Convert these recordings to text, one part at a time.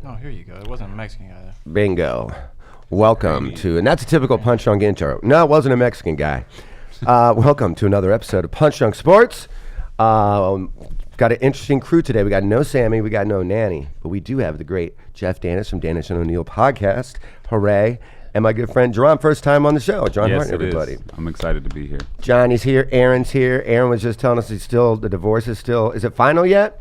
Oh, here you go. It wasn't a Mexican guy there. Bingo. Welcome to, and that's a typical PunchDrunk intro. No, it wasn't a Mexican guy. Welcome to another episode of PunchDrunk Sports. Got an interesting crew today. We got no Sammy, we got no Nanny, but we do have the great Jeff Danis from Danis and O'Neill podcast. Hooray. And my good friend Jerron, first time on the show. John Horton, everybody. I'm excited to be here. Johnny's here, Aaron's here. Aaron was just telling us the divorce is still, is it final yet?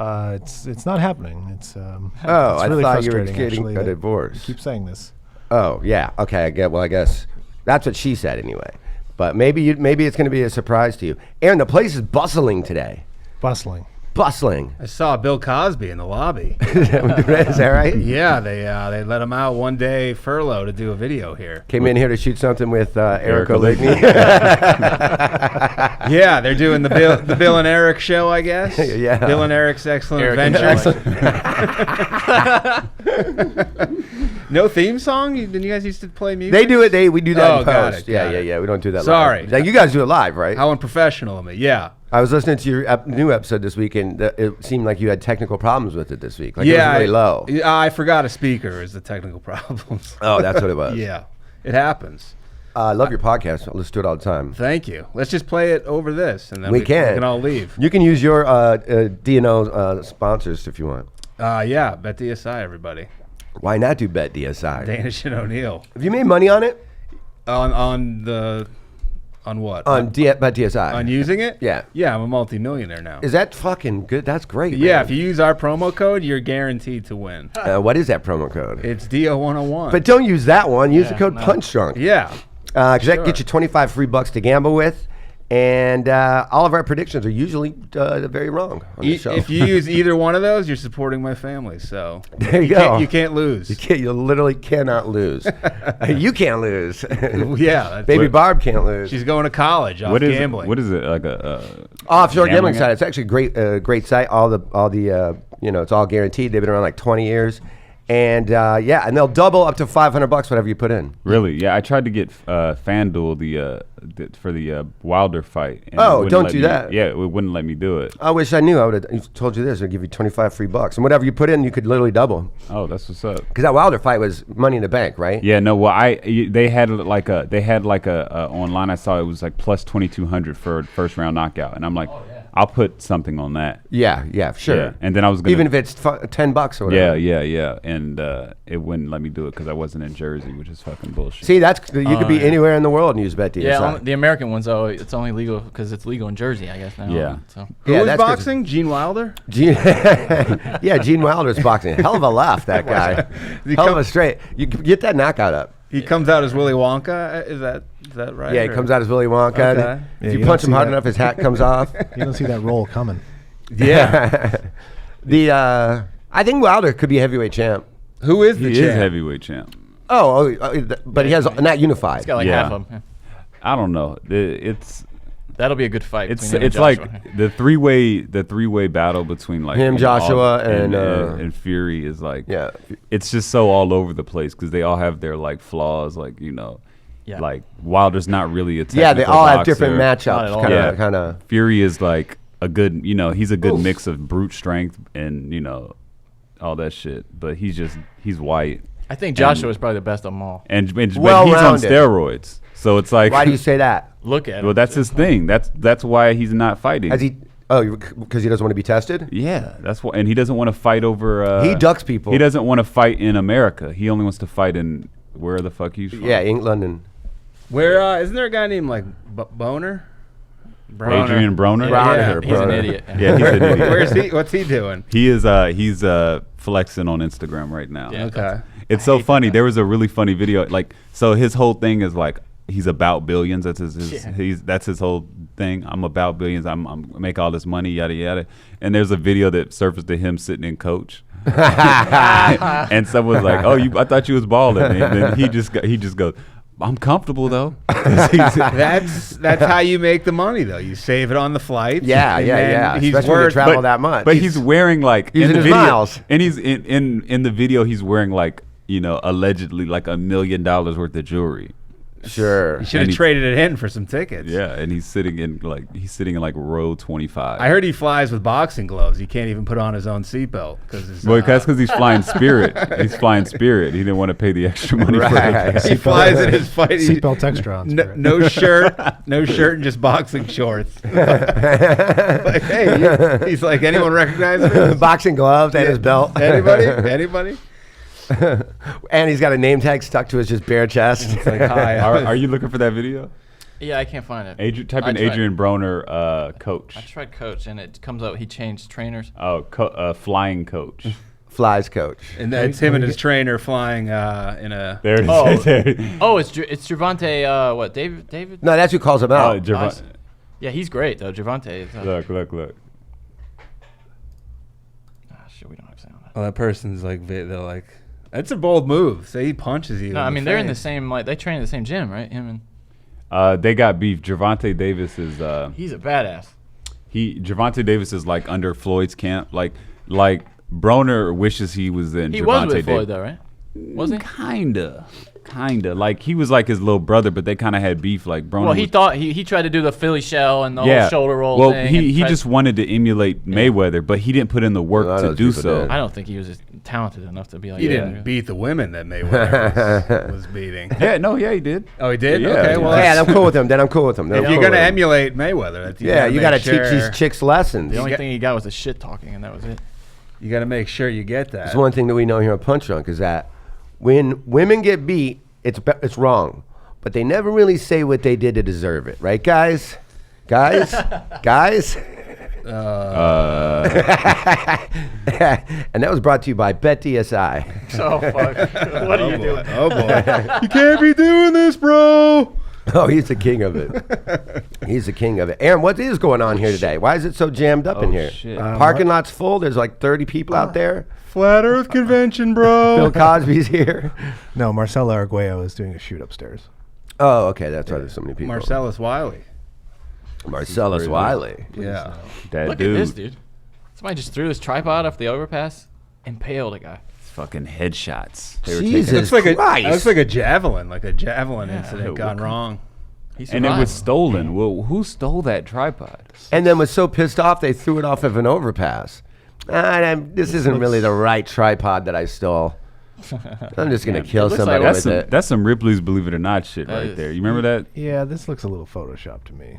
It's not happening. It's I really thought you were frustrating, getting actually, a divorce. You keep saying this. Oh, yeah. Okay, I guess that's what she said anyway. But maybe it's going to be a surprise to you. Aaron, the place is bustling today. Bustling. I saw Bill Cosby in the lobby. Is that right? Yeah, they let him out one day furlough to do a video here. Came in here to shoot something with Eric Oligny. Yeah, they're doing the Bill and Eric show, I guess. Yeah. Bill and Eric's Excellent Adventure. No theme song? Didn't you guys used to play music? They do it. We do that in got post. it. Yeah. We don't do that Sorry. live. Like, you guys do it live, right? How unprofessional of me. Yeah. I was listening to your new episode this week, and it seemed like you had technical problems with it this week. Like, it was really low. I forgot a speaker is the technical problems. Oh, that's what it was. Yeah, it happens. I love your podcast. I listen to it all the time. Thank you. Let's just play it over this, and then We can. we can all leave. You can use your D&O sponsors if you want. Yeah, bet DSI, everybody. Why not do Bet DSI? Danish and O'Neill. Have you made money on it? On what? Bet DSI. On using it? Yeah. Yeah, I'm a multi-millionaire now. Is that fucking good? That's great. Yeah, man. if you use our promo code, you're guaranteed to win. What is that promo code? It's DO101. But don't use that one. Use the code no. PunchDrunk. Yeah. Because that Sure. gets you 25 free bucks to gamble with. And all of our predictions are usually very wrong on the show. If you use either one of those, you're supporting my family. So there you go. You can't lose. You literally cannot lose. You can't lose. Yeah. Baby Barb can't lose. She's going to college off What is gambling. What is it like a Offshore gambling app? site. It's actually great site. All the it's all guaranteed. They've been around like 20 years. And and they'll double up to $500 whatever you put in. Really? Yeah, I tried to get FanDuel for the Wilder fight. And Oh, it don't wouldn't do let me- that. Yeah, it wouldn't let me do it. I wish I knew. I would have told you this. I'd give you 25 free bucks. And whatever you put in, you could literally double. Oh, that's what's up. Because that Wilder fight was money in the bank, right? Yeah, no. Well, they had like a online. I saw it was like plus 2,200 for a first round knockout, and I'm like, I'll put something on that. Yeah, sure. Yeah. And then I was gonna, even if it's $10 or whatever. Yeah. And it wouldn't let me do it because I wasn't in Jersey, which is fucking bullshit. See, you could be anywhere in the world and use Bet DSI. Yeah, the American ones, though, it's only legal because it's legal in Jersey, I guess, now. Yeah. So. Who Yeah, was that's 'cause- boxing? Gene Wilder? Gene Wilder's boxing. Hell of a laugh, that guy. Hell of a straight. You can get that knockout up. He comes out as Willy Wonka. Is that right? Yeah, he comes out as Willy Wonka. Okay. If Yeah, you you punch don't him see hard that. enough, his hat comes off. You don't see that roll coming. Yeah. I think Wilder could be heavyweight champ. Who is the He champ? is heavyweight champ. But he has not unified. He's got like Yeah. half of them. I don't know. It's That'll be a good fight. It's between him and like Joshua. the three way battle between like Him, Joshua, and Fury is like it's just so all over the place because they all have their like flaws, like Yeah. like Wilder's not really a technical they all have boxer. different Not at all. matchups. Kind of. Fury is like a good, he's a good mix of brute strength and all that shit, but he's white. I think Joshua is probably the best of them all. But he's on Well-rounded. steroids, so it's like. Why do you say that? Look at him. Well, that's his thing. That's why he's not fighting. Has he? Oh, because he doesn't want to be tested. Yeah, that's why, and he doesn't want to fight over. He ducks people. He doesn't want to fight in America. He only wants to fight in where the fuck he's from. Yeah, London. Where isn't there a guy named like Boner? Adrian Broner. Yeah, Broner. he's an idiot. Yeah, he's an idiot. Where is he? What's he doing? He is he's flexing on Instagram right now. Yeah. Okay. It's so funny. There was a really funny video. Like, so his whole thing is like he's about billions. That's that's his whole thing. I'm about billions. I'm make all this money. Yada yada. And there's a video that surfaced to him sitting in coach. And someone's like, "Oh, I thought you was balling." And then he just goes, "I'm comfortable though." That's how you make the money though. You save it on the flights. Yeah. He's Especially when you worth travel that much. But he's wearing like using in the his video, miles. and he's in the video. He's wearing like allegedly like $1 million worth of jewelry. Sure. You should And have traded it in for some tickets. Yeah, and he's sitting in like row 25. I heard he flies with boxing gloves. He can't even put on his own seatbelt because Well, that's because he's flying Spirit. He's flying Spirit. He didn't want to pay the extra money for Right. it. he flies in his fight. Seatbelt extra on. Spirit. No shirt, and just boxing shorts. Like, hey, he's like, anyone recognize me? Boxing gloves and his belt. Anybody? And he's got a name tag stuck to his just bare chest. It's like, hi. Are you looking for that video? Yeah, I can't find it. Type in I tried. Adrian Broner, coach. I tried coach, and it comes out he changed trainers. Oh, flying coach. Flies coach. And that's him and his trainer flying in a. There it is. Oh. There it is. Oh, it's Javante. What David? No, that's who calls him out. Yeah, he's great though. Javante. Look. Shit, we don't have sound. Oh, that person's like, they're like, that's a bold move. Say he punches you. No, I mean they're in the same they train in the same gym, right? Him and They got beef. Javante Davis is he's a badass. Javante Davis is like under Floyd's camp. Like Broner wishes he was in. He Javante was with Davis. Floyd though, right? Was he? Kinda. Like he was like his little brother, but they kind of had beef. Like Broner. Well, he thought he tried to do the Philly shell and the whole shoulder roll well, thing. he just wanted to emulate Mayweather, but he didn't put in the work Well, to those do people so. did. I don't think he was just talented enough to be like. He didn't beat the women that Mayweather was beating. Yeah, he did. Oh, he did? Yeah, Okay, yeah. well, Yeah, I'm cool with him. Then I'm cool with him. if you're going to emulate Mayweather, that's, you got to teach sure, these chicks lessons. The only thing he got was the shit talking, and that was it. You got to make sure you get that. That's one thing that we know here at PunchDrunk is that when women get beat, it's wrong, but they never really say what they did to deserve it, right, guys? Guys. And that was brought to you by BetDSI. Oh fuck! What are you doing? Oh, boy. You can't be doing this, bro. Oh, he's the king of it. He's the king of it. Aaron, what is going on here today? Why is it so jammed up in here? Shit. Parking lot's full. There's like 30 people out there. Flat Earth Convention, bro. Bill Cosby's here. No, Marcelo Arguello is doing a shoot upstairs. Oh, okay. That's why there's so many people. Marcellus Wiley. Marcellus Wiley. Yeah. That Look dude. at this, dude. Somebody just threw his tripod off the overpass, impaled a guy. Fucking headshots. Jesus Looks like Christ. it looks like a javelin Yeah. incident gone wrong. He And it was survived. stolen. Well, who stole that tripod? And then was so pissed off they threw it off of an overpass. This isn't really the right tripod that I stole. I'm just going to kill looks somebody like with That's it. that's some Ripley's Believe It or Not shit That right is- there. You remember that? Yeah, this looks a little Photoshop to me.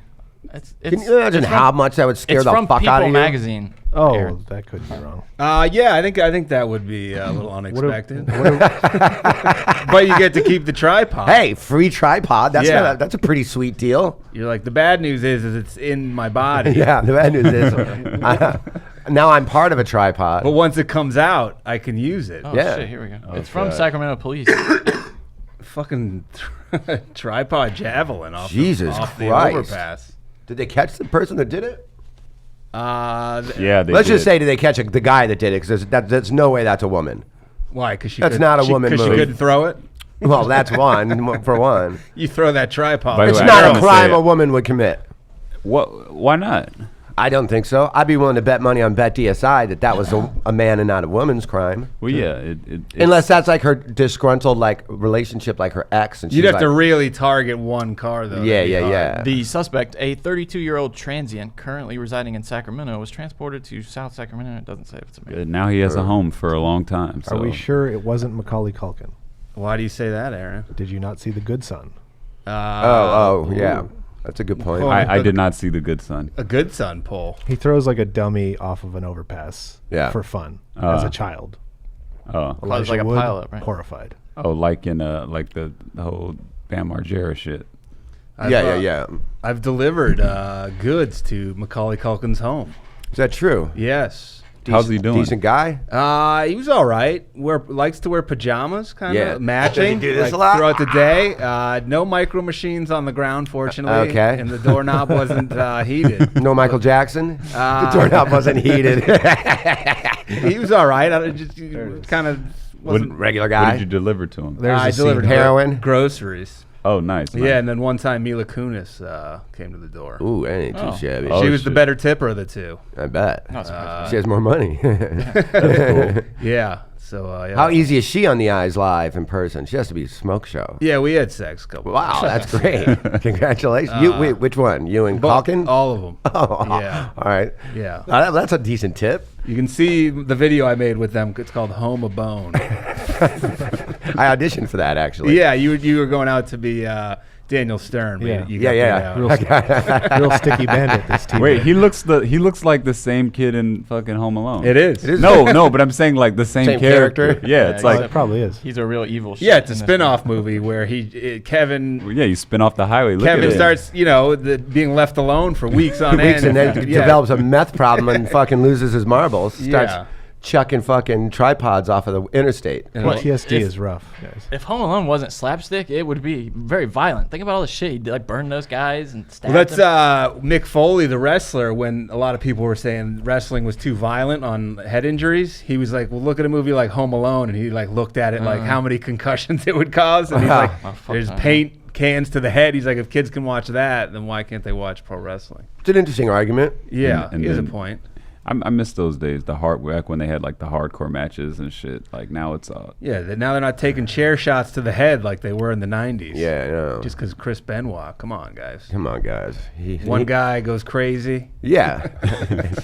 Can you imagine how much that would scare It's the from fuck People out of you? magazine. Oh, Aaron. that could be wrong. Yeah, I think that would be a little unexpected. What a- But you get to keep the tripod. Hey, free tripod. That's Yeah. that's a pretty sweet deal. You're like, the bad news is it's in my body. Yeah, the bad news is now I'm part of a tripod. But once it comes out, I can use it. Oh Yeah. shit! Here we go. Oh, It's from God. Sacramento Police. Fucking tripod javelin off the Christ. overpass. Did they catch the person that did it? Yeah, they Let's just did. say, did they catch the guy that did it? Because there's no way that's a woman. Why? Because That's not a woman Because she move. couldn't throw it. Well, that's one for one. You throw that tripod. By the It's way, I not a wanna say crime it. a woman would commit. What? Why not? I don't think so. I'd be willing to bet money on BetDSI that was a man and not a woman's crime. Well, yeah. It's- Unless that's like her disgruntled like relationship, like her ex, and You'd she's have like, to really target one car, though. Yeah, That'd be yeah, hard. yeah. The suspect, a 32-year-old transient currently residing in Sacramento, was transported to South Sacramento. It doesn't say if it's a man. good. Now he has a home for a long time. So. Are we sure it wasn't Macaulay Culkin? Why do you say that, Aaron? Did you not see The Good Son? yeah, that's a good point. Oh. I did not see The Good Son. A good son pull. He throws like a dummy off of an overpass for fun as a child. Oh, It's like a Wood, pileup, right? Horrified. like in like the whole Bam Margera shit. Yeah. I've delivered goods to Macaulay Culkin's home. Is that true? Yes. How's he doing? Decent guy. He was all right. Likes to wear pajamas, kind of Yeah. matching. Does he do this like, a lot? throughout the day? No micro machines on the ground, fortunately. Okay. And the doorknob wasn't heated. No Michael Jackson. The doorknob wasn't heated. He was all right. I just kind of wasn't. Regular What guy. did you deliver to him? There's I a scene. delivered Heroin? groceries. Oh, nice. Yeah, and then one time Mila Kunis came to the door. Ooh, ain't too shabby. Oh, She was the shit. better tipper of the two. I bet. Not surprised. She has more money. Yeah. So yeah. How easy is she on the eyes live in person? She has to be a smoke show. Yeah, we had sex a couple. Wow, that's great. Congratulations. Wait, which one? You and Calkin? All of them. Oh, Yeah. all right. Yeah. That's a decent tip. You can see the video I made with them. It's called Home a Bone. I auditioned for that, actually. Yeah, you were going out to be Daniel Stern. But Yeah. you got Yeah. Real sticky bandit, this team. Wait, he looks like the same kid in fucking Home Alone. It is. No, but I'm saying like the same character? Yeah, it's like It probably is. He's a real evil. Yeah, shit it's a in this spin-off movie where Kevin you spin off the highway. Look Kevin at it. starts, being left alone for weeks on Weeks end. and then Yeah. develops a meth problem and fucking loses his marbles. Starts Yeah. chucking fucking tripods off of the interstate. And Well, PTSD if- is rough, guys. If Home Alone wasn't slapstick, it would be very violent. Think about all the shit he did, like burn those guys and stab Well, that's them. Mick Foley, the wrestler. When a lot of people were saying wrestling was too violent on head injuries, he was like, "Well, look at a movie like Home Alone," and he like looked at it like how many concussions it would cause, and he's like, Oh, fuck "There's that. paint cans to the head." He's like, "If kids can watch that, then why can't they watch pro wrestling?" It's an interesting argument. Yeah, And he has a then- point. I miss those days. Back when they had like the hardcore matches and shit. Like now it's Yeah, now they're not taking chair shots to the head like they were in the '90s. Yeah, I know. just because Chris Benoit. Come on, guys. Come on, guys. One guy goes crazy. Yeah.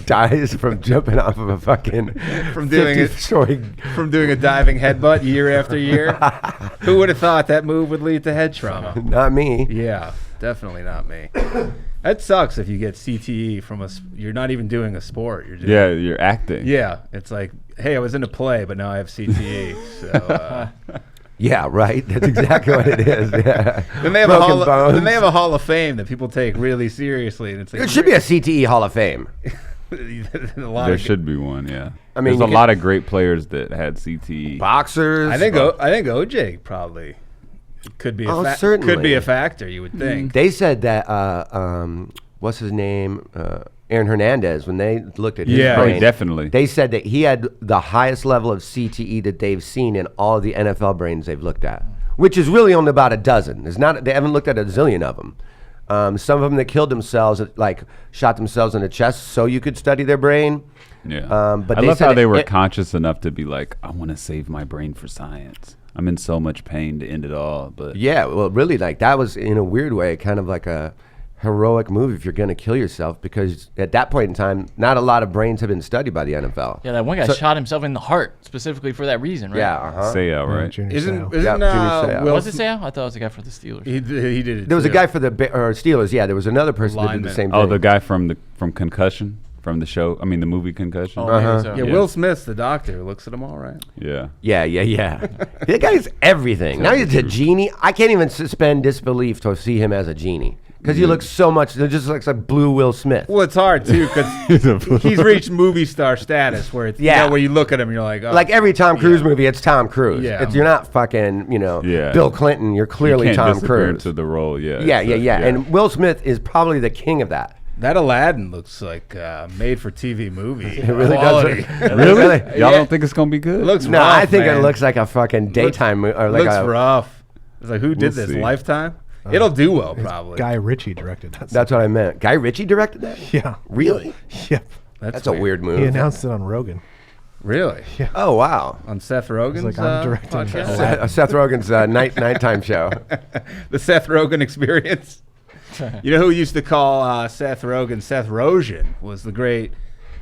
Dies from jumping off of a fucking From doing it- 50-story. From doing a diving headbutt year after year. Who would have thought that move would lead to head trauma? Not me. Yeah, definitely not me. That sucks if you get CTE from you're not even doing a sport. You're doing, you're acting. Yeah, it's like, hey, I was in a play, but now I have CTE. So Yeah, right. That's exactly what it is. Yeah. then they have Broken bones. then they have a Hall of Fame that people take really seriously, and it's like There should be a CTE Hall of Fame. a lot There of should be one. Yeah. I mean, there's you a could- lot of great players that had CTE. Boxers. I think OJ probably could be Oh, could be certainly. a factor. You would think. They said that, what's his name? Aaron Hernandez, when they looked at his Yeah. brain, Oh, definitely. they said that he had the highest level of CTE that they've seen in all the NFL brains they've looked at, which is really only about a dozen. They haven't looked at a zillion of them. Some of them that killed themselves, like shot themselves in the chest so you could study their brain. Yeah. But I they love said how they were it- conscious enough to be like, I want to save my brain for science. I'm in so much pain to end it all. But Yeah, well, really, like that was in a weird way kind of like a heroic move if you're going to kill yourself, because at that point in time, not a lot of brains have been studied by the NFL. Yeah, that one guy shot himself in the heart specifically for that reason, right? Yeah, Seiya, right? Junior Isn't Seau. Yep, Junior Seau. Will Was it Sam? I thought it was a guy for the Steelers. he did it? There was a too. guy for the Steelers. Yeah, there was another person that did Lineman. the same thing. Oh, the guy from Concussion, from the show. I mean, the movie Concussion. Oh, maybe Uh-huh. so. Yeah, Yeah. Will Smith's the doctor who looks at them all right. Yeah. Yeah. That guy's everything. Now he's a genie. I can't even suspend disbelief to see him as a genie because he looks so much. It just looks like blue Will Smith. Well, it's hard too because he's reached movie star status where it's Yeah. where you look at him, and you're like, oh, Like every Tom Cruise movie, it's Tom Cruise. Yeah. You're not fucking, Yeah. Bill Clinton. You're You clearly can't Tom disappear Cruise. into the role. Yeah. Yeah. It's And Will Smith is probably the king of that. that Aladdin looks like made for TV movie. It really does look- Really? Yeah. Y'all don't think it's gonna be good? It looks No, rough, I think man. it looks like a fucking daytime movie. Or like looks a, rough. It's like, who did We'll this? see. Lifetime? It'll do well, probably. Guy Ritchie directed that. That's what I meant. Guy Ritchie directed that? Yeah. Really? Yep. That's a weird move. He announced it on Rogan. Really? Oh, wow. On Seth Rogen's like, I'm directing podcast? Seth Rogen's nighttime show. The Seth Rogen experience. You know who used to call Seth Rogen Seth Rogen was the great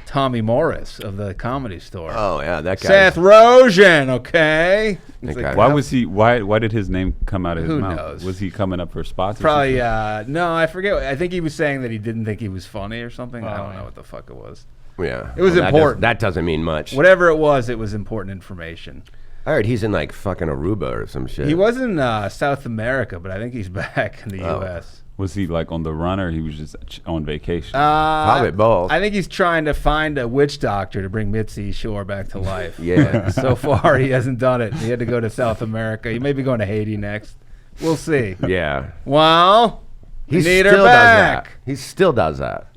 Tommy Morris of the Comedy Store. Oh, yeah, that guy. Seth Rogen, okay? It's That guy. Why was he? Why did his name come out of his Who mouth? knows? Was he coming up for spots? or Probably, something? no, I forget. I think he was saying that he didn't think he was funny or something. I don't yeah. know what the fuck it was. Yeah. It was important. That doesn't mean much. Whatever it was important information. I heard he's in like fucking Aruba or some shit. He was in South America, but I think he's back in the U.S. Was he like on the run, or he was just on vacation? Probably both. I think he's trying to find a witch doctor to bring Mitzi Shore back to life. Yeah. So far, he hasn't done it. He had to go to South America. He may be going to Haiti next. We'll see. Yeah. Well, He we need still her back. does that. He still does that.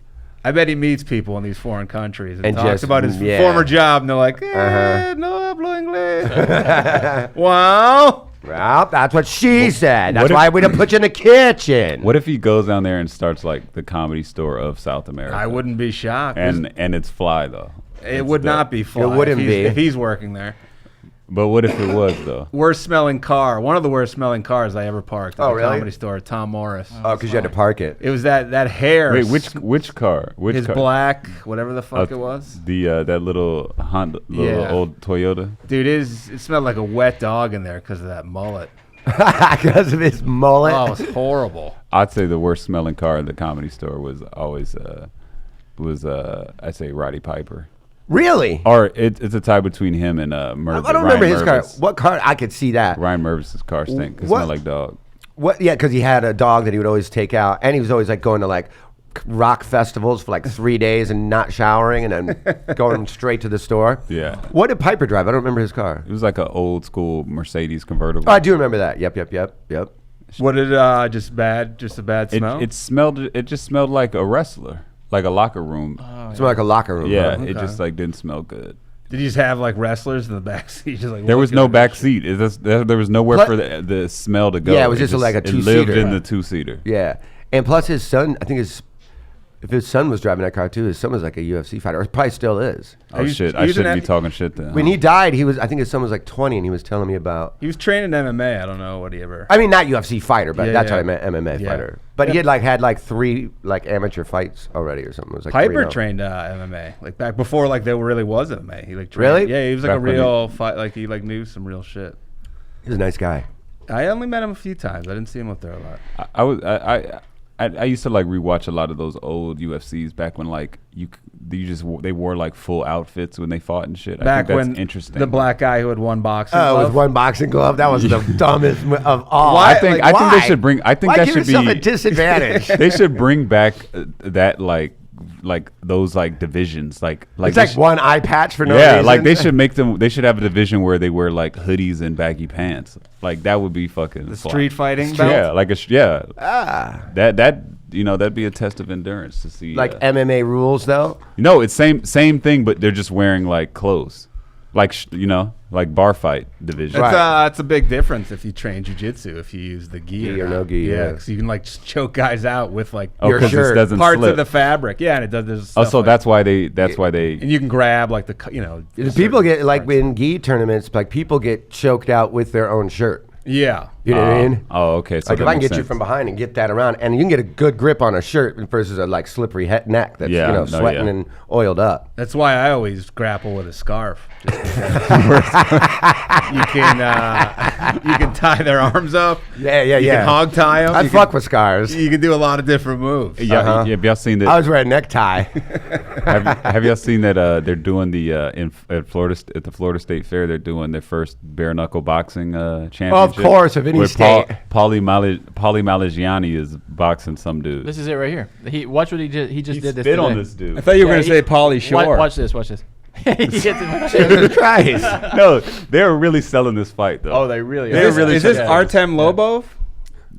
I bet he meets people in these foreign countries and, And talks just- about his yeah. former job, and they're like, Uh-huh. no hablo inglés. Wow. Well, that's what she said. That's what why if- we didn't put you in the kitchen. What if he goes down there and starts like the Comedy Store of South America? I wouldn't be shocked. And it's fly though. It would not be fly. It wouldn't be. If he's working there. But what if it was though? Worst smelling car. One of the worst smelling cars I ever parked at Oh, the really? Comedy Store. Tom Morris. Oh, because you had to park it. It was that hair. Wait, which car? Which his car? black, whatever the fuck it was. The that little Honda, little Yeah. old Toyota. Dude, it smelled like a wet dog in there because of that mullet. Because of his mullet. Oh, it was horrible. I'd say the worst smelling car at the Comedy Store was always I'd say Roddy Piper. Really? Or it's a tie between him and Mervis. I don't remember Ryan his car. Mervis. What car? I could see that. Ryan Mervis's car stink. It What- smelled like dog. What? Yeah, because he had a dog that he would always take out, and he was always like going to like rock festivals for like 3 days and not showering, and then going straight to the store. Yeah. What did Piper drive? I don't remember his car. It was like an old school Mercedes convertible. Oh, I do remember that. Yep. What did just a bad smell? It just smelled like a wrestler, like a locker room. It's like a locker room. Yeah, huh? it just like didn't smell good. Did you just have like wrestlers in the back seat? Just like There was looking no at back shit? seat. There was nowhere Plu- for the smell to go. Yeah, it was just like a It lived two-seater. in the two-seater. Yeah, and plus his son. I think if his son was driving that car too, his son was like a UFC fighter, or probably still is. Oh you- shit! you I using shouldn't be that- talking shit then. When he died, I think his son was like 20, and he was telling me about. He was training MMA. I don't know what he ever. I mean, not UFC fighter, but Yeah, that's yeah. what I meant, MMA Yeah. fighter. But he had like 3 like amateur fights already or something. It was like Piper 3-0. trained MMA like back before like there really was MMA. He like trained, Really? Yeah, he was like Back a when real fight. Like he like knew some real shit. He's a nice guy. I only met him a few times. I didn't see him up there a lot. I used to like rewatch a lot of those old UFCs back when like they wore like full outfits when they fought and shit. Back I think that's when interesting. the black guy who had won boxing. Oh, glove. with one boxing glove. That was the dumbest of all. Why? I think why? they should bring. I think Why that give should yourself be a disadvantage? They should bring back that like those like divisions like It's they like one eye patch for no yeah reason. like they should make them. They should have a division where they wear like hoodies and baggy pants. Like that would be fucking the fly. street fighting belt. Yeah, like yeah. Ah. That that'd be a test of endurance to see. Like MMA rules though. No, it's same thing, but they're just wearing like clothes, like like bar fight division. Right. That's a big difference if you train jujitsu. If you use the gi Gi or not. no gi, yeah. because you can like just choke guys out with like Oh, Your because shirt. this doesn't parts slip. of the fabric. Yeah, and it does. There's Oh, stuff so like- that's why they. and you can grab like the People certain get like parts. in gi tournaments, like people get choked out with their own shirt. Yeah. You know what I mean? Oh, okay. So Like if that I can makes get you sense. from behind and get that around, and you can get a good grip on a shirt versus a like slippery neck that's Yeah, no, sweating yeah. and oiled up. That's why I always grapple with a scarf. Just because you can tie their arms up. Yeah. You can hog tie them. I fuck with scars. You can do a lot of different moves. Yeah, Uh-huh. have y'all seen that? I was wearing a necktie. have y'all seen that? They're doing the at the Florida State Fair. They're doing their first bare knuckle boxing championship. course, of any where state. Paulie Maligiani is boxing some dude. This is it right here. Watch what he just He did this spit on today. this dude. I thought you were Yeah, going to say Pauly Shore. Watch this. He hits him. Jesus Christ. No, they're really selling this fight though. Oh, they really They're are. really Is this Yeah. Artem Lobov?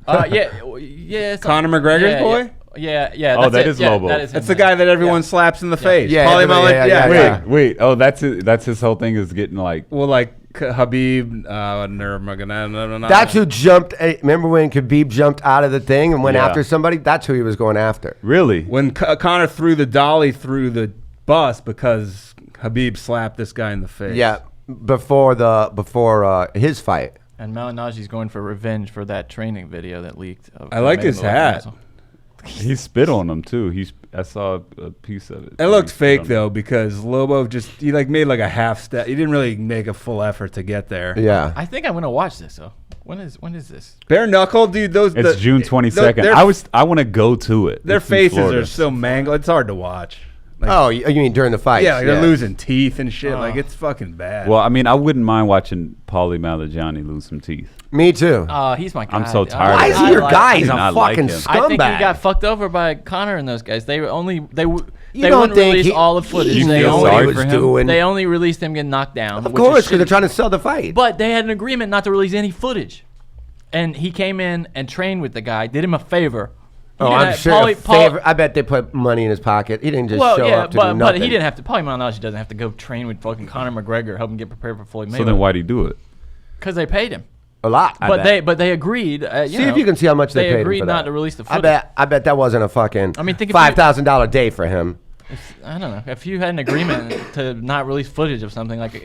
Yeah. It's Conor McGregor's boy? Yeah. Oh, that's that it. is Yeah, Lobo. that is him. That's the guy that everyone slaps in the face. Yeah, Pauly everybody- Maligiani. yeah. Wait. Oh, that's his whole thing is getting like. Well, like Habib Nurmagomedov. That's who jumped. Remember when Khabib jumped out of the thing and went Yeah. after somebody? That's who he was going after. Really? When Conor threw the dolly through the bus because Habib slapped this guy in the face. Yeah, before his fight. And Malinagi's going for revenge for that training video that leaked. I like his hat. He spit on him too. I saw a piece of it. It looked He spit fake on though because Lobo he like made like a half step. He didn't really make a full effort to get there. Yeah. I think I'm gonna watch this though. When is this? Bare knuckle, dude. It's June 22nd. I want to go to it. Their It's in faces Florida. are so mangled. It's hard to watch. Like, Oh, you mean during the fight? yeah, like they're losing teeth and shit. Like it's fucking bad. Well, I mean, I wouldn't mind watching Paulie Maligiani lose some teeth. Me too. He's my guy. I'm so tired Why of is it. he your I guy? He's a I like fucking him. scumbag. I think he got fucked over by Conor and those guys. They don't wouldn't think release he- all the footage. He They knew what sorry he only, for was him? doing. they only released him getting knocked down. Of which is course, because they're shitty. trying to sell the fight. But they had an agreement not to release any footage. And he came in and trained with the guy, did him a favor. He Oh, didn't I'm have- sure. I bet they put money in his pocket. He didn't just show up to do but nothing. he didn't have to. Paulie Malignaggi doesn't have to go train with fucking Conor McGregor, help him get prepared for Floyd Mayweather. So then why'd he do it? Because they paid him. A lot. But they agreed. See if you can see how much they paid agreed him for not that. to release the footage. I bet that wasn't a fucking think if $5,000 day for him. I don't know. If you had an agreement to not release footage of something like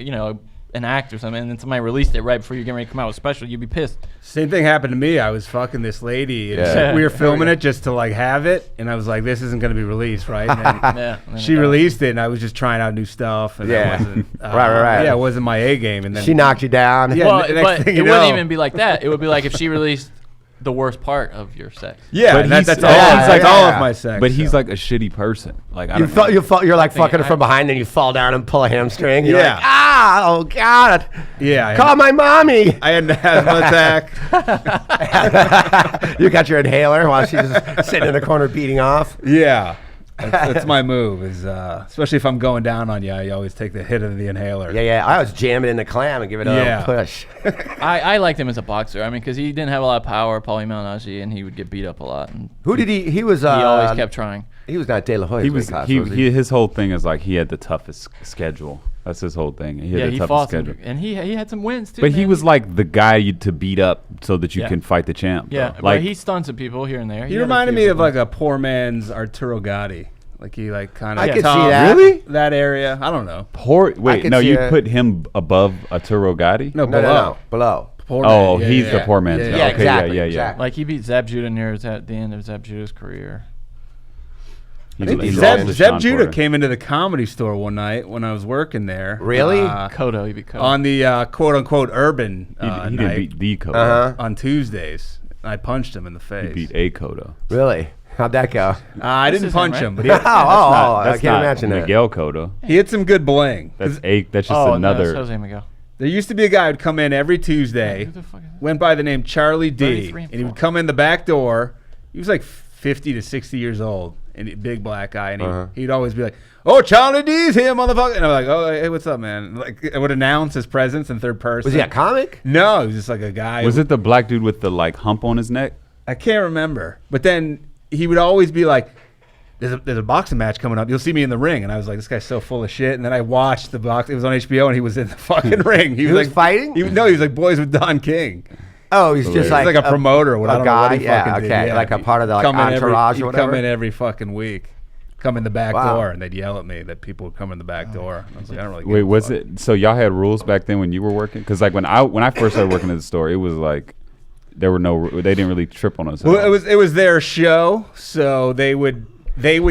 an act or something, and then somebody released it right before you're getting ready to come out with special, you'd be pissed. Same thing happened to me. I was fucking this lady. And we were filming it just to like have it, and I was like, "This isn't going to be released, right?" And then she released it, and I was just trying out new stuff. And it wasn't, right. Yeah, it wasn't my A game. And then she knocked you down. Yeah, well, but it wouldn't even be like that. It would be like if she released the worst part of your sex. Yeah, but that's all of my sex. But he's like a shitty person. Like you're like fucking her from behind, then you fall down and pull a hamstring. You're like, oh god. Yeah. Call my mommy. I had an asthma attack. You got your inhaler while she's just sitting in the corner beating off. Yeah. That's my move. Is especially if I'm going down on you, I always take the hit of the inhaler. Yeah. I was jamming in the clam and give it a little push. I liked him as a boxer. I mean, because he didn't have a lot of power, Paulie Malignaggi, and he would get beat up a lot. And who did he? He was. He always kept trying. He was not De La Hoya's He was. class, His whole thing is like he had the toughest schedule. That's his whole thing. He had the toughest schedule. And he had some wins too. But he was like the guy to beat up so that you can fight the champ. Yeah, like but he stuns at people here and there. He reminded me of like a poor man's Arturo Gatti. Like he kind of. I could see that. Really? That area. I don't know. You put him above Arturo Gatti? No, below. Poor he's the poor man's. Yeah, okay, exactly. Like he beat Zab Judah at the end of Zab Judah's career. Zeb Judah came into the Comedy Store one night when I was working there. Really? Kodo, he beat Kodo. On the quote-unquote urban he night. didn't beat the Kodo. On Tuesdays. I punched him in the face. He beat a Kodo. Really? How'd that go? I didn't punch him. But I can't imagine that. Miguel Cotto. He had some good bling. That's just another. No, that's Jose Miguel. There used to be a guy who'd come in every Tuesday, went by the name Charlie D, and he would come in the back door. He was like 50 to 60 years old, and a big black guy, and he'd always be like, "Oh, Charlie D's here, motherfucker!" And I'm like, "Oh, hey, what's up, man?" Like, I would announce his presence in third person. Was he a comic? No, he was just like a guy. Was it the black dude with the like hump on his neck? I can't remember, but then he would always be like, there's a boxing match coming up. You'll see me in the ring. And I was like, this guy's so full of shit. And then I watched the box. It was on HBO, and he was in the fucking ring. He was like fighting? He was like Boys with Don King. Oh, he's just like a promoter. A guy? Yeah, like a part of the entourage or whatever? Come in every fucking week. Come in the back door, and they'd yell at me that people would come in the back door. I was like, I don't really give a fuck. It? So y'all had rules back then when you were working? Because like when I first started working at the store, it was like, they didn't really trip on us. Well, it was their show, so they would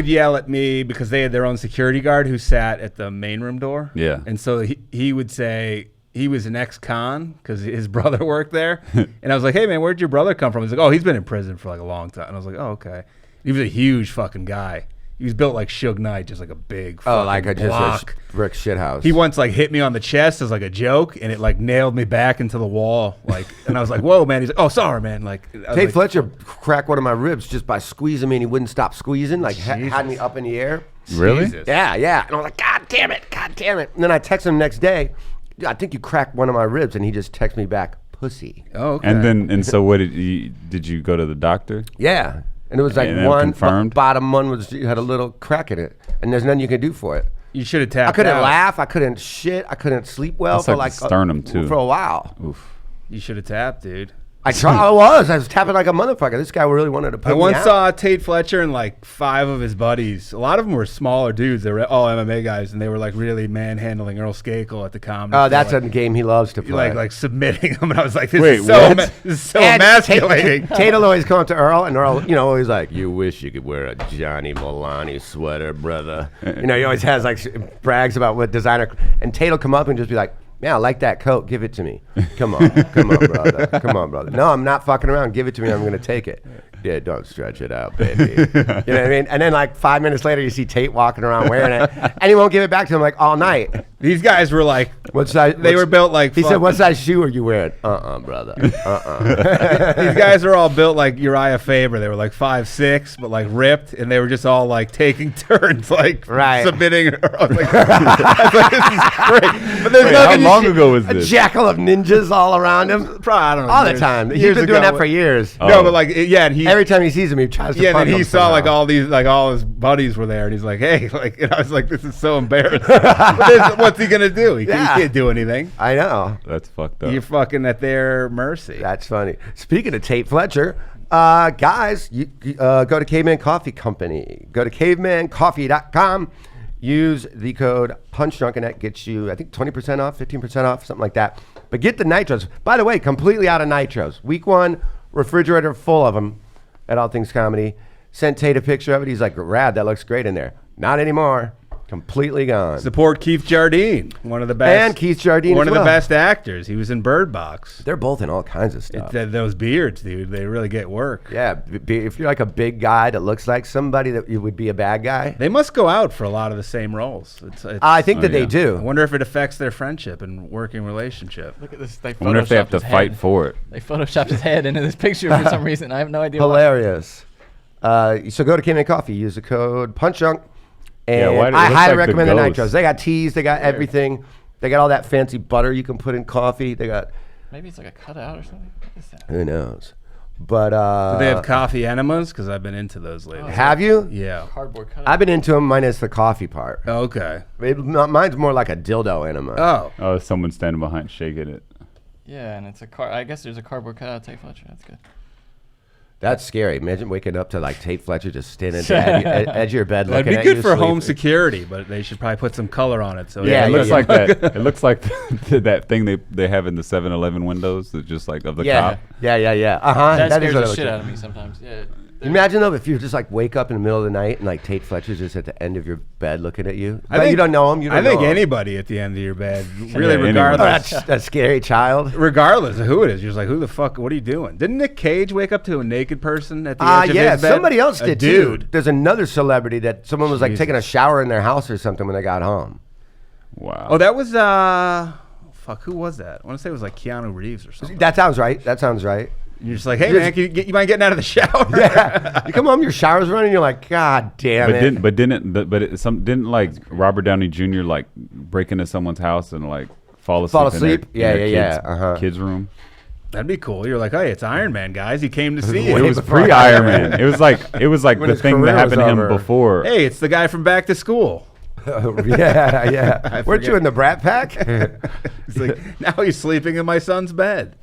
yell at me because they had their own security guard who sat at the main room door. Yeah. And so he would say he was an ex-con because his brother worked there. And I was like, hey, man, where'd your brother come from? He's like, oh, he's been in prison for like a long time. And I was like, oh, okay. He was a huge fucking guy. He was built like Suge Knight, just like a big fucking block. Just a brick shithouse. He once like hit me on the chest as like a joke, and it like nailed me back into the wall. Like, and I was like, "Whoa, man!" He's like, "Oh, sorry, man." Like, Tate Fletcher cracked one of my ribs just by squeezing me, and he wouldn't stop squeezing. Like, had me up in the air. Really? Jesus. Yeah. And I was like, God damn it. And then I texted him the next day. I think you cracked one of my ribs, and he just texted me back, "Pussy." Oh, okay. And so what did you go to the doctor? Yeah. And it was like one bottom one had a little crack in it, and there's nothing you can do for it. You should have tapped. I couldn't laugh. I couldn't shit. I couldn't sleep well for like sternum too for a while. Oof. You should have tapped, dude. I was tapping like a motherfucker. This guy really wanted to put me out. I once saw Tate Fletcher and like 5 of his buddies. A lot of them were smaller dudes. They were all MMA guys, and they were like really manhandling Earl Skakel at the comedy. Oh, that's a game he loves to play. Like submitting him, and I was like, this is so emasculating. Tate will always come up to Earl, and Earl, always like, you wish you could wear a Johnny Milani sweater, brother. He always has like brags about what designer, and Tate will come up and just be like, man, I like that coat. Give it to me. Come on, brother. No, I'm not fucking around. Give it to me. I'm gonna take it. Yeah, don't stretch it out, baby. You know what I mean? And then like 5 minutes later, you see Tate walking around wearing it, and he won't give it back to him like all night. These guys were like, what size? They were built like. He said, "What size shoe are you wearing?" Brother. These guys are all built like Uriah Faber. They were like 5'6", but like ripped, and they were just all like taking turns, like submitting. I was like, this is great. But there's how long ago was this? A jackal of ninjas all around him. Probably, I don't know. All the time. He's been doing that for years. No, but like, and he every time he sees him, he tries to. Yeah, and then he saw like all these, like all his buddies were there, and he's like, hey, like, and I was like, this is so embarrassing. what's he gonna do? He can't do anything. I know. That's fucked up. You're fucking at their mercy. That's funny. Speaking of Tate Fletcher, guys, you go to Caveman Coffee Company. Go to cavemancoffee.com. Use the code PunchDrunk, and that gets you, I think, 20% off, 15% off, something like that. But get the nitros. By the way, completely out of nitros. Week 1, refrigerator full of them at All Things Comedy. Sent Tate a picture of it. He's like, rad, that looks great in there. Not anymore. Completely gone. Support Keith Jardine, one of the best. And Keith Jardine, one of the best actors. He was in Bird Box. They're both in all kinds of stuff. Those beards, dude, they really get work. Yeah, if you're like a big guy that looks like somebody that you would be a bad guy. They must go out for a lot of the same roles. I think that they do. I wonder if it affects their friendship and working relationship. Look at this. I wonder if they have to fight for it. They photoshopped his head into this picture for some reason. I have no idea. Hilarious. So go to Caveman Coffee. Use the code PunchDrunk. And Yeah, I highly recommend the ghost. nitros. They got teas. They got everything. They got all that fancy butter you can put in coffee. They got. Maybe it's like a cutout or something. What is that? Who knows? But Do they have coffee enemas? Because I've been into those lately. have you? Yeah. Cardboard cutout. I've been into them minus the coffee part. Okay. Mine's more like a dildo enema. Oh. Oh, someone standing behind shaking it. Yeah, and it's a car. I guess there's a cardboard cutout of Tate Fletcher. That's good. That's scary. Imagine waking up to like Tate Fletcher just standing at the edge of your bed That'd looking be at good you for home sleeping. security, but they should probably put some color on it. So Yeah, it looks yeah. like that. It looks like that thing they have in the 7-Eleven windows, that just like of the cop. Yeah. That That is scares what I the look shit at. out of me sometimes. Yeah. Imagine though if you just like wake up in the middle of the night and like Tate Fletcher's just at the end of your bed looking at you. I But think- you don't know him. You don't I think know him. anybody at the end of your bed, really, anyone. regardless. That's a scary child. Regardless of who it is, you're just like, who the fuck? What are you doing? Didn't Nick Cage wake up to a naked person at the edge of Yeah, his bed? somebody else A did dude. too. There's another celebrity that someone was like taking a Jesus. shower in their house or something when they got home. Wow. Oh, that was fuck. Who was that? I want to say it was like Keanu Reeves or something. That sounds right. That sounds right. You're just like, hey You're man, you mind getting out of the shower? Yeah. You come home, your shower's running, you're like, God damn it. Didn't like Robert Downey Jr. like break into someone's house and like fall asleep? Yeah. In their kids' room. That'd be cool. You're like, hey, it's Iron Man, guys. He came to see Way you. It was before pre-Iron Man. It was like When the his thing career that happened was to him over. before. Hey, it's the guy from Back to School. Yeah. Weren't you in the Brat Pack? It's like, now he's sleeping in my son's bed.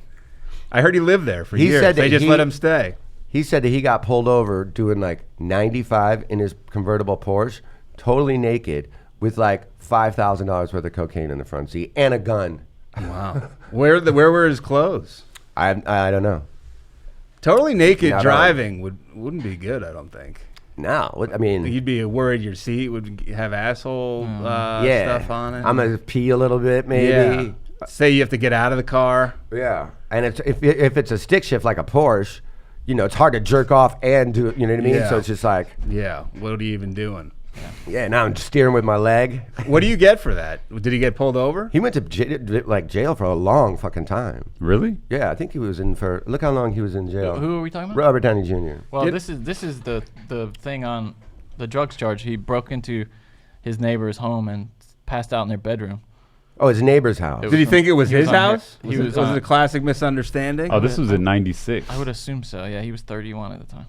I heard he lived there for He years. said that They just he- let him stay. He said that he got pulled over doing like 95 in his convertible Porsche, totally naked, with like $5,000 worth of cocaine in the front seat and a gun. Wow. Where were his clothes? I don't know. Totally naked Not driving wouldn't be good, I don't think. No, I mean, You'd be worried your seat would have asshole yeah, stuff on it. I'm gonna pee a little bit, maybe. Yeah. Say you have to get out of the car. Yeah, and if it's a stick shift like a Porsche, you know, it's hard to jerk off and do it. You know what I mean? Yeah. So it's just like, Yeah. What are you even doing? yeah. Now I'm steering with my leg. What do you get for that? Did he get pulled over? He went to jail for a long fucking time. Really? Yeah, I think he was in for. Look how long he was in jail. Who are we talking about? Robert Downey Jr. Well, this is the thing on the drugs charge. He broke into his neighbor's home and passed out in their bedroom. Oh, his neighbor's house. It Did he think it was he was his on house? He Was was it a classic misunderstanding? Oh, this was in '96. I would assume so. Yeah, he was 31 at the time.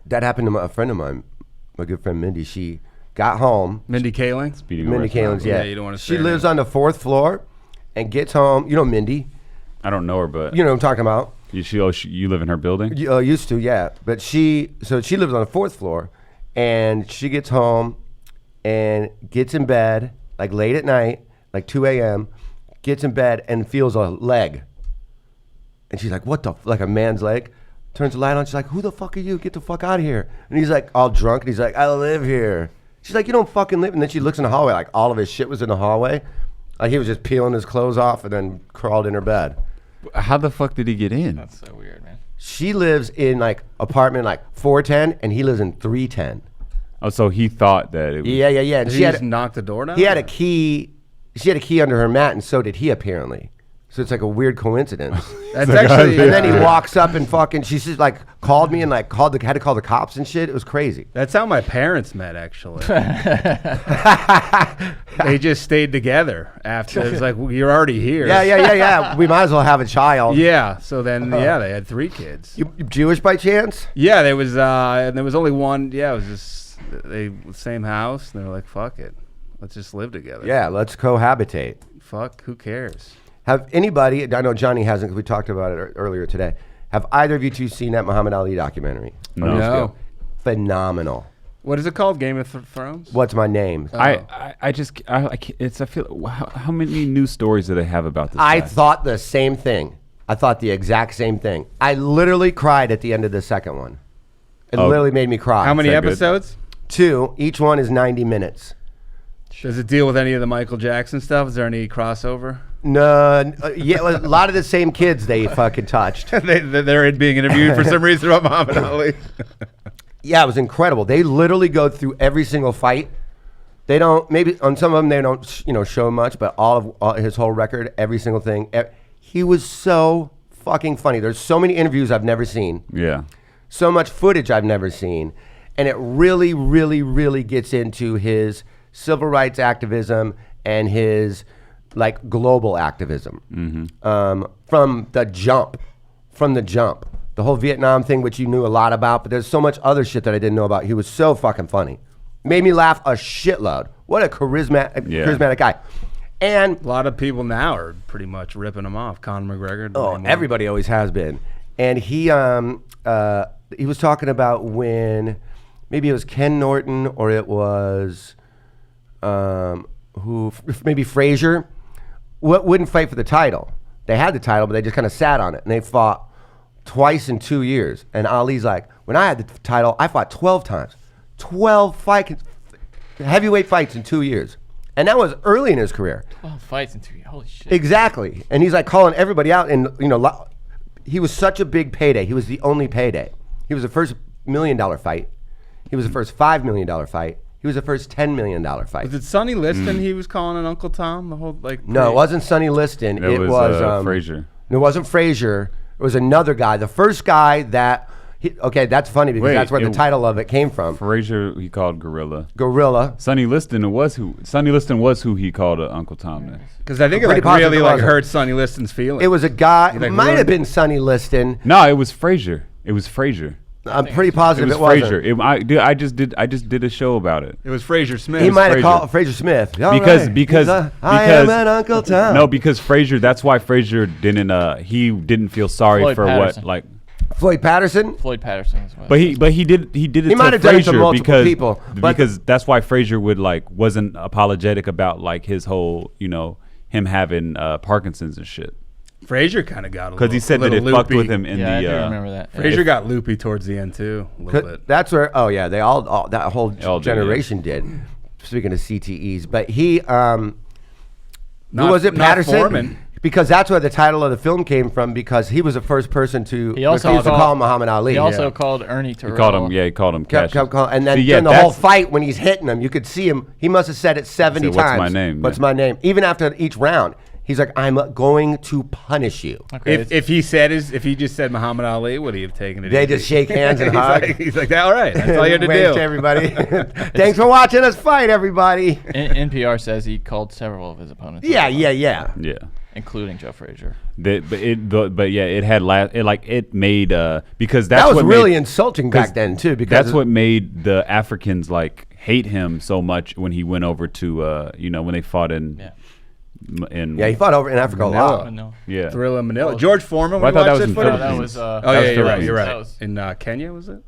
That happened to a friend of mine, my good friend Mindy. She got home. Mindy Kaling? Speeding Mindy arrest. Kaling's, yeah. Yeah, you don't wanna say She her lives name. on the 4th floor and gets home. You know Mindy. I don't know her, but You know what I'm talking about. you live in her building. Used to, yeah. But she lives on the 4th floor, and she gets home and gets in bed like late at night, like 2 a.m. Gets in bed and feels a leg, and she's like, "What the?" Like a man's leg. Turns the light on. She's like, "Who the fuck are you? Get the fuck out of here!" And he's like, all drunk, and he's like, "I live here." She's like, "You don't fucking live." And then she looks in the hallway, like all of his shit was in the hallway, like he was just peeling his clothes off and then crawled in her bed. How the fuck did he get in? That's so weird, man. She lives in like apartment like 410, and he lives in 310. Oh, so he thought that it was. Yeah. And Did she he had just knock the door down? he had a key. She had a key under her mat, and so did he apparently. So it's like a weird coincidence. That's actually. And then he walks up and fucking. She just like called me and like had to call the cops and shit. It was crazy. That's how my parents met, actually. They just stayed together after. It was like, well, you're already here. Yeah. We might as well have a child. Yeah. So then, they had 3 kids. You Jewish by chance? Yeah, there was only one. Yeah, it was just same house. And they were like, fuck it. Let's just live together. Yeah, let's cohabitate. Fuck, who cares? Have anybody, I know Johnny hasn't because we talked about it earlier today. Have either of you two seen that Muhammad Ali documentary? No. Phenomenal. What is it called? Game of Thrones? What's my name? I feel how many news stories do they have about this I guy? thought the same thing. I thought the exact same thing. I literally cried at the end of the second one. It literally made me cry. How many that good? episodes? 2. Each one is 90 minutes. Does it deal with any of the Michael Jackson stuff? Is there any crossover? No, yeah, a lot of the same kids they fucking touched. They're being interviewed for some reason about Muhammad Ali. Yeah, it was incredible. They literally go through every single fight. They don't, maybe on some of them they don't, show much, but all his whole record, every single thing. He was so fucking funny. There's so many interviews I've never seen. Yeah. So much footage I've never seen. And it really, really, really gets into his civil rights activism and his like global activism. From the jump. The whole Vietnam thing, which you knew a lot about, but there's so much other shit that I didn't know about. He was so fucking funny. Made me laugh a shitload. What a charismatic guy. And a lot of people now are pretty much ripping him off. Conor McGregor. Everybody always has been. And he was talking about when maybe it was Ken Norton or it was maybe Frazier wouldn't fight for the title. They had the title, but they just kind of sat on it, and they fought twice in 2 years. And Ali's like, when I had the title, I fought 12 times. 12 heavyweight fights in 2 years. And that was early in his career. 12 fights in 2 years. Holy shit. Exactly. And he's like calling everybody out. And, he was such a big payday. He was the only payday. He was the first $1 million fight. He was the first $5 million fight. He was the first $10 million fight. Was it Sonny Liston he was calling an Uncle Tom? The whole No, it wasn't Sonny Liston. It was Frazier. It wasn't Frazier. It was another guy. The first guy that... that's funny because that's where the title of it came from. Frazier, he called Gorilla. Sonny Liston was who he called Uncle Tom then. Because I think it really hurt Sonny Liston's feelings. It was a guy. It might have been Sonny Liston. No, it was Frazier. I'm pretty positive it was Frazier. I just did a show about it. It was Frazier Smith. He might have called Frazier Smith because I am an Uncle Tom. No, because Frazier. That's why Frazier didn't feel sorry Floyd for Patterson. Floyd Patterson. Floyd Patterson as well. But he did it He to might have done it to Frazier multiple people, because that's why Frazier wasn't apologetic about his whole him having Parkinson's and shit. Frazier kind of got because he said that it fucked with him in the. I do remember that. Frazier got loopy towards the end too, a little bit. That's where. They all that whole generation did. Speaking of CTEs, but he who was it? Patterson. Foreman. Because that's where the title of the film came from. Because he was the first person to refuse to call Muhammad Ali. He also called Ernie Terrell. He called him. Cassius. And then during the whole fight, when he's hitting him, you could see him. He must have said it 70 times. What's my name? What's my name? Even after each round. He's like, I'm going to punish you. Okay, if he just said Muhammad Ali, would he have taken it? They just shake hands and hug. He's like, all right, that's all you had to do. To everybody. Thanks for watching us fight, everybody. NPR says he called several of his opponents. Yeah. Including Joe Frazier. It made because that was really insulting back then too. Because that's what made the Africans hate him so much when he went over to when they fought in. Yeah. He fought over in Africa a lot. Yeah, Thrilla Manila. George Foreman. I thought that was in footage? That was. You're right. In Kenya, was it?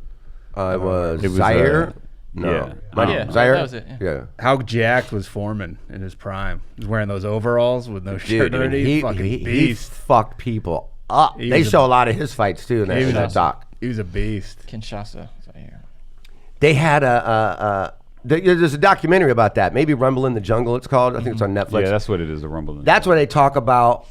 It was Zaire. No. Zaire. That was it. Yeah. How jacked was Foreman in his prime? He was wearing those overalls with no shirt underneath. He fucked people up. They show a lot of his fights too in that doc. He was a beast. Kinshasa, Zaire. They had there's a documentary about that. Maybe Rumble in the Jungle, it's called. I think it's on Netflix. Yeah, that's what it is, a Rumble in the That's where they talk about,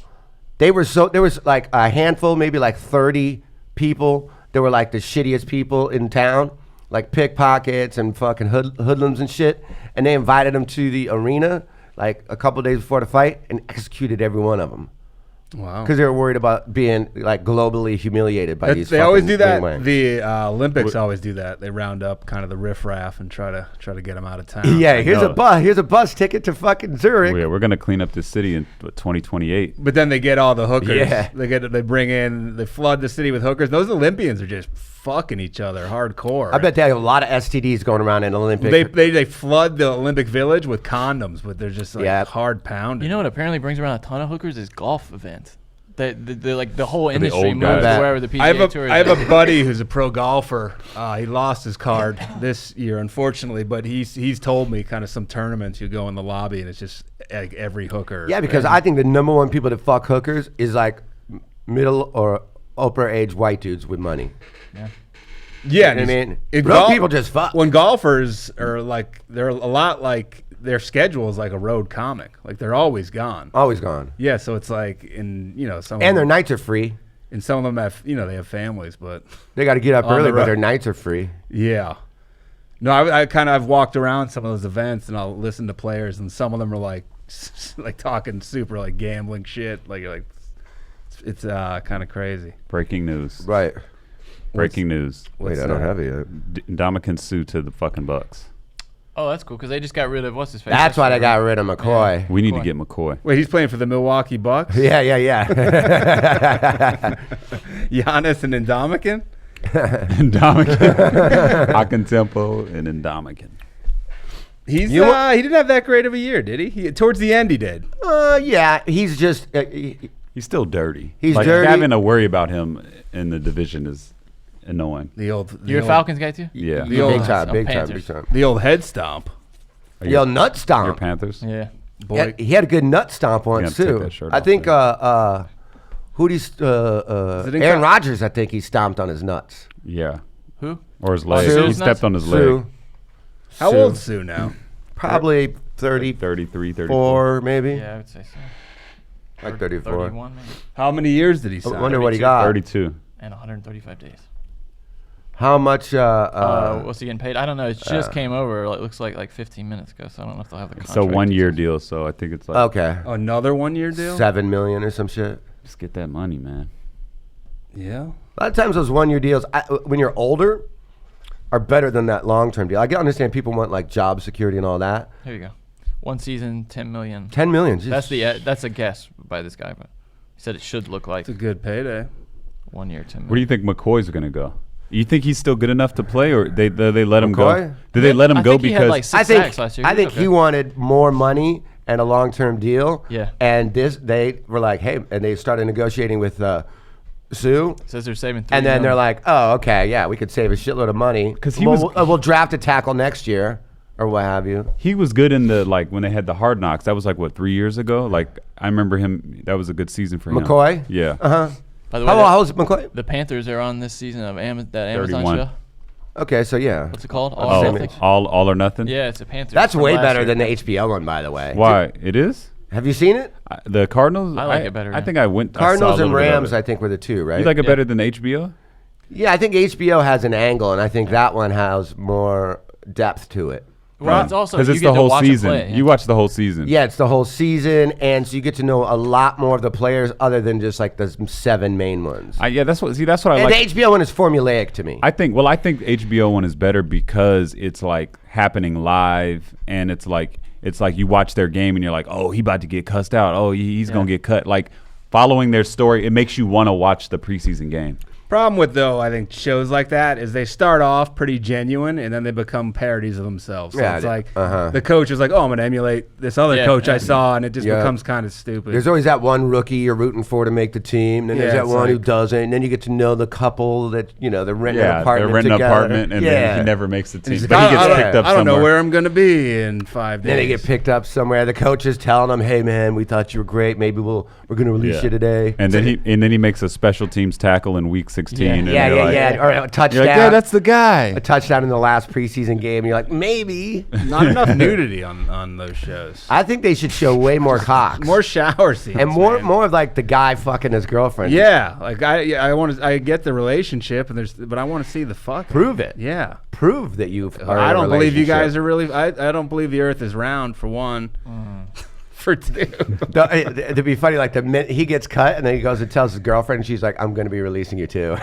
there was like a handful, maybe like 30 people that were like the shittiest people in town, like pickpockets and fucking hoodlums and shit. And they invited them to the arena like a couple days before the fight and executed every one of them. Wow. Because they were worried about being like globally humiliated by these. They always do that. wingwings. The Olympics always do that. They round up kind of the riffraff and try to get them out of town. Yeah, here's a bus ticket to fucking Zurich. Yeah, we're gonna clean up this city in 2028. But then they get all the hookers. Yeah. They flood the city with hookers. Those Olympians are just fucking each other hardcore. I bet they have a lot of STDs going around in Olympic. They flood the Olympic Village with condoms, but they're just like hard pounding. You know what apparently brings around a ton of hookers is golf events. The whole The industry old moves guys. to wherever the PGA Tour is. I have a buddy who's a pro golfer. He lost his card this year, unfortunately, but he's told me kind of some tournaments you go in the lobby and it's just like every hooker. Yeah, because I think the number one people that fuck hookers is like middle or upper age white dudes with money. Yeah. Yeah, You know what I mean, it real people just fuck. When golfers are like, they're a lot like their schedule is like a road comic. Like they're always gone. Always gone. Yeah, so it's like some And their nights are free. and some of them have they have families, but They got to get up On the early, but road. their nights are free. yeah. No, I've walked around some of those events and I'll listen to players and some of them are like talking super like gambling shit. Like it's kind of crazy. Breaking news. Right. Breaking news. Wait, I don't have it yet. Ndamukong Suh to the fucking Bucks. Oh, that's cool because they just got rid of what's his face. That's why they got rid of McCoy. We need to McCoy. get McCoy. Wait, he's playing for the Milwaukee Bucks? Yeah. Giannis and Ndamukong? Ndamukong. Akintempo and Ndamukong. He didn't have that great of a year, did he? Towards the end, he did. Yeah, he's just He's still dirty. He's like, dirty. Having to worry about him in the division is annoying. You're a Falcons guy too? Yeah. The old- big Panthers. time. The old head stomp. Are Yo, you- nut Your stomp. Panthers? Yeah. Boy, He had a good nut stomp You once gotta take too. that shirt I off think there. who he it in Aaron co- Rodgers. I think he stomped on his nuts. Yeah. Who? Or his leg. Sue. He stepped on his Sue. leg. how Sue. old's Sue now? Probably 34, 33, 34. maybe. Yeah, I would say so. Like 34. 31 maybe. How many years did he I sign? wonder what he got. 32. And 135 days. How much? What's he getting paid? I don't know. It just came over. It looks like 15 minutes ago. So I don't know if they'll have the contract. It's a 1 year deal, so I think it's like Okay. Another 1 year deal? 7 million or some shit. just get that money, man. Yeah. A lot of times those 1 year deals, when you're older, are better than that long term deal. I can understand people want like job security and all that. Here you go. One season, 10 million. 10 million. Geez. That's a guess by this guy, but he said it should look like It's a good payday. 1 year, 10 million. Where do you think McCoy's going to go? You think he's still good enough to play, or they let him McCoy? go? Did they let him I go think he had, because like, I think sacks last year. I He think was he okay. wanted more money and a long term deal. Yeah. And they were like, hey, and they started negotiating with Sue. Says they're saving 3 And then they're million. like, oh, okay, yeah, we could save a shitload of money 'Cause he was- we'll draft a tackle next year or what have you. he was good in the when they had the Hard Knocks. That was like what 3 years ago. Like I remember him. That was a good season for him. McCoy? Yeah. By the way, How old's McCoy? the Panthers are on this season of that Amazon 31. show. Okay, so yeah. What's it called? Oh, All Same Celtics? age. all or nothing. Yeah, it's a Panthers. That's from way last better year. than the HBO one, by the way. Why it is? Have you seen it? The Cardinals. I like it better, I yeah. think I went. I saw a Cardinals and little bit of Rams, it. I think, were the two, right? You like it Yeah. better than HBO? Yeah, I think HBO has an angle, and I think that one has more depth to it. Well, it's also Because you it's get the to whole watch it season. play, yeah. You watch the whole season. Yeah, it's the whole season, and so you get to know a lot more of the players other than just like the 7 main ones. Yeah, that's what I And like. the HBO one is formulaic to me. I think the HBO one is better because it's like happening live, and it's like you watch their game and you're like, oh, he about to get cussed out. Oh, he's gonna get cut. Like following their story, it makes you want to watch the preseason game. Problem with, though, I think shows like that is they start off pretty genuine and then they become parodies of themselves. So Yeah, it's like uh-huh. the coach is like, oh, I'm going to emulate this other Yeah, coach yeah. I saw, and it just Yeah. becomes kind of stupid. There's always that one rookie you're rooting for to make the team. Then there's Yeah, that it's one who like- doesn't. And then you get to know the couple that, they're renting an Yeah, apartment they're renting an together. apartment, and then he never makes the And team, he's like, but he gets I picked up I don't know somewhere. where I'm going to be in 5 days. Then they get picked up somewhere. The coach is telling them, hey, man, we thought you were great. Maybe we're going to release you today. And then he makes a special teams tackle in week 16. Yeah. and Yeah, you're yeah, like, yeah. Or a touchdown. You're like, yeah, that's the guy. a touchdown in the last preseason game. And you're like, maybe. Not enough nudity on those shows. I think they should show way more cocks. More shower scenes. and man. more of like the guy fucking his girlfriend. Yeah, like I get the relationship, but I want to see the fuck. Prove it. Yeah. Prove that you are I in a don't believe you relationship. guys are really. I don't believe the Earth is round for one. for 2. It'd be funny, like the minute he gets cut, and then he goes and tells his girlfriend, and she's like, "I'm going to be releasing you too."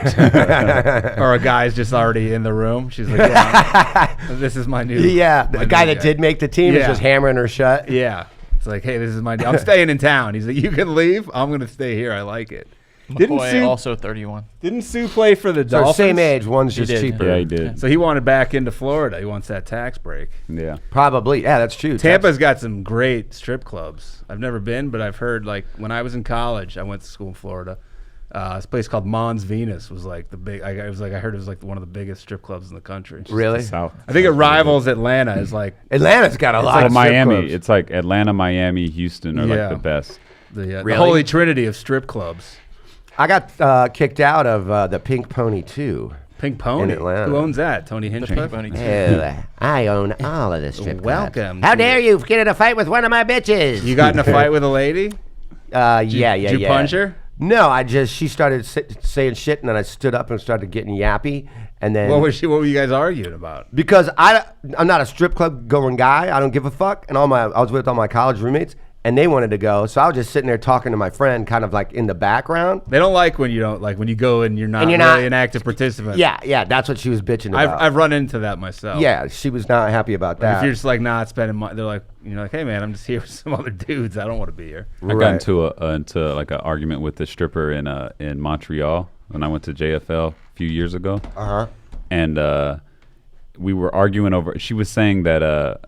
Or a guy's just already in the room. She's like, "Yeah, this is my new." Yeah, the guy that did make the team is just hammering her shut. Yeah, it's like, "Hey, this is my. I'm staying in town." He's like, "You can leave. I'm going to stay here. I like it." McCoy also 31. Didn't Sue play for the So Dolphins? same age, one's just cheaper. Yeah, he did. So he wanted back into Florida. He wants that tax break. Yeah. Probably. Yeah, that's true. Tampa's got some great strip clubs. I've never been, but I've heard, like, when I was in college, I went to school in Florida. This place called Mons Venus was like the big. I heard it was like one of the biggest strip clubs in the country. Really? I think it rivals Atlanta. Is like Atlanta's got a lot of strip Miami. clubs. It's like Atlanta, Miami, Houston are like the best. The holy trinity of strip clubs. I got kicked out of the Pink Pony 2. Pink Pony? In Atlanta. Who owns that? Tony Hinchcliffe? I own all of this strip clubs. Welcome. How dare you get in a fight with one of my bitches? You got in a fight with a lady? Did you punch her? No, she started saying shit, and then I stood up and started getting yappy. And then What were you guys arguing about? because I'm not a strip club going guy. I don't give a fuck. And I was with all my college roommates, and they wanted to go. So I was just sitting there talking to my friend, kind of like in the background. They don't like when you don't, like when you go and you're not really an active participant. Yeah, that's what she was bitching about. I've run into that myself. Yeah, she was not happy about that. If you're just like not spending money, they're like, you're like, hey man, I'm just here with some other dudes. I don't want to be here. I got into like an argument with the stripper in Montreal when I went to JFL a few years ago. And we were arguing over. She was saying that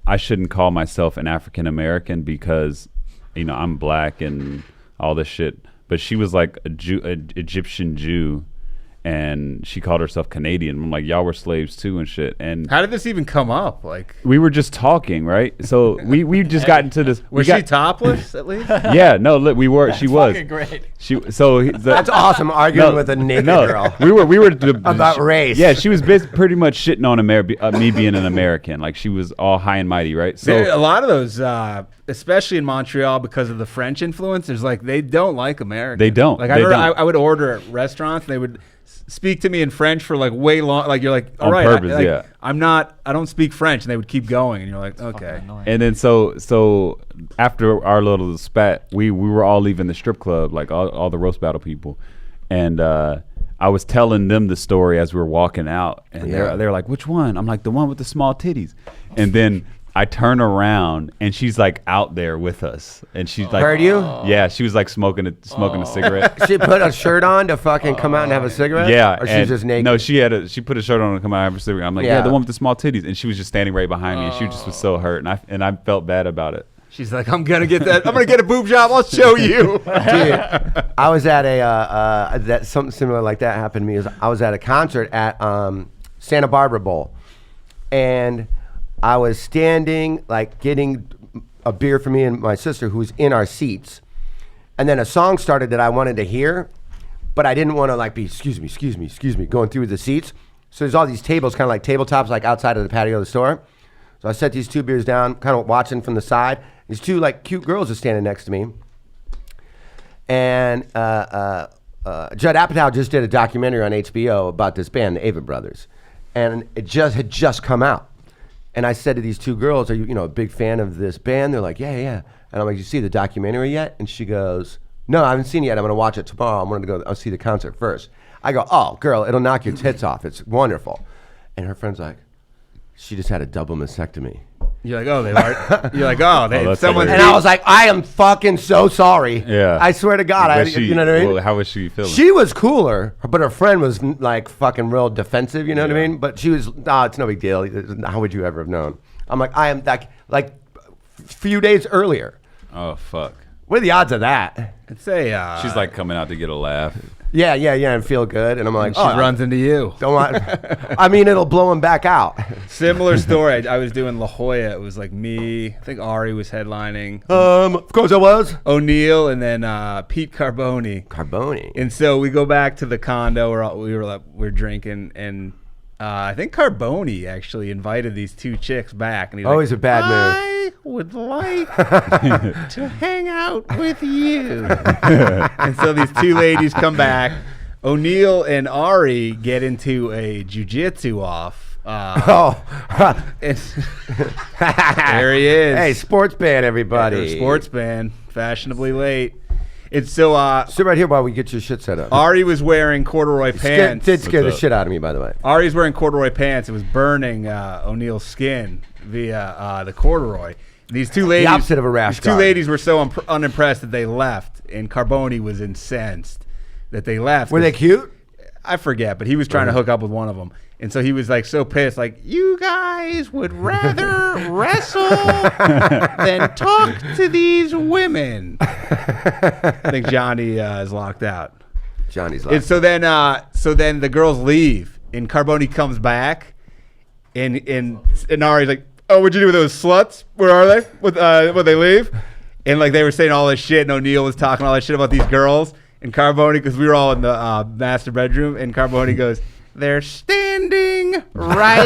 I shouldn't call myself an African American because, I'm black and all this shit. But she was like an Egyptian Jew, and she called herself Canadian. I'm like, y'all were slaves too and shit. And how did this even come up? Like, we were just talking, right? So we just got into this. Was she topless at least? Yeah, no, look, we were. She was. Great. That's awesome. Arguing with a naked girl. We were about race. Yeah, she was pretty much shitting on me being an American. Like she was all high and mighty, right? So a lot of those, especially in Montreal, because of the French influence, there's like they don't like Americans. They don't. Like I would order at restaurants, and they would speak to me in French for like way long. Like you're like, all on right, purpose, I don't speak French, and they would keep going, and you're like, okay. And then so after our little spat, we were all leaving the strip club, like all the roast battle people, and I was telling them the story as we were walking out, and they're like, which one? I'm like, the one with the small titties, and then I turn around and she's like out there with us, and she's like, heard you? Yeah, she was like smoking a cigarette. She put a shirt on to fucking come out and have a cigarette? Yeah, or she's just naked? No, she put a shirt on to come out and have a cigarette. I'm like, yeah, the one with the small titties, and she was just standing right behind me, and she just was so hurt, and I felt bad about it. She's like, I'm gonna get a boob job. I'll show you. Dude, I was at something similar like that happened to me. I was at a concert at Santa Barbara Bowl, and I was standing, like, getting a beer for me and my sister, who was in our seats. And then a song started that I wanted to hear, but I didn't want to, like, be, excuse me, going through the seats. So there's all these tables, kind of like tabletops, like, outside of the patio of the store. So I set these two beers down, kind of watching from the side. These two, like, cute girls are standing next to me. And Judd Apatow just did a documentary on HBO about this band, the Avett Brothers. And it had just come out. And I said to these two girls, are you a big fan of this band? They're like, yeah. And I'm like, you see the documentary yet? And she goes, no, I haven't seen it yet. I'm going to watch it tomorrow. I'm going to go, I'll see the concert first. I go, oh, girl, it'll knock your tits off. It's wonderful. And her friend's like, she just had a double mastectomy. You're like, oh, they are. You're like, oh, someone. And I was like, I am fucking so sorry. Yeah. I swear to God. You know what I mean? Well, how was she feeling? She was cooler, but her friend was like fucking real defensive. You know what I mean? But she was, it's no big deal. How would you ever have known? I'm like, I am like few days earlier. Oh, fuck. What are the odds of that? I'd say she's like coming out to get a laugh. Yeah, and feel good. And I'm like, she runs into you. I mean, it'll blow him back out. Similar story. I was doing La Jolla. It was like me. I think Ari was headlining. Of course I was. O'Neill and then Pete Carboni. And so we go back to the condo where we're drinking, and I think Carboni actually invited these two chicks back. And he's always a bad move. I would like to hang out with you. And so these two ladies come back. O'Neill and Ari get into a jiu-jitsu off. There he is. Hey, sports band, everybody. Sports band, fashionably late. It's so. Sit right here while we get your shit set up. Ari was wearing corduroy pants. Did scare the shit out of me, by the way. Ari's wearing corduroy pants. It was burning O'Neal's skin via the corduroy. These two ladies, the opposite of a rash guard. Two ladies were so unimpressed that they left, and Carboni was incensed that they left. Were they cute? I forget, but he was trying to hook up with one of them. And so he was like so pissed, like, you guys would rather wrestle than talk to these women. I think Johnny is locked out. Johnny's locked out. So then the girls leave, and Carboni comes back, and Ari's like, oh, what'd you do with those sluts? Where are they? Would they leave? And like they were saying all this shit, and O'Neal was talking all that shit about these girls. And Carboni, because we were all in the master bedroom, and Carboni goes, they're standing right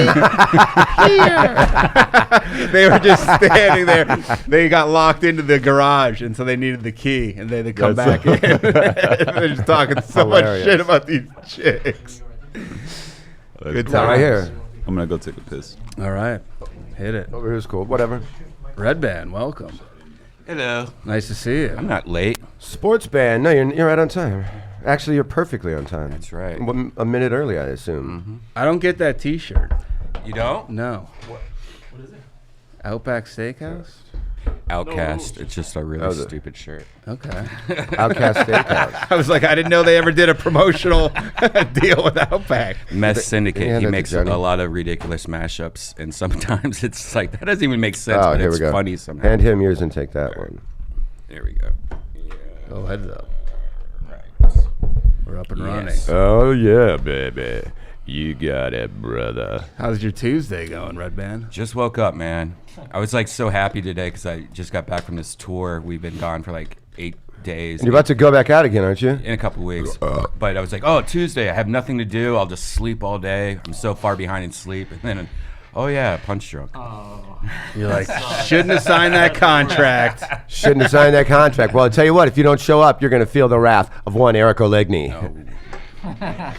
here. They were just standing there. They got locked into the garage, and so they needed the key, and they come back in. They're just talking so much shit about these chicks. Good time right here. I'm going to go take a piss. All right. Hit it. Over here's cool. Whatever. Redban, welcome. Hello. Nice to see you. I'm not late. Sports band. No, you're right on time. Actually, you're perfectly on time. That's right. A minute early, I assume. Mm-hmm. I don't get that T-shirt. You don't? No. What is it? Outback Steakhouse? Outcast. It's just a really stupid shirt. Okay. Outcast Steakhouse. I was like, I didn't know they ever did a promotional deal with Outback. Mess Syndicate. Yeah, he makes a lot of ridiculous mashups, and sometimes it's like, that doesn't even make sense, but here it's we go. funny somehow. Hand him yours and take that one. There we go. Yeah. Oh, heads up. Right. We're up and running. Oh, yeah, baby. You got it, brother. How's your Tuesday going, Redban? Just woke up, man. I was like so happy today because I just got back from this tour. We've been gone for like 8 days. You're about to go back out again, aren't you? In a couple of weeks. But I was like, oh, Tuesday, I have nothing to do. I'll just sleep all day. I'm so far behind in sleep. And then, oh yeah, PunchDrunk. Oh. You're like, shouldn't have signed that contract. Shouldn't have signed that contract. Well, I'll tell you what, if you don't show up, you're going to feel the wrath of one Eric Olegny. No.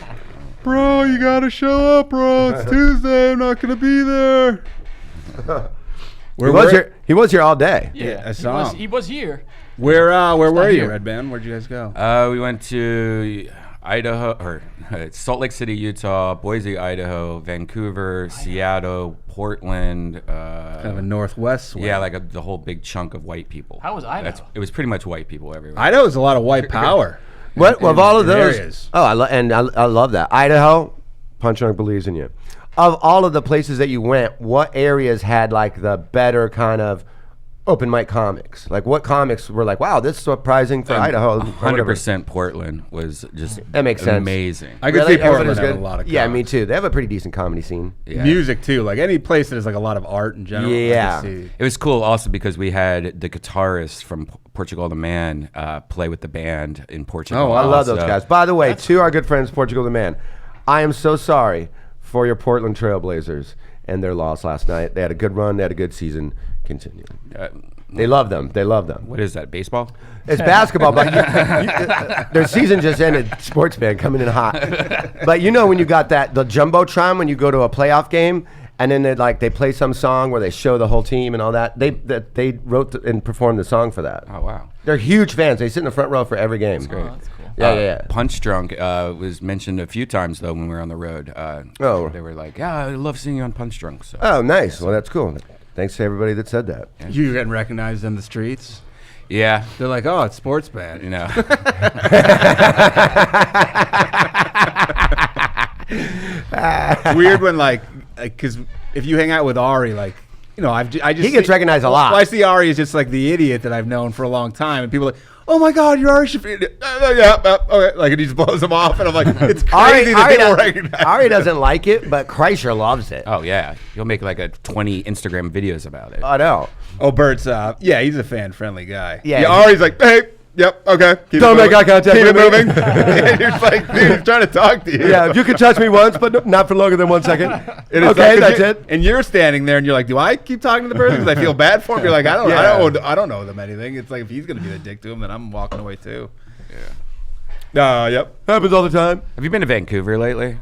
Bro, you got to show up, bro. It's Tuesday. I'm not going to be there. He was here all day. Yeah, I saw him. He was here. Where were you, Redban? Where'd you guys go? We went to Salt Lake City, Utah, Boise, Idaho, Vancouver, Seattle, Portland. Kind of a northwest swing. Yeah, like the whole big chunk of white people. How was Idaho? It was pretty much white people everywhere. Idaho's a lot of white power. What of all of those? Areas. Oh, I love that. Idaho, PunchDrunk believes in you. Of all of the places that you went, what areas had like the better kind of open mic comics? Like what comics were like, wow, this is surprising for Idaho? 100% Portland was just that makes sense. Amazing. I could see Portland having a lot of Yeah, me too. They have a pretty decent comedy scene. Yeah. Music too, like any place that has like a lot of art in general. Yeah. It was cool also because we had the guitarist from Portugal the Man play with the band in Portugal. Oh, I love those guys. By the way, to our good friends, Portugal the Man, I am so sorry for your Portland Trailblazers and their loss last night. They had a good run. They had a good season. Continue. They love them. They love them. What is that, baseball? It's basketball, but their season just ended. Sports fan coming in hot. But you know when you got the Jumbotron when you go to a playoff game and then they play some song where they show the whole team and all that. They wrote and performed the song for that. Oh, wow. They're huge fans. They sit in the front row for every game. That's great. Oh, that's cool. Yeah. PunchDrunk was mentioned a few times though when we were on the road. They were like, "Yeah, I love seeing you on PunchDrunk." So. Oh, nice. Well, that's cool. Thanks to everybody that said that. Yeah. You getting recognized in the streets? Yeah. They're like, oh, it's sports band. You know. It's weird when because if you hang out with Ari, I just he gets recognized a lot. Well, I see Ari as just like the idiot that I've known for a long time, and people are like, oh my God, you're Ari Shaffir. Okay. Like, and he just blows them off, and I'm like, it's crazy that people recognize. Ari doesn't like it, but Kreischer loves it. Oh yeah, he'll make like 20 Instagram videos about it. I know. Oh, Bert's, he's a fan-friendly guy. Yeah, Ari's like, hey. Yep. Okay. Don't make eye contact. Keep it with me. moving. And you're like, dude, he's trying to talk to you. Yeah, if you can touch me once, but not for longer than 1 second. Okay, that's it. And you're standing there, and you're like, do I keep talking to the person because I feel bad for him? You're like, I don't know them anything. It's like if he's gonna be the dick to him, then I'm walking away too. Yeah. Yep. Happens all the time. Have you been to Vancouver lately?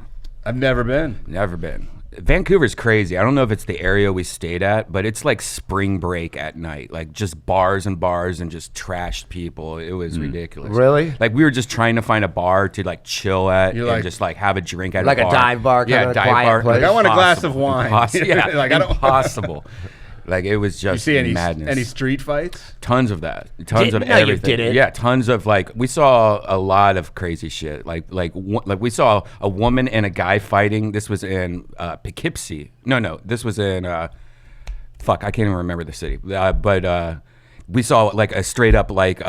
I've never been. Never been. Vancouver's crazy. I don't know if it's the area we stayed at, but it's like spring break at night. Like just bars and bars and just trashed people. It was ridiculous. Really? Like we were just trying to find a bar to like chill at and just like have a drink at like a bar. a dive bar, yeah, kind dive of quiet bar. place. Like, I want a glass of wine. Yeah, like I don't. impossible. Like it was just You see madness. any street fights? Tons of that. Tons of No, you everything. didn't. Yeah, tons of like we saw a lot of crazy shit. Like we saw a woman and a guy fighting. This was in Poughkeepsie. No, this was in fuck, I can't even remember the city. But we saw like a straight up like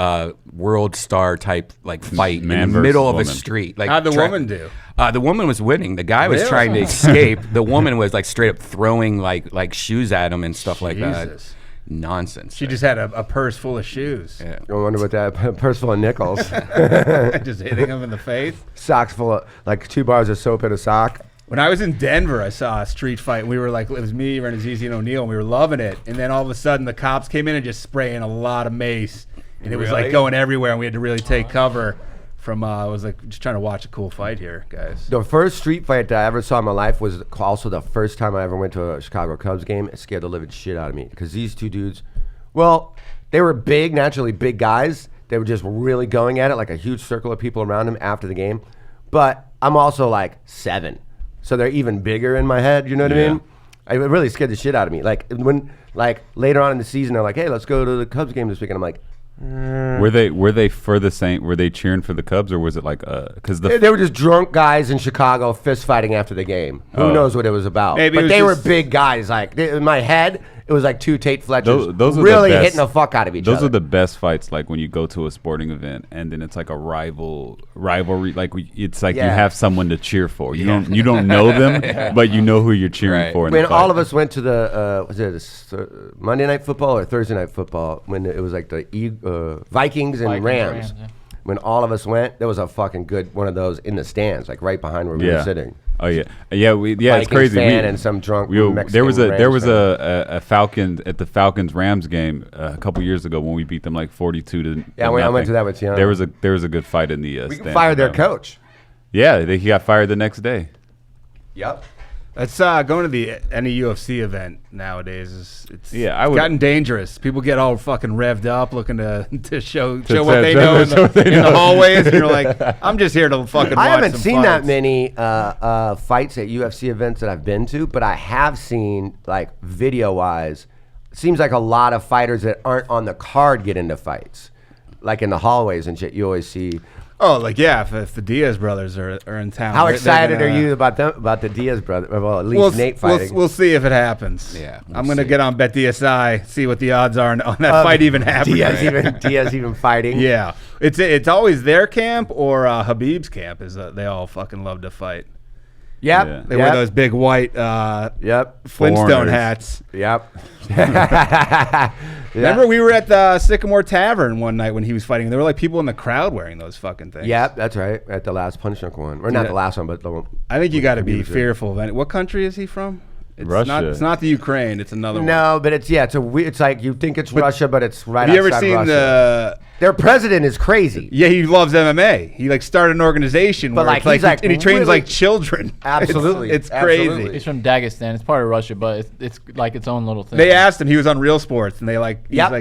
world star type like fight in the middle of a street. Like How'd the woman do? The woman was winning. The guy was trying to escape. The woman was like straight up throwing like shoes at him and stuff like that. Nonsense. She just had a purse full of shoes. Yeah. I wonder what that purse full of nickels. Just hitting him in the face. Socks full of like 2 bars of soap in a sock. When I was in Denver, I saw a street fight. We were like, it was me, Renazizi, and O'Neal, and we were loving it. And then all of a sudden, the cops came in and just spraying a lot of mace. And it was like going everywhere, and we had to really take cover from, I was like, just trying to watch a cool fight here, guys. The first street fight that I ever saw in my life was also the first time I ever went to a Chicago Cubs game. It scared the living shit out of me because these two dudes, well, they were big, naturally big guys. They were just really going at it, like a huge circle of people around them after the game. But I'm also like 7. So they're even bigger in my head, you know what I mean? It really scared the shit out of me. Like when, like later on in the season, they're like, "Hey, let's go to the Cubs game this week," and I'm like, Were they for the Saint? Were they cheering for the Cubs, or was it like because they were just drunk guys in Chicago fist fighting after the game? Who knows what it was about? Maybe but they were big guys. Like in my head, it was like 2 Tate Fletchers those are really the best, hitting the fuck out of each other. Those are the best fights. Like when you go to a sporting event and then it's like a rivalry. Like it's like you have someone to cheer for. You don't know them, but you know who you're cheering for. When all of us went to the was it Monday Night Football or Thursday Night Football, when it was like the Vikings and Rams. When all of us went, there was a fucking good one of those in the stands, like right behind where we were sitting. Oh yeah. Vikings It's crazy. Fan and some drunk Mexican there was Rams a Falcon at the Falcons Rams game a couple years ago when we beat them like 42 to. Yeah, I went to that with Tiana. There was a good fight in the. We fired their coach. Yeah, he got fired the next day. Yep. Let's going to any UFC event nowadays. It's gotten dangerous. People get all fucking revved up, looking to show what they know in the hallways. And you're like, I'm just here to fucking watch. I haven't seen fights. that many fights at UFC events that I've been to, but I have seen like video wise. Seems like a lot of fighters that aren't on the card get into fights, like in the hallways and shit. You always see. Oh, like if the Diaz brothers are in town. How excited are you about the Diaz brothers? Well, at least Nate fighting. We'll see if it happens. Yeah, I'm gonna get on BetDSI, see what the odds are on that fight even happening. Diaz even fighting. Yeah, it's always their camp or Habib's camp. They all fucking love to fight. Yep. Yeah. They wear those big white Flintstone hats. Yep. Remember we were at the Sycamore Tavern one night when he was fighting. There were like people in the crowd wearing those fucking things. Yep, that's right. At the last PunchDrunk one. Or not the last one, but the one. I think you got to be fearful of any. What country is he from? It's Russia. It's not the Ukraine. It's another one. No, but it's like you think it's Russia, but it's right outside outside Russia. Have you ever seen their president is crazy. Yeah, he loves MMA. He like started an organization where and he trains really, like children. Absolutely, it's crazy. Absolutely. He's from Dagestan. It's part of Russia, but it's like its own little thing. They asked him. He was on Real Sports, and they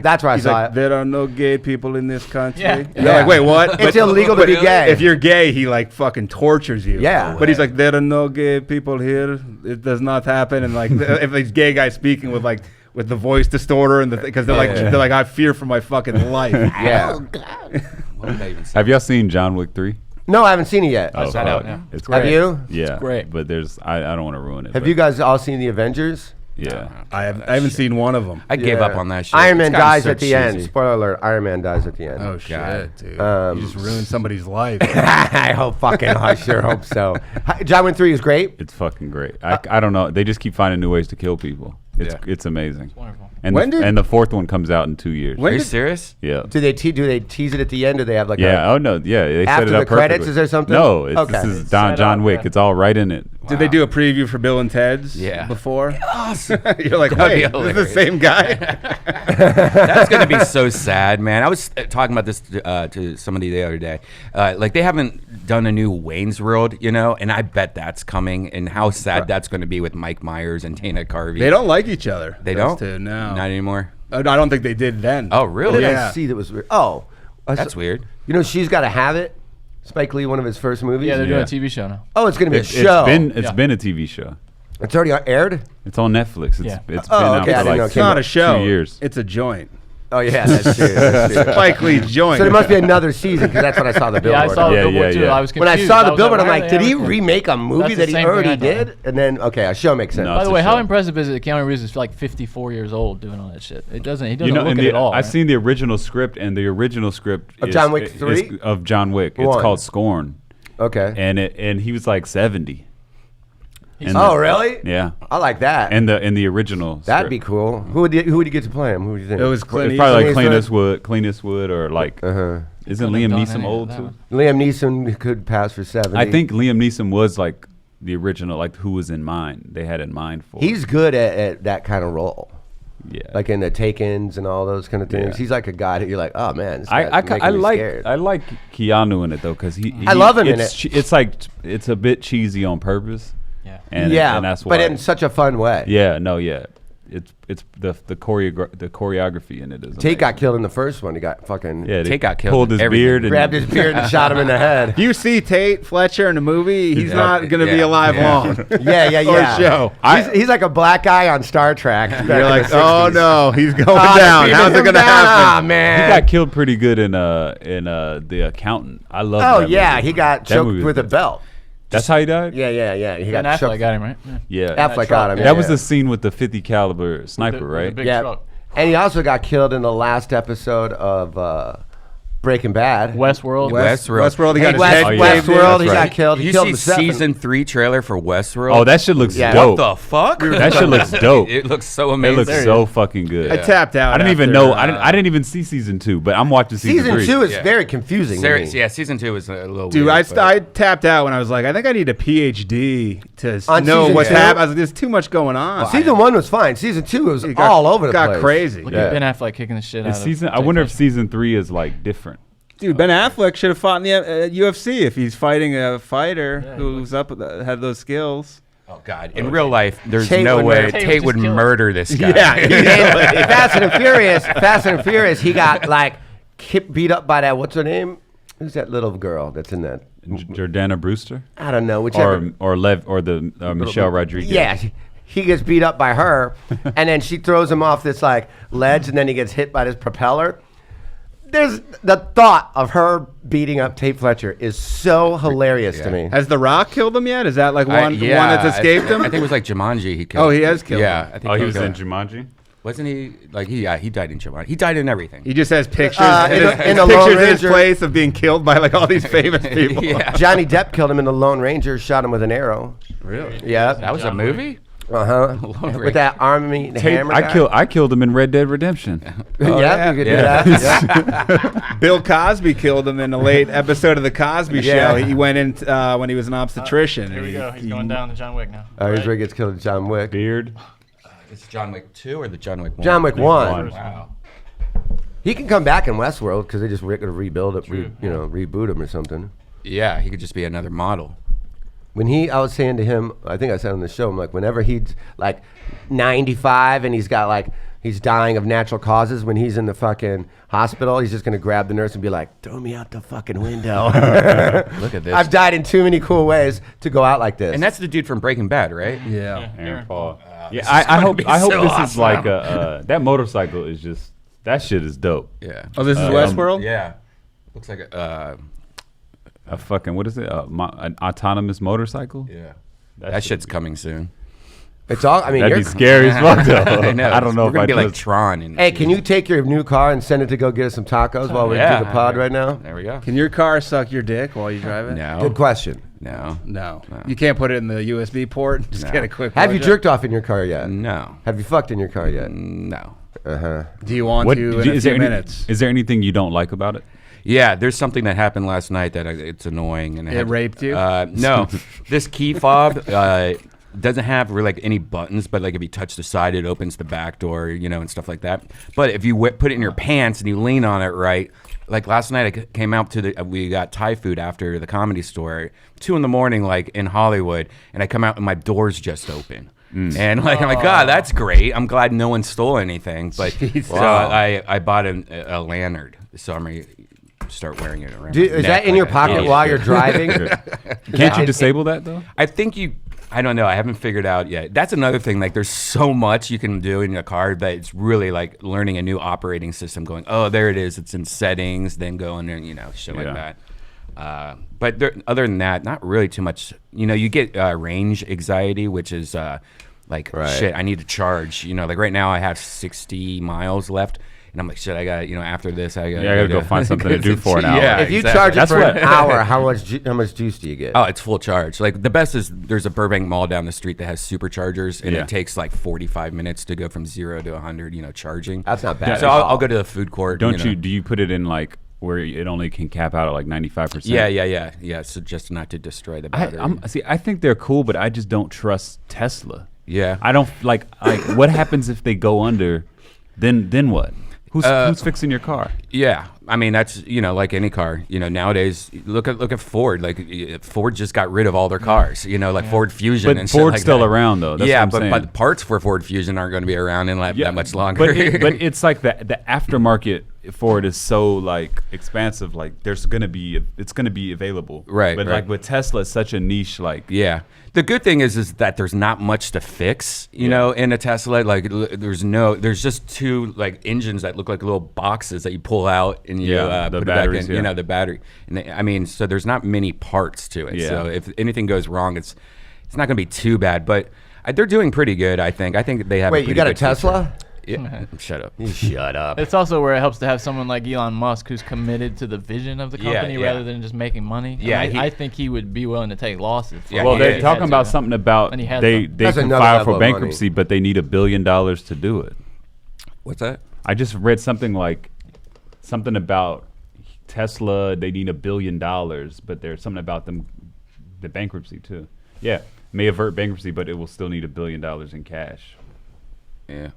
that's where I saw it. There are no gay people in this country. Yeah. And they're like, wait, what? It's illegal to be gay. If you're gay, he like fucking tortures you. Yeah. But he's like, there are no gay people here. It does not happen. And like, if these gay guys speaking with the voice distorter and because they're like, I fear for my fucking life. Yeah. Oh God. What did I even say? Have y'all seen John Wick 3? No, I haven't seen it yet. Oh, saw that now. It's great. Have you? Yeah. It's great. But I don't want to ruin it. Have but you guys all seen the Avengers? Yeah. I haven't seen one of them. I gave up on that shit. Iron Man It's gotten dies so at the end. cheesy. Spoiler alert: Iron Man dies at the end. Oh shit, dude! Um, You just ruined somebody's life. I sure hope so. John Wick 3 is great. It's fucking great. I don't know. They just keep finding new ways to kill people. It's amazing. It's wonderful. And and the 4th one comes out in 2 years. Are you serious? Yeah. Do they tease it at the end? Do they have like Yeah. Oh no. Yeah. They after set it the up credits? perfectly. Is there something? No. Okay. This is John Wick. Yeah. It's all right in it. Did they do a preview for Bill and Ted's before? You're like, wait, this is the same guy? That's going to be so sad, man. I was talking about this to somebody the other day. Like, they haven't done a new Wayne's World, you know, and I bet that's coming, and how sad that's going to be with Mike Myers and Dana Carvey. They don't like each other. They don't? No. Not anymore? I don't think they did then. Oh, really? What did I see that was weird? Oh. That's weird. You know, She's Gotta Have It? Spike Lee, one of his first movies. Yeah, they're doing a TV show now. Oh, it's going to be a show. It's been a TV show. It's already aired? It's on Netflix. It's been out okay. for like It's not a show. 2 years. It's a joint. Oh, yeah, that's true. That's true. Spike Lee's joint. So there must be another season because that's when I saw the billboard. Yeah, I saw the billboard too. I was confused. When I saw the billboard, I'm why like, are did they he advertising? remake a movie That's that the he same already thing I thought. did? And then, okay, a show makes sense. No, By it's the a way, how show. impressive is it that Keanu Reeves is like 54 years old doing all that shit? He doesn't look and it at all. I've right? seen the original script, and the original script Of John Wick 3? of John Wick. It's One. called Scorn, Okay. and he was like 70. Oh, really? Yeah. I like that. And the original. That'd be script. cool. Who would you get to play him? Who would you think? It was Clint It's probably Eastwood. like Clint Eastwood, or like. Isn't Liam done Neeson any of old that too? one. Liam Neeson could pass for 70. I think Liam Neeson was like the original, like who was in mind. They had in mind for. he's good at that kind of role. Yeah. Like in the Take-Ins and all those kind of things. Yeah. He's like a guy that you're like, oh man, this I guy's making me scared. like Keanu in it though, because he I love him in it. It's like it's a bit cheesy on purpose. Yeah. And that's why. but in such a fun way. Yeah, no, yeah. It's the choreography in it is. Tate got killed in the first one. He got fucking Yeah, they Tate got killed Pulled in his everything. beard and grabbed his beard and shot him in the head. You see Tate Fletcher in a movie, he's not going to be alive long. Yeah. Or show. He's like a black guy on Star Trek. You're like, oh no, he's going down. beaming How's it him going to down. happen? Ah, man. He got killed pretty good in The Accountant. I love. Oh that yeah, movie. he got That movie choked was with a good. belt. That's how he died. Yeah. He Ben got Affleck choked. got him, right? Yeah. Affleck got him. That was the scene with the 50 caliber sniper, With right? the big Yeah. truck. And he also got killed in the last episode of Breaking Bad. Westworld. Westworld, he got Hey, his West, head Oh, yeah. waved in. Westworld, he That's got right. killed. He You killed see himself. season 3 trailer for Westworld? Oh, that shit looks Yeah. dope. What the fuck? That shit looks dope. It looks so It amazing. looks so fucking good. I tapped out. I didn't even after, know. I didn't even see season 2, but I'm watching season 3. Season 2 is Yeah. very confusing to me. Yeah, season 2 is a little Dude, weird. but- I tapped out when I was like, I think I need a PhD to On know season what's 2? happening. I was like, there's too much going on. Season 1 was fine. Season 2 was It got- all over the got place. crazy. Look Yeah. at Ben Affleck kicking the shit out of I wonder if season 3 is like different. Dude, Ben Affleck should have fought in the UFC if he's fighting a fighter who's had those skills. Oh, God. In real life, there's Tate no would way murder- Tate would kill him. murder this guy. In Fast and Furious, he got like beat up by that. What's her name? Who's that little girl that's in that? Jordana Brewster, I don't know. Whichever. or Michelle Rodriguez. Yeah, he gets beat up by her, and then she throws him off this like ledge, and then he gets hit by this propeller. There's the thought of her beating up Tate Fletcher is so hilarious to me. Has The Rock killed him yet? Is that like one that's escaped him? I think it was like Jumanji he killed. Oh, he has killed Yeah, him. I think Oh, he was killed in him. Jumanji. Wasn't he? Like, he died in Jumanji. He died in everything. He just has pictures in the Lone pictures in his Ranger. place of being killed by like all these famous people. Yeah. Johnny Depp killed him in The Lone Ranger, shot him with an arrow. Really? Yeah. That was a movie? With Ranger. that army hammer guy. I killed him in Red Dead Redemption. Yeah, you could do that. Yeah. Bill Cosby killed him in a late episode of The Cosby Yeah. Show. He went in when he was an obstetrician. Here we go. He's going down to John Wick now. Oh, he's where he gets killed in John Wick. Beard. Is it John Wick 2 or the John Wick 1? John Wick 1. Wow. He can come back in Westworld because they just going to rebuild it, reboot him or something. Yeah, he could just be another model. When I was saying to him, I think I said on the show, I'm like, whenever he's like 95 and he's got like, he's dying of natural causes, when he's in the fucking hospital, he's just going to grab the nurse and be like, throw me out the fucking window. Look at this. I've died in too many cool ways to go out like this. And that's the dude from Breaking Bad, right? Yeah. Aaron Paul. this Yeah, is I gonna hope be this so is awesome. like that motorcycle is just that shit is dope. Yeah. Oh, this is Westworld? Yeah. Looks like a. A fucking what is it? An autonomous motorcycle? Yeah. That shit's coming soon. It's all, I mean, That'd you're, be scary as fuck though. I know. I don't know We're if gonna I be like trust- Tron. And hey, can you take your new car and send it to go get us some tacos while we do the pod right now? There we go. Can your car suck your dick while you drive it? No. Good question. No. No. You can't put it in the USB port. Just No. get a quick. Have you blowjob? jerked off in your car yet? No. Have you fucked in your car yet? No. Uh-huh. Do you want What, to in a is there few any- minutes? Is there anything you don't like about it? Yeah, there's something that happened last night that it's annoying. And it raped you? No, this key fob doesn't have really like any buttons, but like if you touch the side, it opens the back door, and stuff like that. But if you put it in your pants and you lean on it right, like last night I came out we got Thai food after the Comedy Store, 2 a.m, like in Hollywood, and I come out and my door's just open. And like I'm like, God, that's great. I'm glad no one stole anything. But so I bought a lanyard, so I'm gonna start wearing it around. Is that in your pocket while you're driving? Can't you disable that though? I think I don't know. I haven't figured out yet. That's another thing. Like, there's so much you can do in a car that it's really like learning a new operating system. Going, oh, there it is. It's in settings. Then go in there, shit like that. But other than that, not really too much. You get range anxiety, which is shit, I need to charge. Like right now I have 60 miles left. And I'm like, shit, I got, after this, I gotta go find something to do for an hour. Yeah, if you charge it for an hour, how much juice do you get? Oh, it's full charge. Like the best is there's a Burbank Mall down the street that has superchargers, and it takes like 45 minutes to go from 0 to 100, charging. That's not bad. So I'll go to the food court. Do you put it in like where it only can cap out at like 95%? Yeah. So just not to destroy the battery. I think they're cool, but I just don't trust Tesla. Yeah. I don't like what happens if they go under? Then what? Who's fixing your car? Yeah, I mean that's like any car. Nowadays look at Ford. Like Ford just got rid of all their cars. Like Ford Fusion. But and Ford's like still that. Around though. That's what I'm saying. But parts for Ford Fusion aren't going to be around in that much longer. But it's like the aftermarket Ford is so like expansive. Like it's gonna be available. Right. But like with Tesla, it's such a niche. Like yeah. The good thing is that there's not much to fix, in a Tesla. Like there's just 2 like engines that look like little boxes that you pull out and you put it back in. The battery. And so there's not many parts to it. Yeah. So if anything goes wrong, it's not going to be too bad. But they're doing pretty good. I think they have. Wait, you got a Tesla? Yeah. Shut up. You shut up. It's also where it helps to have someone like Elon Musk who's committed to the vision of the company rather than just making money. Yeah, I think he would be willing to take losses. Well, they're talking about something about they can file for bankruptcy, but they need $1 billion to do it. What's that? I just read something about Tesla. They need $1 billion, but there's something about the bankruptcy too. Yeah, may avert bankruptcy, but it will still need $1 billion in cash. Yeah.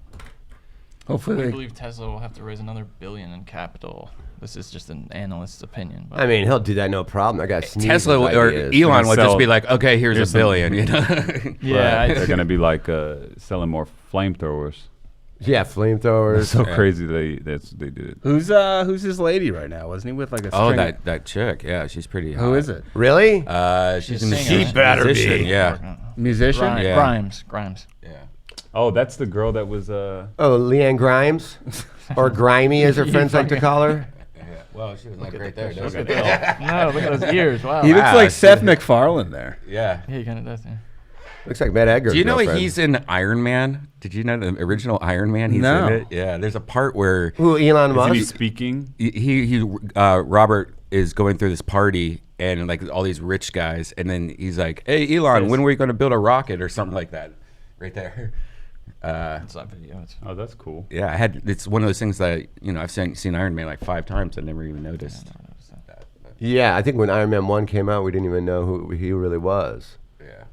Hopefully, I believe Tesla will have to raise another $1 billion in capital. This is just an analyst's opinion. But I mean, he'll do that no problem. I got Tesla or Elon would just be like, okay, here's $1 billion. Yeah, they're gonna be like selling more flamethrowers. Yeah, flamethrowers. It's so crazy they did it. Who's his lady right now? Wasn't he with like a string? that chick. Yeah, she's pretty hot. Who is it? Really? She's a musician. Yeah. Musician? Grimes. Yeah. Oh, that's the girl that was Leanne Grimes? Or Grimy, as her friends like to call her? Yeah. Well, she was like right there. Look at those ears. Wow. He looks like Seth MacFarlane there. Yeah. Yeah, he kind of does. Yeah. Looks like Matt Edgar's Do you know girlfriend. he's in Iron Man? Did you know the original Iron Man? He's No. in it. Yeah. There's a part where Who, Elon Isn't he Musk? speaking? Robert is going through this party and like all these rich guys, and then he's like, "Hey, Elon, when are we going to build a rocket or something like that?" Right there. It's that video. Oh, that's cool. Yeah, it's one of those things that I've seen Iron Man like 5 times. I never even noticed. Yeah, I think when Iron Man 1 came out, we didn't even know who he really was. Yeah,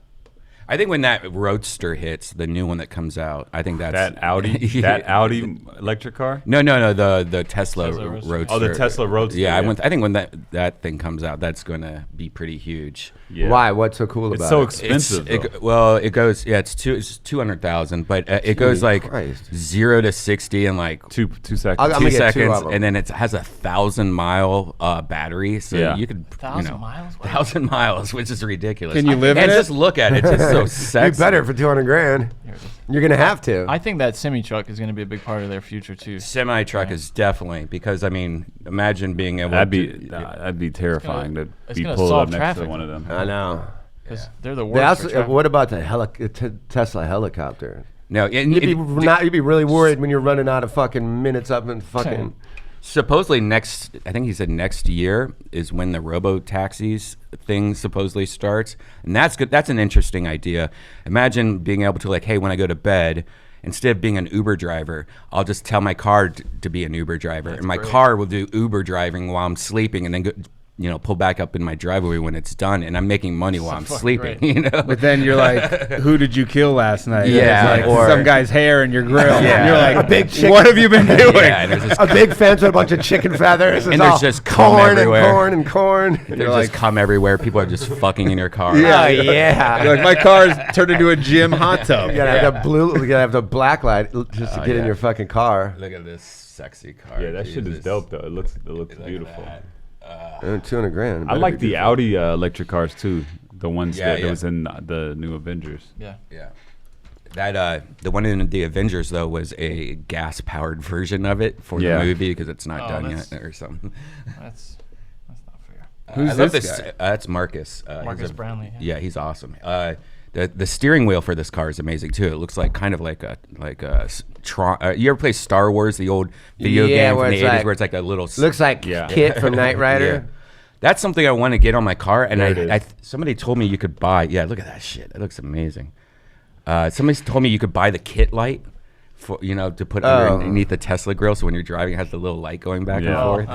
I think when that Roadster hits, the new one that comes out, I think That Audi, that Audi electric car. No, the Tesla Roadster. Oh, the Tesla Roadster. Yeah, I think when that thing comes out, that's gonna be pretty huge. Yeah. Why? What's so cool about It's so it? expensive. It goes. Yeah, it's 200,000, but it goes like Christ. 0 to 60 in like Two seconds. I'm 2 gonna get 2 seconds, of them. and then it has a 1,000-mile battery, so you could 1,000 miles? Wow. 1,000 miles, which is ridiculous. Can you live in and it? just look at it, it's just so You sexy. better for $200,000. You're gonna have to. I think that semi truck is going to be a big part of their future too. Semi truck is definitely, because I mean, imagine being able. That'd be terrifying to it's be gonna pulled solve up next traffic. to one of them. I know. Because they're the They worst. also, for traffic. what about the Tesla helicopter? No, You'd be really worried when you're running out of fucking minutes up and fucking. supposedly I think he said next year is when the robo-taxis thing supposedly starts. And that's good. That's an interesting idea. Imagine being able to like, hey, when I go to bed, instead of being an Uber driver, I'll just tell my car to be an Uber driver, and my car will do Uber driving while I'm sleeping, and then go, pull back up in my driveway when it's done, and I'm making money while I'm sleeping. But then you're like, who did you kill last night? Yeah, it's like or some guy's hair in your grill. Yeah. And you're like, a big chicken. What have you been doing? Yeah, a big fence with a bunch of chicken feathers. And there's just cum corn everywhere. and corn and corn. There's just cum everywhere. People are just fucking in your car. Yeah, yeah. You're like, my car's turned into a gym hot tub. You gotta have you gotta have the black light just to get in your fucking car. Look at this sexy car. Yeah, that shit is dope though. It looks beautiful. $200,000. I like the Audi electric cars too. The ones that was in the new Avengers. Yeah. That the one in the Avengers though was a gas-powered version of it for the movie because it's not done yet or something. That's not fair. Who's this guy? That's Marcus. Marcus Brownlee. Yeah, he's awesome. The steering wheel for this car is amazing too. It looks like kind of like a Tron. You ever play Star Wars, the old video game from the 80s, where it's like a little looks like Kit from Knight Rider. Yeah. That's something I want to get on my car, and somebody told me you could buy. Yeah, look at that shit. It looks amazing. Somebody told me you could buy the Kit light for to put underneath the Tesla grill, so when you're driving, it has the little light going back and forth.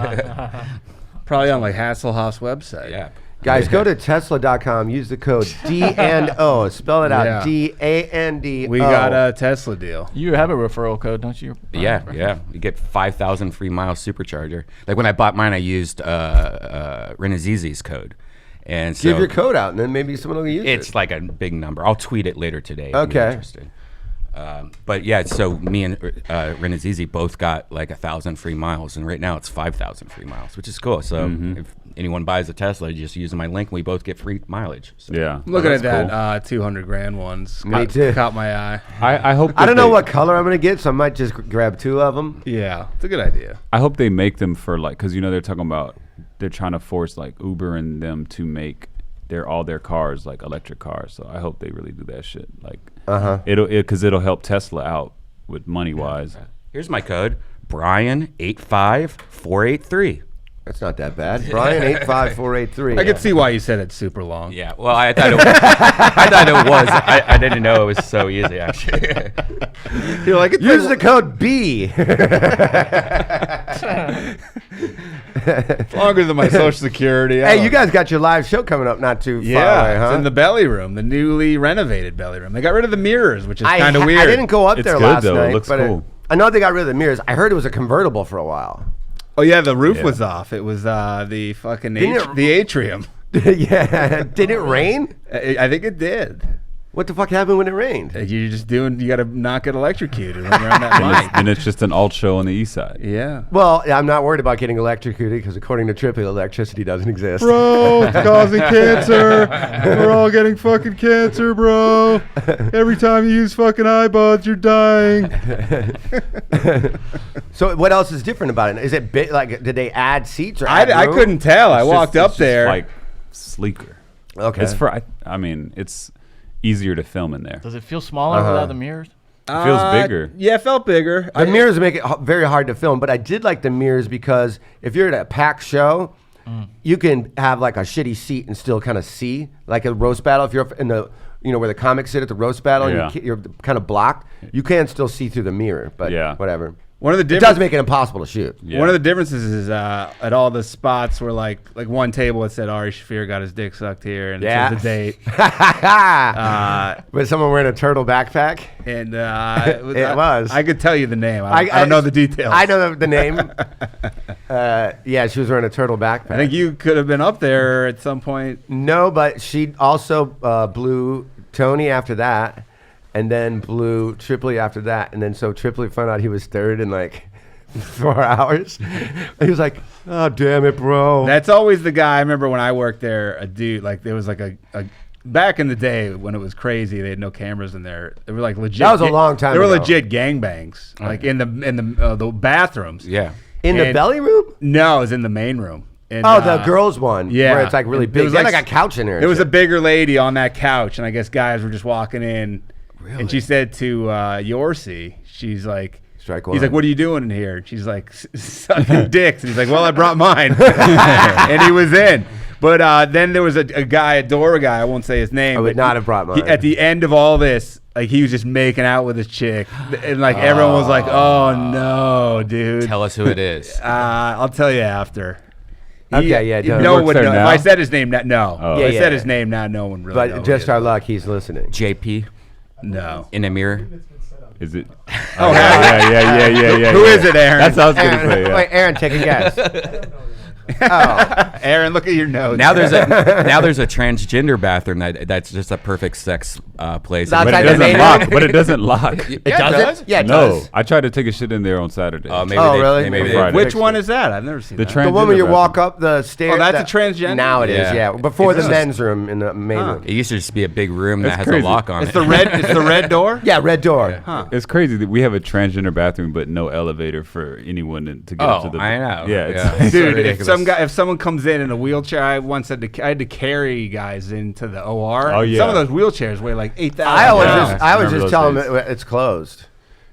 Probably on like Hasselhoff's website. Yeah. Guys, go to Tesla.com. Use the code D&O. Spell it out. D-A-N-D. We got a Tesla deal. You have a referral code, don't you? Yeah. You get 5,000 free miles supercharger. Like when I bought mine, I used Renazizi's code. And so give your code out, and then maybe someone will use it. It's like a big number. I'll tweet it later today. Okay. If you're interested. But yeah, so me and Renazizi both got like 1,000 free miles, and right now it's 5,000 free miles, which is cool. So if anyone buys a Tesla, just use my link, and we both get free mileage. So. Yeah, I'm looking at that $200,000 ones. Me too. Caught my eye. I hope. I don't know what color I'm gonna get, so I might just grab 2 of them. Yeah, it's a good idea. I hope they make them for because they're talking about they're trying to force like Uber and them to make all their cars like electric cars. So I hope they really do that shit. Like it'll help Tesla out with money wise. Here's my code: Brian 85483. That's not that bad. Brian 85483. I could see why you said it's super long. Yeah, well, I thought it was. I didn't know it was so easy, actually. You're like, use the code B. It's longer than my Social Security. Hey, you guys got your live show coming up not too far away, huh? It's in the belly room, the newly renovated belly room. They got rid of the mirrors, which is kind of weird. I didn't go up there good, last though. night. It looks cool. I know they got rid of the mirrors. I heard it was a convertible for a while. Oh yeah, the roof was off. It was the fucking the atrium. Yeah. Did it rain? I think it did. What the fuck happened when it rained? You got to not get electrocuted when you're on that mic. And it's just an alt show on the east side. Yeah. Well, I'm not worried about getting electrocuted because according to Tripoli, electricity doesn't exist. Bro, it's causing cancer. We're all getting fucking cancer, bro. Every time you use fucking iBuds, you're dying. So what else is different about it? Is it big? Like, did they add seats or I couldn't tell. I walked up there. Like sleeker. Okay. It's it's easier to film in there. Does it feel smaller without the mirrors? It feels bigger. Yeah, it felt bigger. The mirrors make it very hard to film, but I did like the mirrors because if you're at a packed show, you can have like a shitty seat and still kind of see, like a roast battle. If you're in the, where the comics sit at the roast battle, and you're kind of blocked, you can still see through the mirror, but whatever. It does make it impossible to shoot. Yeah. One of the differences is at all the spots where like one table it said Ari Shaffir got his dick sucked here and it says the date. Was someone wearing a turtle backpack? And it was. I could tell you the name. I don't know the details. I know the name. Yeah, she was wearing a turtle backpack. I think you could have been up there at some point. No, but she also blew Tony after that. And then blew Tripoli after that. And then so Tripoli found out he was third in like 4 hours. He was like, oh, damn it, bro. That's always the guy. I remember when I worked there, a dude, like there was like a back in the day when it was crazy, they had no cameras in there. They were like legit. That was a long time ago. They were legit gangbangs, like in the bathrooms. Yeah. In the belly room? No, it was in the main room. And, the girls one. Yeah. Where it's like really big. They had like a couch in there. There was a bigger lady on that couch, and I guess guys were just walking in. Really? And she said to Yorsi, she's like, Strike one. He's like, what are you doing in here? And she's like, sucking dicks. And he's like, well, I brought mine. And he was in. But then there was a guy, a Dora guy. I won't say his name. I would not have brought mine. At the end of all this, like he was just making out with his chick, and like everyone was like, "Oh no, dude!" Tell us who it is. I'll tell you after. Okay, yeah. No one would know. If now? I said his name, no. Oh. If I said his name now, no one really. But knows just who our it is. luck, he's listening. JP No. in a mirror. Is it? Oh, Yeah. Who is it, Aaron? That's what I was gonna say. Yeah. Wait, Aaron, take a guess. Aaron, look at your nose. Now there's a transgender bathroom that's just a perfect sex place. That's But Outside it the doesn't main lock. room? But it doesn't lock. It doesn't? Yeah, it No, does. I tried to take a shit in there on Saturday. Oh, maybe Oh, they, really? Maybe Friday. Which one is that? I've never seen The that. trans- The one where you Transgender walk up the stairs. Oh, that's a transgender? Now it is, Yeah. yeah. Before the It's men's room in the main room. It used to just be a big room that That's has crazy. a lock on It's it. the red. It's the red door. Yeah, red door. It's crazy that we have a transgender bathroom, but no elevator for anyone to get up to the. I know. Yeah, It's Dude, so if ridiculous. someone comes in a wheelchair, I once had to carry guys into the OR. Oh, yeah. Some of those wheelchairs weigh like 8,000. I always Yeah. just, I would Remember just those tell days. them it's closed.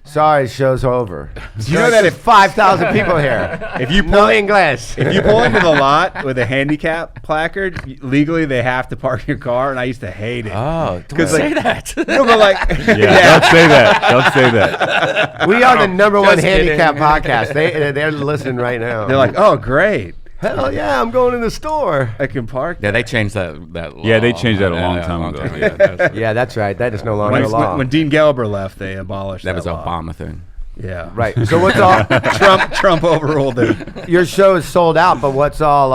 Sorry, show's over. Do you know that if 5,000 people here, if you no pull English. if you pull into the lot with a handicap placard, legally they have to park your car, and I used to hate it. Oh, don't 'Cause, say like- that. No, but like, Yeah, don't say that. Don't say that. We are the number one Just kidding. handicap podcast. They're listening right now. they're like, oh great, hell yeah, I'm going in the store. I can park. Yeah, they changed that law. Yeah, they changed that a long time ago. Yeah. Yeah, that's right. That is no longer a law. When Dean Gelber left, they abolished That was law. Obama thing. Yeah, Right. So what's all? Trump overruled it. Your show is sold out, but what's all?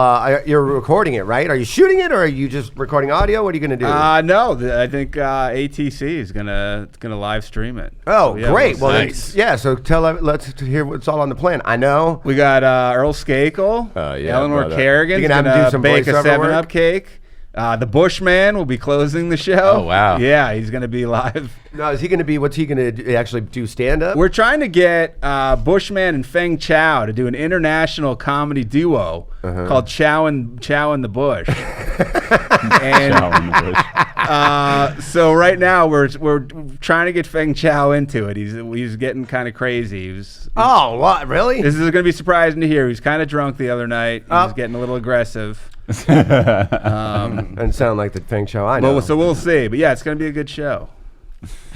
You're recording it, right? Are you shooting it, or are you just recording audio? What are you gonna do? No, I think ATC is gonna live stream it. Oh, So, yeah, great. Well, then, nice. yeah. So let's hear what's all on the plan. I know. we got Earl Skakel, yeah, Eleanor brother. Kerrigan's You gonna have him gonna do some bake a voiceover 7-Up work? cake. The Bushman will be closing the show. Oh, wow. Yeah, he's gonna be live. No, is he going to be? What's he going to do, actually do? Stand up? We're trying to get Bushman and Feng Chao to do an international comedy duo called Chow and the Bush. And Chow in the bush. so right now we're trying to get Feng Chao into it. He's getting kind of crazy. Oh, what? Really? This is going to be surprising to hear. He was kind of drunk the other night. He was getting a little aggressive. And sound like the Feng Chao I know. Well, so we'll see. But yeah, it's going to be a good show.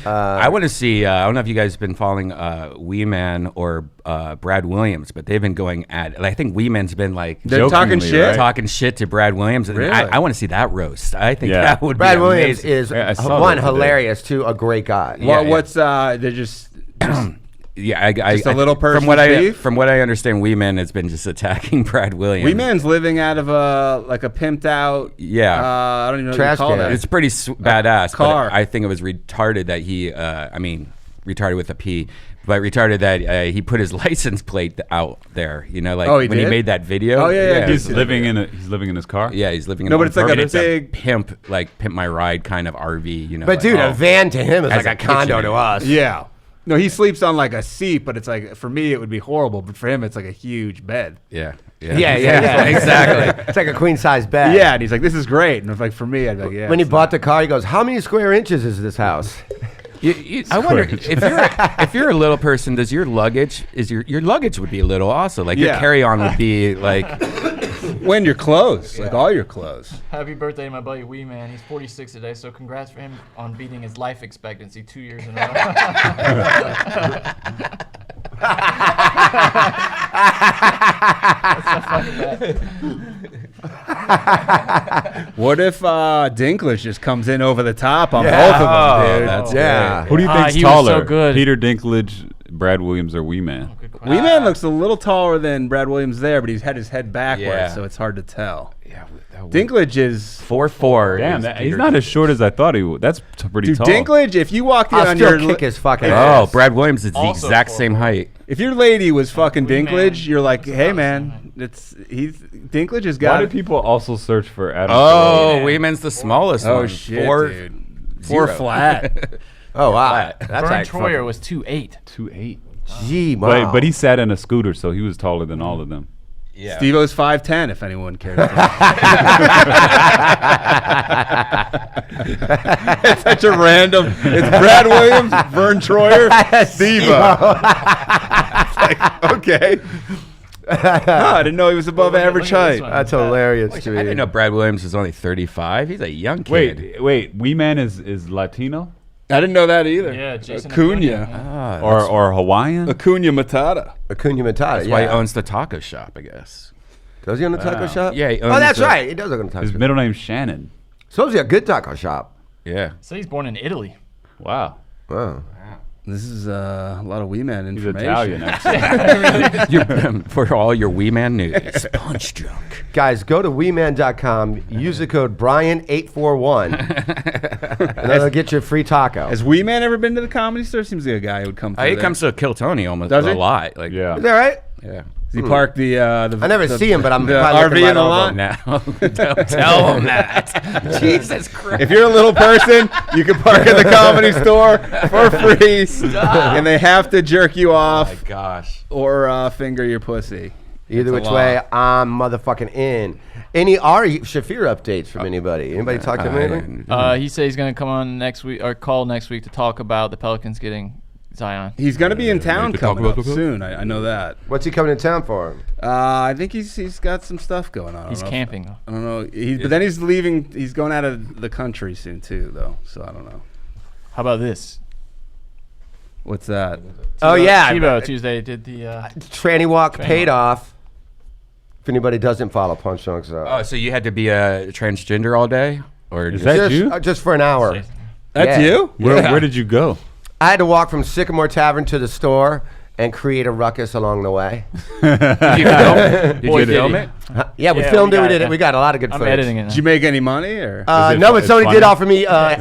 I want to see. I don't know if you guys have been following Wee Man or Brad Williams, but they've been going at. I think Wee Man's been like They're talking Jokingly, shit. right? talking shit to Brad Williams. And Really? I want to see that roast. I think Yeah. that would Brad be Williams amazing. is Yeah, I saw one that today. hilarious, two a great guy. Yeah, yeah. What's they're just Yeah, Just a little person's from what I beef? from what I understand, Wee Man has been just attacking Brad Williams. Wee Man's living out of a pimped out. Yeah. I don't even know what you Trash call can. that. It's pretty badass. car. But I think it was retarded that he. Retarded with a P, but retarded that he put his license plate out there. You know, like Oh, he when he did? made that video. Oh, yeah, I did He's see that living in his car. Yeah, he's living in. No, a but it's like a and big- pimp my ride kind of RV. You know, But like, dude, oh. a van to him is Has like a a condo kitchen to in it. us. Yeah. No, he sleeps on like a seat, but it's like for me it would be horrible, but for him it's like a huge bed. Yeah. Yeah, exactly. It's like a queen size bed. Yeah, and he's like, "This is great," and if like for me, I'd be like, "Yeah." When he it's bought the car, he goes, "How many square inches is this house?" I wonder if you're a little person, does your luggage your luggage would be a little also like your Yeah. carry on would be like not- when your clothes, like all your clothes. Happy birthday to my buddy Wee Man. He's 46 today, so congrats for him on beating his life expectancy 2 years in a row. That's so fucking bad. What if Dinklage just comes in over the top on Yeah. both of them, dude? that's Yeah. Who do you think's he was taller? so good. Peter Dinklage, Brad Williams, or Wee Man? Wee Man looks a little taller than Brad Williams there, but he's had his head backwards, Yeah. so it's hard to tell. yeah, Dinklage is 4'4". Damn, is he's Peter not as short as I thought he would. That's pretty dude. tall. Dinklage, if you walked in I'll on still your kick his fucking Oh, ass. Brad Williams is the Also exact 4'4". same height. if your lady was fucking Wee Man. Dinklage, you're like, That's hey about the man, Dinklage has Why got do it. people also search for Adam? Oh, Yeah. Wee Man's the smallest Oh one. shit, Four, dude. 0. 4 flat. Oh wow, Flat. that's Vern like Troyer was 2'8". 2'8". Gee, wow. But he sat in a scooter, so he was taller than all of them. Yeah. Steve-O's 5'10", if anyone cares. It's such a random. It's Brad Williams, Vern Troyer, Steve-O. It's like, okay. I didn't know he was above average height. That's hilarious to me. I didn't know Brad Williams was only 35. He's a young kid. Wait. Wee Man is Latino I didn't know that either. Yeah, Jayson Acuna. or Hawaiian? Acuna Matata. Acuna Matata. That's why he owns the taco shop, I guess. Does he own a taco shop? Yeah, he Oh, owns that's the- right. He does own a taco His shop. middle name's Shannon. Suppose he a good taco shop. Yeah. So he's born in Italy. Wow. Wow. This is a lot of wee man He's information. Italian, actually. For all your Wee Man news, PunchDrunk. Guys, go to weeman.com. Use the code Brian841. and that'll get you a free taco. Has Wee Man ever been to the Comedy Store? Seems like a guy who would come through He there. comes to Kill Tony almost Does a he? lot. Like, Yeah. Is that right? yeah. Does he park the I never see him, but I'm the probably RV in the over lot? him. Now, don't tell him that. Jesus Christ. If you're a little person, you can park at the Comedy Store for free, and they have to jerk you Oh off my gosh. or finger your pussy. Either It's which a way, lot. I'm motherfucking in. Any Ari Shaffir updates from anybody? Anybody talk to him lately? He said he's going to come on next week or call next week to talk about the Pelicans getting Zion. He's going to be in town to talk coming up about the- soon. I know that. What's he coming to town for? I think he's got some stuff going on. I He's don't know camping, though. I don't know. But then he's leaving. He's going out of the country soon too, though. So I don't know. How about this? What's that? Oh, yeah. Thibault Tuesday did the. Tranny walk paid off. If anybody doesn't follow PunchDrunk, Oh, so you had to be a transgender all day? Or Is just, that just, you? just for an hour. That's Yeah. you? Where did you go? I had to walk from Sycamore Tavern to the store and create a ruckus along the way. Did you film it? Yeah, we Yeah, filmed we it. We got did it. it. We got a lot of good I'm footage. editing it. Did Now. you make any money or No, but it's somebody did funny? offer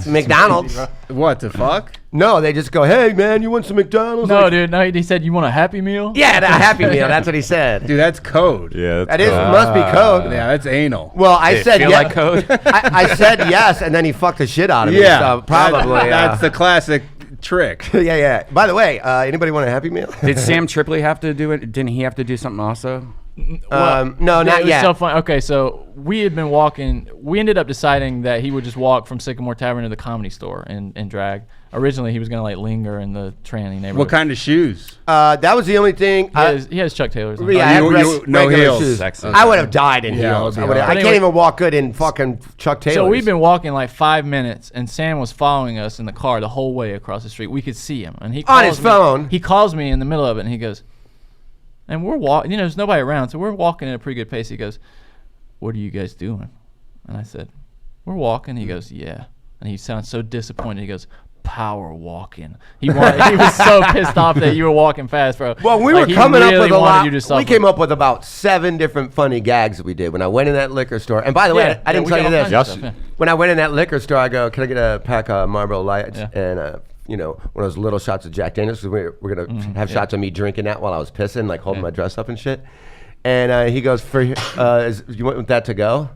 me McDonald's. what to fuck? No, they just go, hey, man, you want some McDonald's? No, Like, dude. No, he said you want a Happy Meal. yeah, a Happy Meal. That's what he said. Dude, that's code. Yeah. That is must be code. Yeah, that's anal. Well, I said feel yeah. like code? I said yes, and then he fucked the shit out of me. Yeah, so probably. That's the classic trick. yeah. By the way, anybody want a Happy Meal? Did Sam Tripoli have to do it? Didn't he have to do something also? No, Yeah, not it was yet. so fun. Okay, so we had been walking. We ended up deciding that he would just walk from Sycamore Tavern to the Comedy Store and drag. Originally, he was gonna like linger in the tranny neighborhood. What kind of shoes? That was the only thing. He has Chuck Taylors. On. Yeah, I had no regular heels. shoes. Sexy. I would have died in Yeah, heels. it would be I hard. can't Anyway- even walk good in fucking Chuck Taylors. So we've been walking like 5 minutes, and Sam was following us in the car the whole way across the street. We could see him, and he On calls his me- phone. He calls me in the middle of it, and he goes, and we're walking. You know, there's nobody around, so we're walking at a pretty good pace. He goes, "What are you guys doing?" And I said, "We're walking." He goes, "Yeah," and he sounds so disappointed. He goes, "Power walking." He was so pissed off that you were walking fast, bro. Well, we Like, were he coming up really with a wanted lot. you to We suffer. came up with about 7 different funny gags that we did when I went in that liquor store. And by the way, I didn't we tell got you all this. kinds of stuff, yeah. When I went in that liquor store, I go, "Can I get a pack of Marlboro Lights Yeah. and one of those little shots of Jack Daniels?" Because we're gonna have shots of me drinking that while I was pissing, like holding my dress up and shit. And he goes, you want that to go?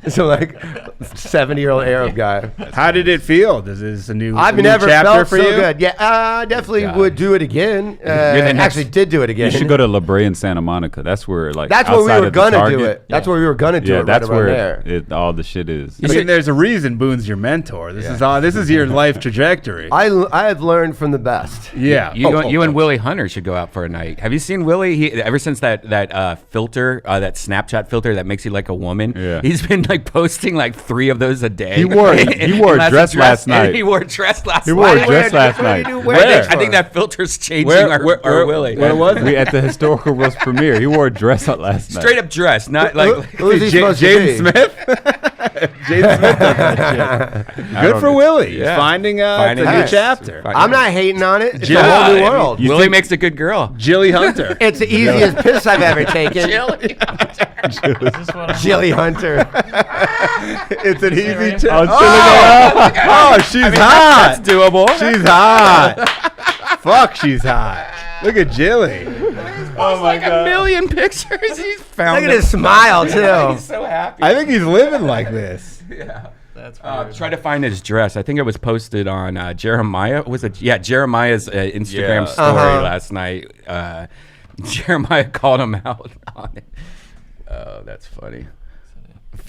So like 70-year-old Arab guy. How did it feel? Is this a new, I've a new never chapter felt for so you? good. Yeah, I definitely God. would do it again. next- Actually did do it again. You should go to La Brea in Santa Monica. That's where like That's where we outside were of the gonna do Target. it. That's where we were gonna do Yeah, it. that's right around where there. all the shit is. I mean, there's a reason Boone's your mentor. This is your life trajectory. I have learned from the best. yeah. You and Willie Hunter should go out for a night. Have you seen Willie? He ever since that filter, that Snapchat filter that makes you like a woman. Yeah. He's been like posting like 3 of those a day. He wore a dress last night. He wore a dress last He night. wore a Where dress did- last where did night. you Where? wear this I think for? that filter's changing Where- our Willie. where was it? We at the historical roast premiere. He wore a dress up last night. Straight up dress, not like. Who's he supposed to Jaden be? Smith? Jaden Smith does that shit. Good for Willie. He's finding a new Hey. chapter. I'm not hating on it. It's a Yeah, whole new I mean, world. Willie makes a good girl. Jilly Hunter. It's the easiest piss I've ever taken. Jilly Hunter. It's an easy right? chapter. Oh, She's hot. That's doable. She's hot. Fuck, she's hot. Look at Jilly. Oh my god! A million pictures. He's found. Look at them. his smile too. He's so happy. I think he's living like this. Try to find his dress. I think it was posted on Jeremiah. Was it? Yeah, Jeremiah's Instagram story last night. Jeremiah called him out on it. Oh, that's funny.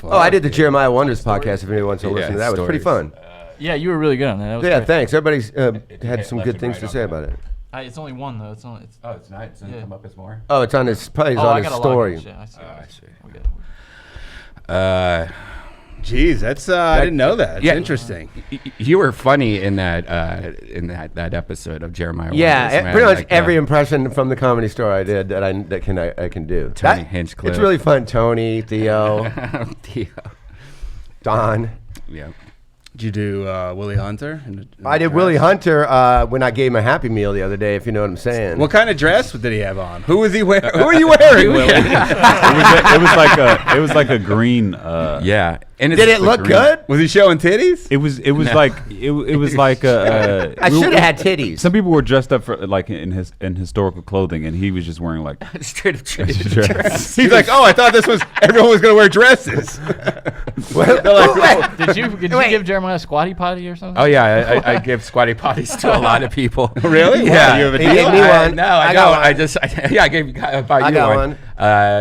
Oh, I did the Jeremiah Wonders podcast. If anyone wants to listen to that, it was pretty stories. fun. Yeah, you were really good on that. That was Yeah, great. thanks. Everybody's had some left good and things right to on say that. about it. It's only one though. It's not. Oh, it's not. It's gonna come up as more. Oh, it's on his. Probably on his story. I see. I see. We got it. Jeez, that's I didn't know that. It's interesting. You were funny in that episode of Jeremiah. Yeah, Wonders, man. pretty much Like, every impression from the Comedy Store I did that I can do. Tony Hinchcliffe. It's really fun. Tony, Theo, Theo. Don. Yeah. Did you do Willie Hunter? I did Willie Hunter when I gave him a Happy Meal the other day, if you know what I'm saying. What kind of dress did he have on? Who was he wearing? Who are you wearing, Willie? It was like a green. Yeah. And did it look good? Was he showing titties? It was like it was like I should have had titties. Some people were dressed up for like in historical clothing, and he was just wearing like straight up dress. He's like, oh, I thought everyone was gonna wear dresses. Did you give Jeremiah a squatty potty or something? Oh yeah, I give squatty potties to a lot of people. Really? Yeah. You have a He deal? gave me one. No, I got don't. one. I just I gave you I got one.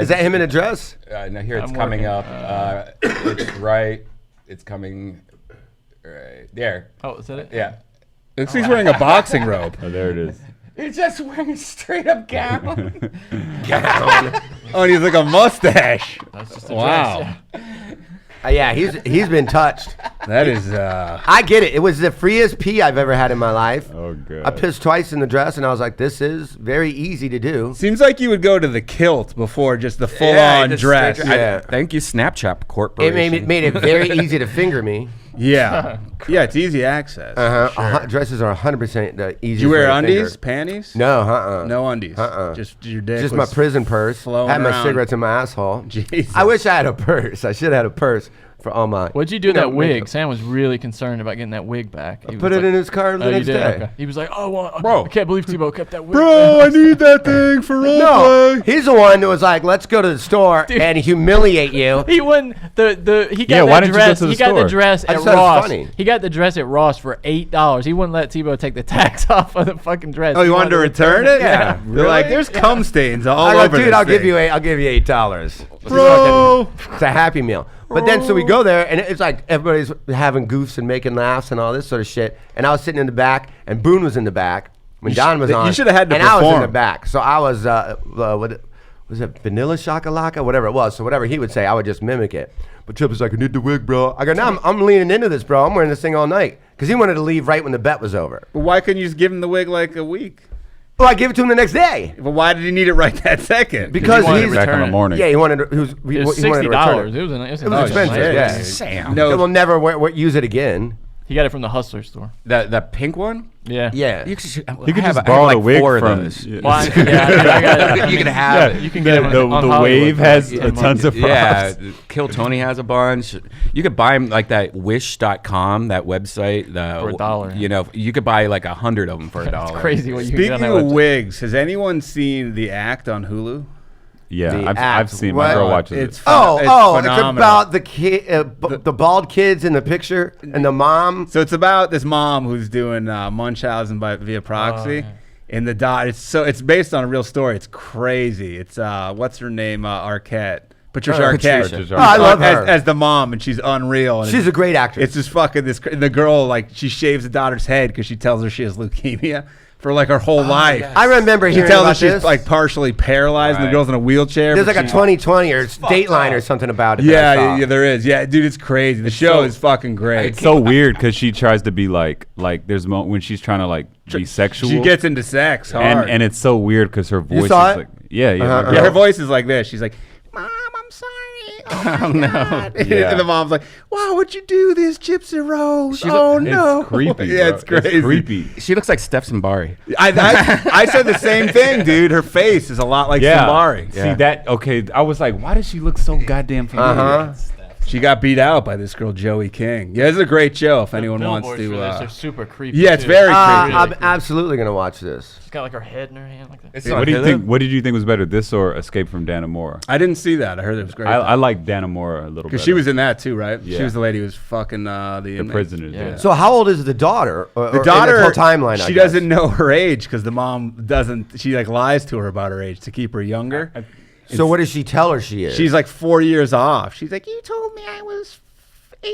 Is that him in a dress? No, here it's I'm coming working. up. It's right. It's coming right there. Oh, is that it? Yeah. Looks like he's wearing a boxing robe. Oh, there it is. He's just wearing a straight up gown. Oh, and he's like a mustache. That's just a Wow. dress, yeah. Yeah, he's been touched. That is. I get it. It was the freest pee I've ever had in my life. Oh god. I pissed twice in the dress, and I was like, "This is very easy to do." Seems like you would go to the kilt before just the full Yeah, on just dress. straight- Yeah. Thank you, Snapchat It Corporation. made it very easy to finger me. Yeah. Yeah, it's easy access. Dresses are 100% the easiest. Did you wear way to undies, finger. panties? No, No undies. Uh-uh. Just your dick. Just my was prison purse. flowing Had my around. cigarettes in my asshole. Jesus. I wish I had a purse. I should have had a purse for all my. What'd you do in that wig? makeup. Sam was really concerned about getting that wig back. He Put was it in his car the Oh, you next did? day. Okay. He was like, "Oh, Bro. I can't believe Thibault kept that wig." Bro, back." I need that thing for role No, play. he's the one that was like, "Let's go to the store Dude. and humiliate you." He won he got Yeah, why that didn't you go dress. to the He got store? the dress I at just thought it was Ross. funny. He got the dress at Ross for $8. He wouldn't let Thibault take the tax off of the fucking dress. Oh, you wanted to return it? Yeah. They're like, there's cum stains all I over go, dude, this I'll give thing." you $8. Bro. It's a Happy Meal. But then, so we go there, and it's like everybody's having goofs and making laughs and all this sort of shit. And I was sitting in the back, and Boone was in the back when Don was on. you should have had to and I was in the perform. back. So I was, what was it, Vanilla Shakalaka? Whatever it was. So whatever he would say, I would just mimic it. But Chip was like, I need the wig, bro. I go, no, I'm leaning into this, bro. I'm wearing this thing all night. Because he wanted to leave right when the bet was over. But why couldn't you just give him the wig like a week? Well, I gave it to him the next day. But why did he need it right that second? Because wanted to he's Back in return the it. morning. Yeah, he wanted to. He It was wanted to return $60. it. It was It was expensive. Yeah. Sam. No, He will never use it again. He got it from the Hustler store. The pink one? Yeah. Yeah. You could, You could just borrow the wig from. Well, I got it. You can have it. You can get it The on the Hollywood wave for has like a 10 tons of Yeah, props. Kill Tony has a bunch. You could buy them like that Wish.com, that website. For $1. You know, you could buy like 100 of them for $1. It's crazy what you can get Speaking on that of website. wigs, has anyone seen The Act on Hulu? Yeah, The I've act, seen what? my girl watches It's it. it's It's phenomenal. about the kid, the bald kids in the picture and the mom. So it's about this mom who's doing Munchausen via proxy, yeah. and the dot. It's based on a real story. It's crazy. It's what's her name? Arquette. Patricia Arquette. Patricia. Oh, I love her. as the mom, and she's unreal. And She's a great actress. It's just fucking this. The girl, like, she shaves the daughter's head because she tells her she has leukemia for like her whole life. I remember She hearing tells her about she's this. like partially paralyzed, and the Right. girl's in a wheelchair. There's but like a she- 2020 or Dateline or something about it. that I saw. Yeah, there is. Yeah, dude, it's crazy. The show so- is fucking great. It's so weird because she tries to be like there's when she's trying to like be sexual. She gets into sex hard. and it's so weird because her voice saw is it? like yeah. Uh-huh. Yeah, her voice is like this. She's like, Mom, I'm sorry. Oh, my God. Yeah. And the mom's like, wow, what'd you do? These Gypsy Rose. She Oh, look- no. It's creepy. Yeah, bro. it's crazy. creepy. She looks like Steph Simbari. I said the same thing, dude. Her face is a lot like Yeah. Simbari. See that? Okay, I was like, why does she look so goddamn familiar? Uh-huh. She got beat out by this girl, Joey King. Yeah, it's a great show if anyone wants Billboards for this to. are super creepy. Yeah, it's too. very I'm creepy. absolutely gonna watch this. She's got like her head in her hand like that. It's What on do you Hulu? think? What did you think was better, this or Escape from Dannemora? I didn't see that. I heard it was great. I like Dannemora a little bit. Because she was in that too, right? She Yeah. was the lady who was fucking the inmates. prisoners. Yeah. Yeah. So how old is the daughter? Or The in daughter, whole timeline. I she guess? doesn't know her age because the mom doesn't. She like lies to her about her age to keep her younger. So what does she tell her she is? She's like 4 years off. She's like, you told me I was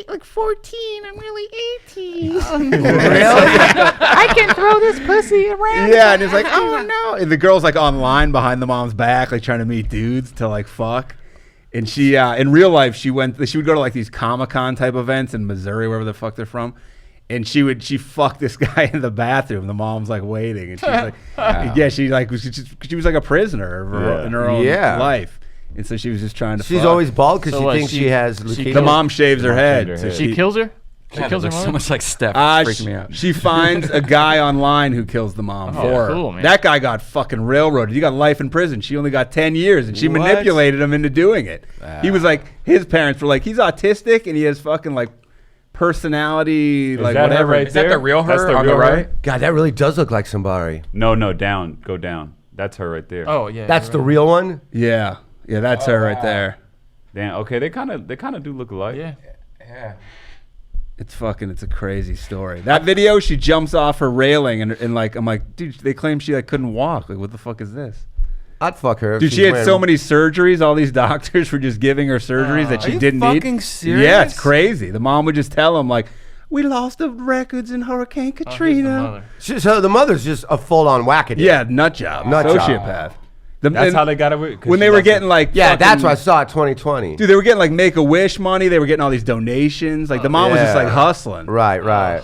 like 14. I'm really 18. I can throw this pussy around. Yeah, and it's like, oh no. And the girl's like online behind the mom's back, like trying to meet dudes to like fuck. And she, in real life, she would go to like these Comic-Con type events in Missouri, wherever the fuck they're from. And she fucked this guy in the bathroom. The mom's like waiting, and she's like, yeah, she was like a prisoner in her own life. And so she was just trying to. She's fuck. always bald because she thinks she has leukemia. The mom shaves her head. So she kills her. She kills her mother. So much like Steph. Freaking me out. She finds a guy online who kills the mom for her. Cool, man. That guy got fucking railroaded. He got life in prison. She only got 10 years, and she manipulated him into doing it. He was like, his parents were like, he's autistic, and he has fucking like personality, Is like that whatever. Right Is that the real her on the right? God, that really does look like somebody. No, down. Go down. That's her right there. Oh yeah. That's the real one? Yeah, that's her right there. Damn. Okay, they kind of do look alike. Yeah. It's a crazy story. That video, she jumps off her railing and like, I'm like, dude, they claim she like couldn't walk. Like, what the fuck is this? I'd fuck her. Dude, she had so many surgeries. All these doctors were just giving her surgeries that she didn't need. Are you fucking serious? Yeah, it's crazy. The mom would just tell them like, we lost the records in Hurricane Katrina. So the mother's just a full-on wackadoo. Yeah, nut job. Sociopath. That's how they got it. When they were getting like, that's what I saw at 2020. Dude, they were getting like Make-A-Wish money. They were getting all these donations. Like the mom was just like hustling. Right.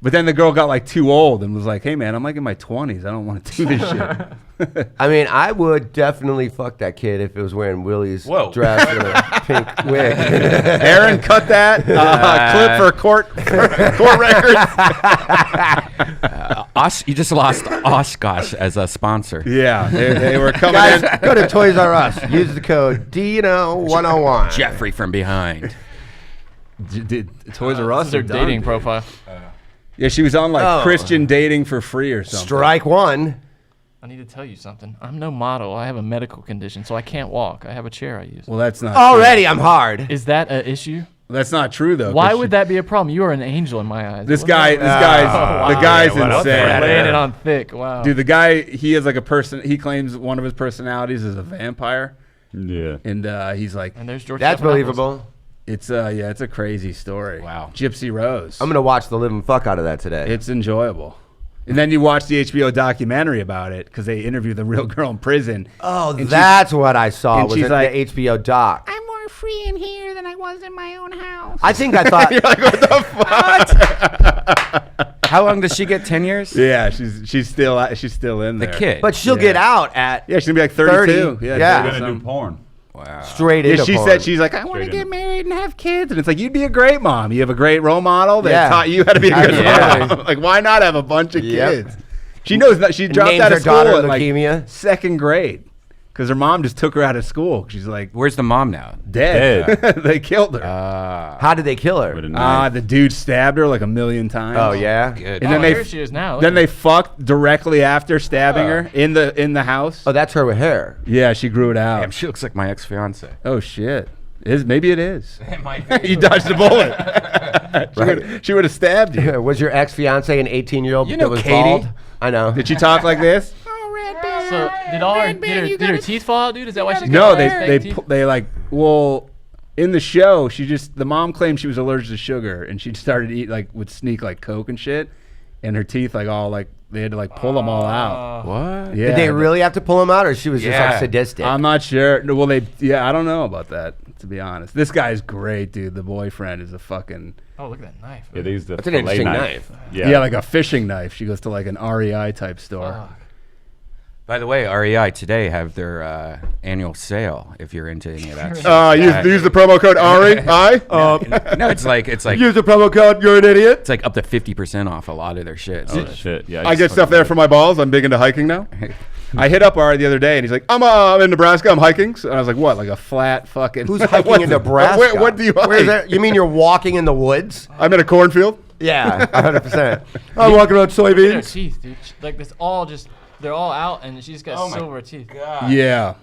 But then the girl got like too old and was like, hey man, I'm like in my 20s. I don't want to do this shit. I mean, I would definitely fuck that kid if it was wearing Willie's dress and a pink wig. Aaron, cut that clip for court records. You just lost Oshkosh as a sponsor. Yeah, they were coming Guys, in. go to Toys R Us. Use the code Dino101. Jeffrey from behind. Toys R Us This is her dating profile. Yeah, she was on like Christian dating for free or something. Strike one. I need to tell you something. I'm no model. I have a medical condition, so I can't walk. I have a chair I use. Well, that's not already. true. I'm hard. Is that an issue? That's not true though. Why would that be a problem? You are an angel in my eyes. The guy's insane. Laying it on thick. Wow. Dude, the guy, he has like a person. He claims one of his personalities is a vampire. Yeah. And he's like, and there's George. That's believable. It's it's a crazy story. Wow. Gypsy Rose. I'm gonna watch the living fuck out of that today. It's enjoyable. And then you watch the HBO documentary about it because they interview the real girl in prison. Oh, that's what I saw. Was it like, the HBO doc? I'm more free in here than I was in my own house. I think I thought. You're like, what the fuck? How long does she get? 10 years? Yeah, she's still in there. The kid. But she'll get out at. Yeah, she's gonna be like 32. 30. Yeah. She's gonna do porn. Wow. Straight into she porn. said she's like, I want to get married and have kids, and it's like you'd be a great mom. You have a great role model that taught you how to be a good mom. Like, why not have a bunch of kids? She knows that she dropped out of school at like second grade because her mom just took her out of school. She's like, where's the mom now? Dead. They killed her. How did they kill her? The dude stabbed her like 1,000,000 times. Oh yeah. Good. And then here she is now. Then they fucked directly after stabbing her in the house. Oh, that's her with hair. Yeah, she grew it out. Damn, she looks like my ex-fiance. Oh shit. Maybe it is. It might be. You dodged the bullet. She would have stabbed you. Was your ex-fiance an 18-year-old that was Katie? bald? I know. Did she talk like this? Oh, Redban. So did her teeth fall out, dude? Is that why she's No, got fake teeth? they like, well, in the show, the mom claimed she was allergic to sugar, and she started to eat would sneak like Coke and shit, and her teeth they had to pull them all out. What? Yeah. Did they really have to pull him out, or she was just like sadistic? I'm not sure. No, well, I don't know about that, to be honest. This guy's great, dude. The boyfriend is a fucking. Oh, look at that knife. Yeah, they use the That's an interesting knife. Yeah, like a fishing knife. She goes to like an REI type store. By the way, REI today have their annual sale if you're into any of that shit. Use the promo code REI. No, it's like Use the promo code. You're an idiot. it's like up to 50% off a lot of their shit. Oh shit! Yeah, I get stuff there for my balls. I'm big into hiking now. I hit up Ari the other day, and he's like, I'm in Nebraska. I'm hiking. So, and I was like, what? Like a flat fucking... Who's hiking in Nebraska? What do you hike? Where is that? You mean you're walking in the woods? I'm in a cornfield. Yeah, 100%. I'm walking around Look at her soybeans. teeth, dude. Like this all just, they're all out, and she's got silver teeth. Yeah.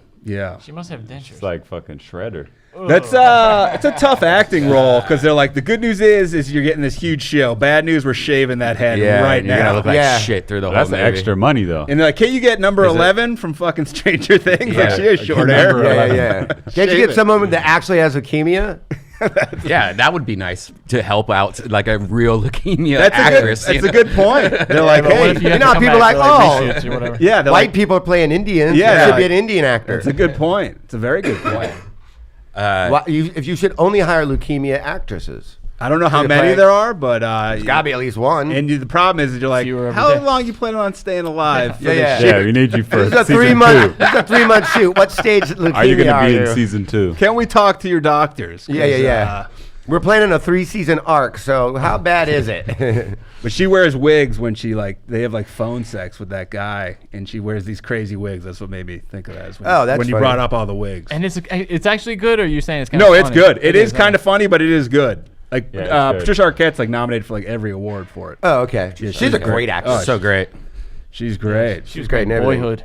She must have dentures. It's like fucking Shredder. That's it's a tough acting role because they're like, the good news is you're getting this huge show. Bad news, we're shaving that head right You're now. gonna look like shit through the That's whole the movie. extra money though. And they're like, can't you get number 11 from fucking Stranger Things? Like, she has short hair. Yeah. Can't you get someone that actually has leukemia? Yeah, that would be nice to help out like a real leukemia actress. That's a good point. They're like, hey, you know, people are like, oh, yeah, white like, people are playing Indians. Yeah, there should be an Indian actor. It's a good point. It's a very good point. If you should only hire leukemia actresses. I don't know how many there are, but there's got to be at least one. And the problem is that you're like, how long you planning on staying alive? Yeah, we need you for This is a 3 month. This is a 3 month shoot. What stage leukemia are you going to be in season 2? Can we talk to your doctors? Yeah. We're planning a 3-season arc, so how bad is it? But she wears wigs when they have like phone sex with that guy, and she wears these crazy wigs. That's what made me think of that. When you brought up all the wigs. And it's actually good, or are you saying it's kind of funny? No, it's good. It is kind of funny, but it is good. Like good. Patricia Arquette's like nominated for like every award for it. Oh, okay. Yeah, she's a great actress. Oh, so great. She's great. She was great in everything. Boyhood.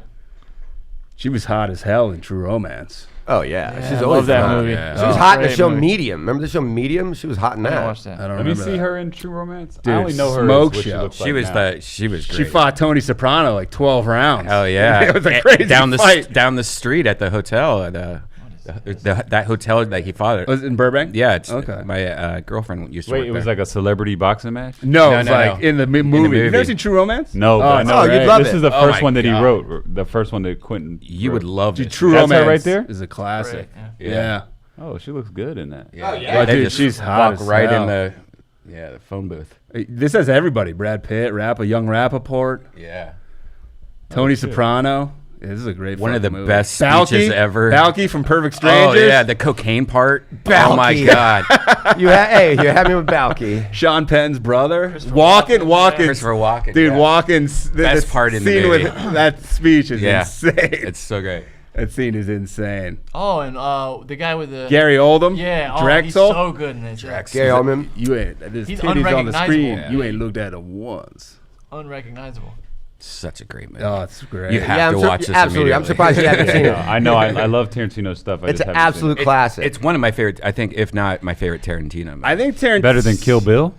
She was hot as hell in True Romance. Oh yeah, she's I always love that hot. movie. Yeah. She was hot in the show movie. Medium. Remember the show Medium? She was hot in I that. watched that. I don't Let me remember see that. her in True Romance. Dude, I only know her smoke as what show. she looks She like was now. she was great. She fought Tony Soprano like 12 rounds. Oh yeah, It was a crazy fight. down the street at the hotel at that hotel that he fought at. Was it in Burbank? Yeah, it's Okay. My girlfriend used to Wait, work it was there. like a celebrity boxing match? No, No, it was no, like no. in the movie. movie. You've never seen True Romance? No, but I know. Oh, you'd right? love This it. is the Oh first my one that he God. wrote. The first one that Quentin. You wrote. would love Dude, it. True That's her Romance right there? is a classic. Great, Yeah. Oh, she looks good in that. Yeah. Oh, They dude, just she's hot walk as right hell. in the phone booth. This has everybody. Brad Pitt, young Rappaport, Yeah. Tony Soprano. Yeah, this is a great One of the fucking movie. best speeches ever. Balky from Perfect Oh Strangers. yeah, the cocaine part. Balky. Oh my God. You had me with Balky. Sean Penn's brother. Walken. Christopher Walken. Dude, yeah. Walken's Best part in the scene movie. with that speech is Yeah. insane. It's so great. That scene is insane. Oh, and the guy with the Gary Oldham. Yeah, Drexel. he's so good in this. Drex. Gary Oldman. You ain't. There's He's titties on the unrecognizable. screen. Yeah. You ain't looked at him once. Unrecognizable. Such a great movie. Oh, it's great. You have to watch this absolutely. I'm immediately. surprised you haven't seen it. I know. I love Tarantino stuff. It's an absolute classic. It's one of my favorite. I think, if not my favorite Tarantino movie. I think Tarantino better than Kill Bill.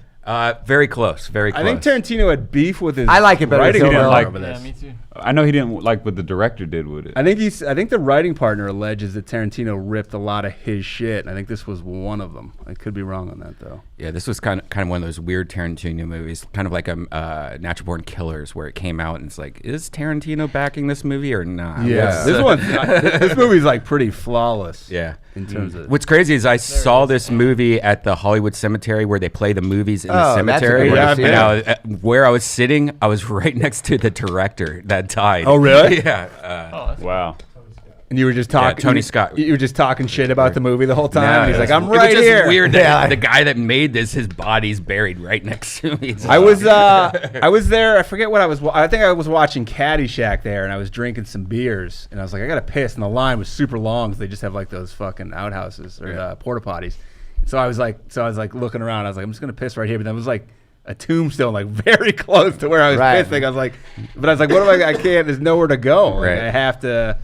Very close. Very close. I think Tarantino had beef with his. I like it better than writing Kill Bill. partner Like- over this. Yeah, me too. I know he didn't like what the director did with it. I think the writing partner alleges that Tarantino ripped a lot of his shit. And I think this was one of them. I could be wrong on that though. Yeah, this was kind of one of those weird Tarantino movies, kind of like a Natural Born Killers, where it came out and it's like, is Tarantino backing this movie or not? Yeah, this movie's like pretty flawless. Yeah. in terms of What's crazy is I saw this movie at the Hollywood Cemetery where they play the movies in the Oh, that's a cemetery. good way to see And it. I was, where I was sitting, I was right next to the director that died. Oh, really? Yeah. Wow. And you were just talking, Tony Scott. You were just talking shit about the movie the whole time. No, and he's like, it "I'm was right just here." Weird that Yeah. the guy that made this, his body's buried right next to me. I was there. I forget what I was. I think I was watching Caddyshack there, and I was drinking some beers, and I was like, I gotta piss, and the line was super long. 'Cause they just have like those fucking outhouses or porta potties. So I was like looking around. I was like, I'm just gonna piss right here, but that was like a tombstone, like very close to where I was Right. pissing. I was like, what am I can't. There's nowhere to go. Like, Right. I have to.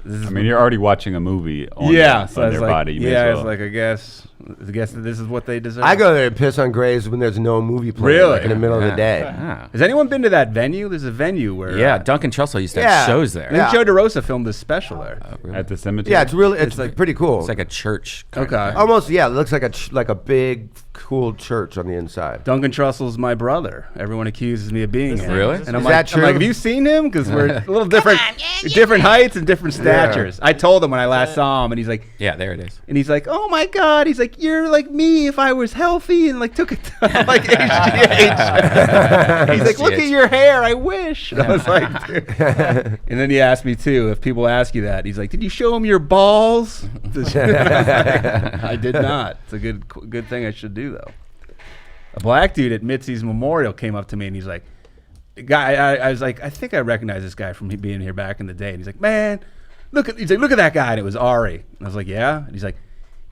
I mean, you're already watching a movie on Yeah, their, on their body. You may as I well. was like, I guess that this is what they deserve. I go there and piss on graves when there's no movie playing, Really? like in the middle of the day. Ah. Has anyone been to that venue? There's a venue where Yeah, Duncan Trussell used to Yeah. have shows there. I think Joe DeRosa filmed this special there. At the cemetery. Yeah, it's like pretty cool. It's like a church. kind of Okay. thing. Almost, yeah. It looks like a big, cool church on the inside. Duncan Trussell's my brother. Everyone accuses me of being him. Really? And I'm Is like, that I'm like, true? have you seen him? Because we're a little different, different heights and different statures. I told him when I last saw him, and he's like, Yeah, there it is. oh my God, he's like, you're like me if I was healthy and like took it like HGH. He's like, look at your hair, I wish. And I was like, dude. And then he asked me too, if people ask you that, he's like, did you show him your balls? I did not. It's a good thing I should do though. A black dude at Mitzi's memorial came up to me and he's like, I was like, I think I recognize this guy from being here back in the day. And he's like, man, look at that guy. And it was Ari. And I was like, yeah. And he's like,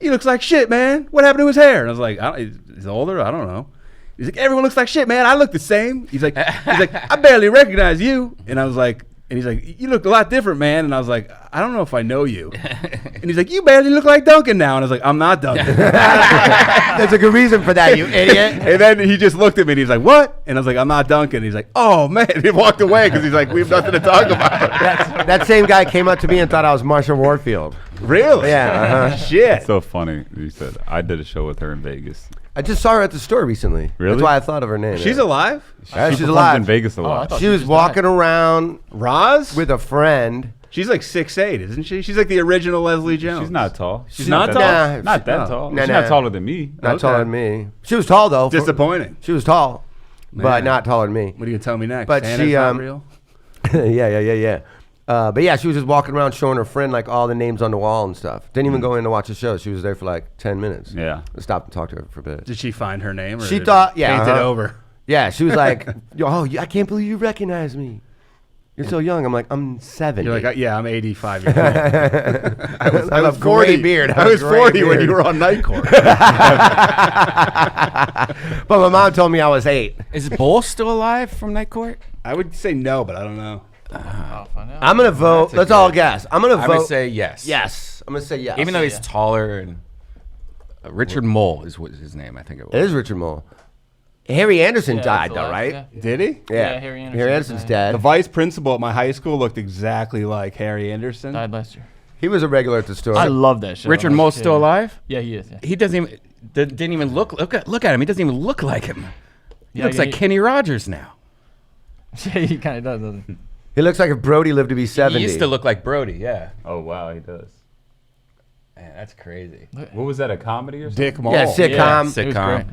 he looks like shit, man. What happened to his hair? And I was like, he's older. I don't know. He's like, everyone looks like shit, man. I look the same. He's like, I barely recognize you. And I was like, And he's like, you look a lot different, man. And I was like, I don't know if I know you. And he's like, you barely look like Duncan now. And I was like, I'm not Duncan. There's a good reason for that, you idiot. And then he just looked at me and he's like, what? And I was like, I'm not Duncan. And he's like, oh, man. He walked away because he's like, we have nothing to talk about. That same guy came up to me and thought I was Marshall Warfield. Really? Yeah. Shit. It's so funny. He said, I did a show with her in Vegas. I just saw her at the store recently. Really? That's why I thought of her name. She's alive? Yeah, she's performs alive. in Vegas a I lot. thought She was just walking died. around Roz? with a friend. She's like 6'8", isn't she? She's like the original Leslie Jones. She's not tall. She's not that tall? Nah, Not that no. tall. Nah, She's nah. not taller than me. Not Okay. taller than me. She was tall though. Disappointing. She was tall, but Man. not taller than me. What are you going to tell me next? But Santa's she, not real? yeah. But yeah, she was just walking around showing her friend like all the names on the wall and stuff. Didn't even go in to watch the show. She was there for like 10 minutes. Yeah. I stopped and talked to her for a bit. Did she find her name? Or She did thought- it yeah, paint it uh-huh. over. Yeah, she was like, "Oh, I can't believe you recognize me. You're so young." I'm like, "I'm 70." You're like, yeah, I'm 85 years old. I was I was 40. 40. Beard. I was 40 when you were on Night Court. But my mom told me I was 8. Is Bull still alive from Night Court? I would say no, but I don't know. I'll find out. I'm gonna vote. That's a Let's good- all guess. I'm gonna vote. I'm gonna say yes. yes. I'm gonna say yes. Even though he's taller and Richard Mole is what his name. I think it it was. is Richard Mole. Harry Anderson Yeah, died that's though, alive, right? yeah. Did he? Yeah, Harry Anderson Harry Anderson's died. The dead. vice principal at my high school looked exactly like Harry Anderson. Died last year. He was a regular at the store. I love that show. Richard When I was Mole's a still kid. alive? Yeah, he is. Yeah. He doesn't even didn't even look at him. He doesn't even look like him. He Yeah, looks yeah, like Kenny Rogers now. Yeah, he kind of does, doesn't he? He looks like if Brody lived to be 70. He used to look like Brody. Yeah. Oh, wow, he does. Man, that's crazy. What was that, a comedy or something? Dick Mole. Yeah, sitcom. Yeah, it was Sitcom.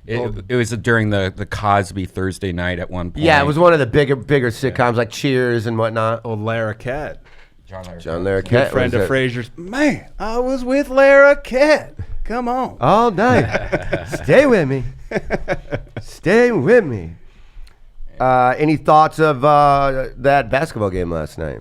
great. It was during the Cosby Thursday night at one point. Yeah, it was one of the bigger sitcoms like Cheers and whatnot. Old Lara Kett. John Larroquette. John Good Larroquette. friend was of it? Frasier's. Man, I was with Lara Kett. Come on. All night. Stay with me. Stay with me. Any thoughts of that basketball game last night?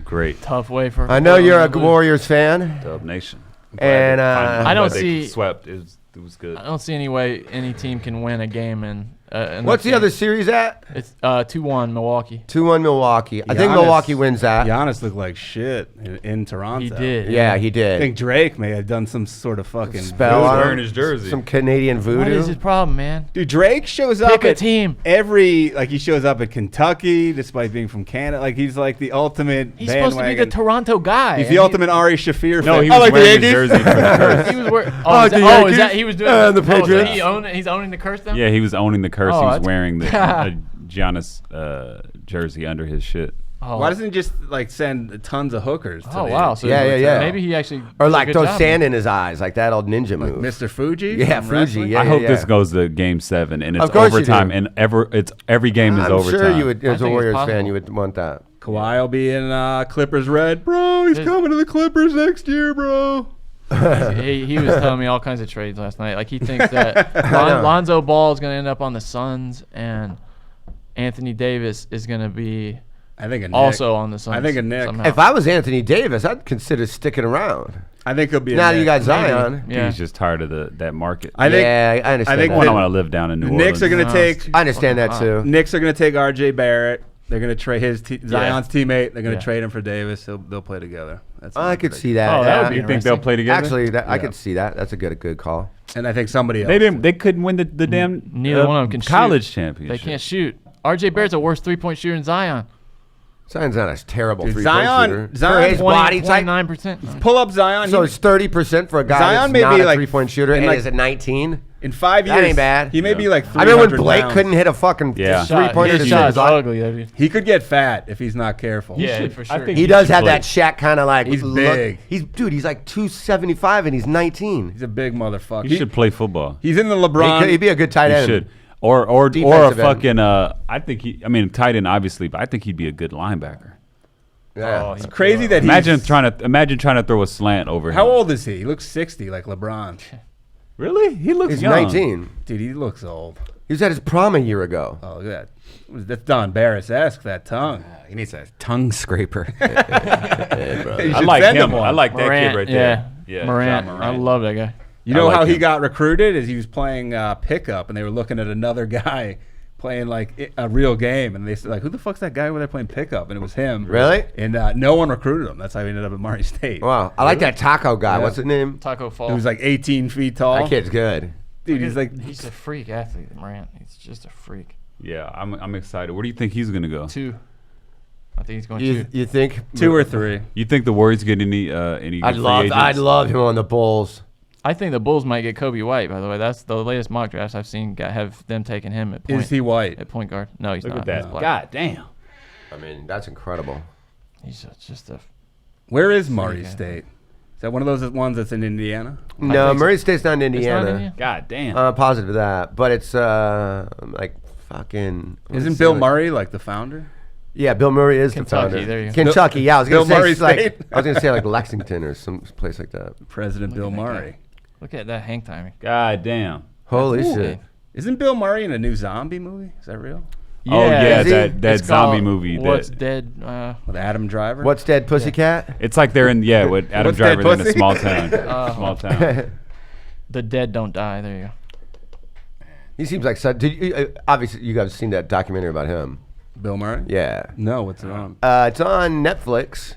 Great. Tough way for. I know you're a Portland to lose. Warriors fan. Dub Nation. And I don't see- Swept. It was good. I don't see any way any team can win a game in. what's the other series at? It's 2-1 Milwaukee. 2-1 Milwaukee. I think Giannis- Milwaukee wins that. Giannis looked like shit in Toronto. He did. Yeah, he I did. think Drake may have done some sort of fucking Spell He was on wearing him. his jersey. Some Canadian voodoo. What is his problem, man? Dude, Drake shows up Pick a at team. he shows up at Kentucky despite being from Canada. Like he's like the ultimate He's supposed to be the bandwagon. Toronto guy. He's and the ultimate Ari Shaffir No, fan. he I was like the wearing his Yankees. jersey for the curse. He was wearing. Oh, is the that, Yankees? is that he was doing? And the so Patriots? he's owning the curse now. Yeah, he was owning the curse. Oh, he was that's- wearing the Giannis jersey under his shit. Oh. Why doesn't he just like send tons of hookers? To Oh the wow! So Yeah. Maybe he actually Or did a like good throw job. sand in his eyes, like that old ninja like move. Mr. Fuji. Yeah, from Fuji, wrestling? yeah. I hope this goes to Game 7 and it's Of course you overtime do. and it's every game is I'm overtime. sure you would, I as a think it's Warriors possible. fan, you would want that. Kawhi will be in Clippers red, bro. He's coming to the Clippers next year, bro. He was telling me all kinds of trades last night. Like he thinks that know. Lonzo Ball is going to end up on the Suns and Anthony Davis is going to be I think a Nick. also on the Suns. I think a Nick. somehow. If I was Anthony Davis, I'd consider sticking around. I think he'll be. Now a that you Nick. got Zion. Yeah. He's just tired of that market. I think Yeah, I understand I think I that. don't want to live down in New the Orleans. Knicks are going to No. take. I understand that too. Knicks are going to take R.J. Barrett. They're going to trade Zion's teammate. They're going to Yeah. trade him for Davis. They'll play together. That's I my could prediction. see that. Oh, that would yeah. be You think they'll play together? Actually, I Yeah. could see that. That's a good call. And I think somebody else. They couldn't win the damn Neither one of them can college shoot. championship. They can't shoot. R.J. Barrett's a worse three-point shooter than Zion. Zion's not a terrible Dude, three-point shooter. For Zion his body type. 29%. Pull up Zion. So He- it's 30% for a guy Zion that's may not be a like- three-point shooter in and like- is at 19. in 5 years, That ain't bad. He may be like. I remember when 300 Blake pounds. couldn't hit a fucking Yeah. three-pointer. His to shot's save his life. ugly, though, dude. He could get fat if he's not careful. Yeah, for sure. think He he does should have play. that Shaq kind of like He's look. big. He's like 275 and he's 19. He's a big motherfucker. He should play football. He's in the LeBron. He'd be a good tight He end. should. Or a Defensive end. fucking I think tight end obviously, but I think he'd be a good linebacker. Yeah. It's crazy that Imagine he's. trying to throw a slant over him. How old is he? He looks 60, like LeBron. Really? He looks He's young. 19. Dude, he looks old. He was at his prom a year ago. Oh, look at that. That's Don Barris-esque, that tongue. He needs a tongue scraper. You I should like send him. one. I like that Morant, kid right yeah. there. Yeah, Morant. John I love that guy. You know I like how he him. got recruited? Is he was playing pickup, and they were looking at another guy playing like a real game, and they said like, "Who the fuck's that guy over there playing pickup?" And it was him. Really? And no one recruited him. That's how he ended up at Murray State. Wow, I like that taco guy. What's his name? Taco Fall. He was like 18 feet tall. That kid's good. Dude, he's like he's a freak athlete, Morant. He's just a freak. Yeah, I'm excited. Where do you think he's gonna go? 2. I think he's going You 2. you think 2 or 3. You think the Warriors get any good free agents? I'd love him on the Bulls. I think the Bulls might get Kobe White. By the way, that's the latest mock drafts I've seen. Have them taking him at point. Is he white? At point guard? No, he's Look not. at that. He's black. God damn. I mean, that's incredible. He's just a. Where is Murray Yeah. State? Is that one of those ones that's in Indiana? No, think so. Murray State's not in It's not Indiana. Indiana? God damn. I'm positive of that, but it's like fucking. Isn't Bill Murray like the founder? Yeah, Bill Murray is Kentucky, the founder. there you go. Kentucky, yeah. I was Bill gonna Murray say like State. I was gonna say like Lexington or some place like that. President Bill at that guy. Murray. Look at that hang timing. God damn. Holy Cool, shit! man. Isn't Bill Murray in a new zombie movie? Is that real? Oh yeah, Is he? that It's zombie called movie. What's that, Dead? With Adam Driver? What's dead, pussycat? it's like they're in with Adam What's that, Driver in a pussy? small town. Small town. The Dead Don't Die. There you go. He seems like such. Did you, obviously you guys seen that documentary about him? Bill Murray? Yeah. No, what's it on? It's on Netflix,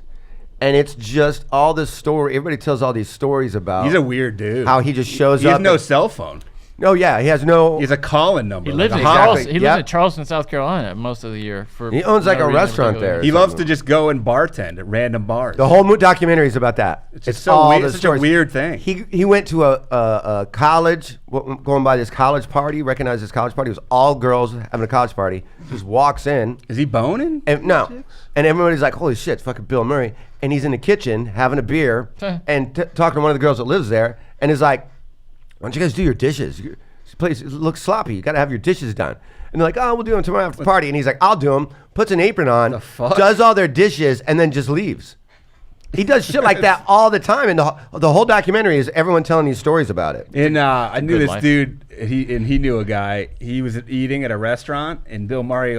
and it's just all this story. Everybody tells all these stories about He's a weird dude. how he just shows He has up. no cell phone. No, yeah, he has no. He has a call-in number. He like lives a in hotline. Charleston. He lives Yep. in Charleston, South Carolina, most of the year. For He owns like no a reason in restaurant particular. there. He loves to just go and bartend at random bars. The whole documentary is about that. It's just so weird. It's such a weird thing. He went to a college, going by this college party, recognized this college party. It was all girls having a college party. Just walks in. Is he boning? And no. And everybody's like, holy shit, it's fucking Bill Murray. And he's in the kitchen having a beer and talking to one of the girls that lives there. And is like, why don't you guys do your dishes? This place looks sloppy. You got to have your dishes done. And they're like, oh, we'll do them tomorrow after the party. And he's like, I'll do them. Puts an apron on, The fuck? does all their dishes, and then just leaves. He does shit like that all the time. And the whole documentary is everyone telling these stories about it. And I knew Good this life. dude. He knew a guy. He was eating at a restaurant, and Bill Murray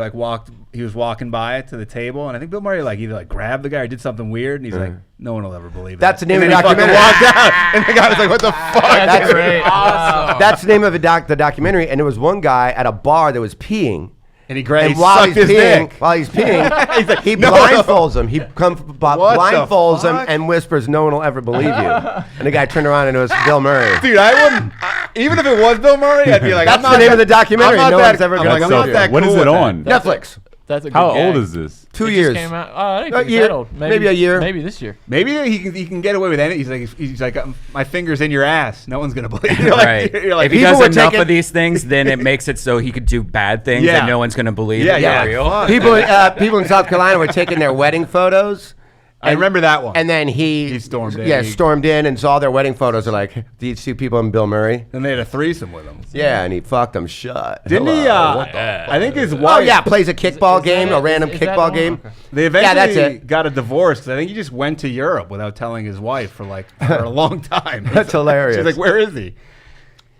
He was walking by to the table, and I think Bill Murray either grabbed the guy or did something weird, and he's like, "No one will ever believe That's that." the name and of the then he fucking documentary. walked out, and the guy was like, "What the fuck?" That's great. That's the name of the documentary. And there was one guy at a bar that was peeing. And he grabbed. And while sucked he's his peeing, dick. he "No, blindfolds him. He blindfolds him fuck? and whispers, "No one will ever believe you." And the guy turned around and it was Bill Murray. Dude, I wouldn't. Even if it was Bill Murray, I'd be like, That's I'm not the name that- of the documentary. I'm not No that- one's ever I'm gonna like, I'm believe not you. that What is cool it with on? that. Netflix. That's a good How gag. old is this? 2 It years. just came out. Oh, I A didn't think year. that old. Maybe a year. Maybe this year. Maybe he can get away with anything. He's like, my finger's in your ass. No one's gonna believe. You're Right. You're like, If he people does were enough taking- of these things, then it makes it so he could do bad things Yeah. and no one's going to believe Yeah, it. yeah. Real. People in South Carolina were taking their wedding photos. I remember that one. And then he stormed in. Yeah, He- stormed in and saw their wedding photos. Are like, these two people and Bill Murray. Then they had a threesome with him. Yeah, and he fucked them shut. Didn't he? Hello. What the I think his Oh wife. yeah, plays a kickball is that game, it? a random Is that kickball the one? game. Okay. They eventually that's it. got a divorce because I think he just went to Europe without telling his wife for a long time. That's hilarious. She's like, "Where is he?"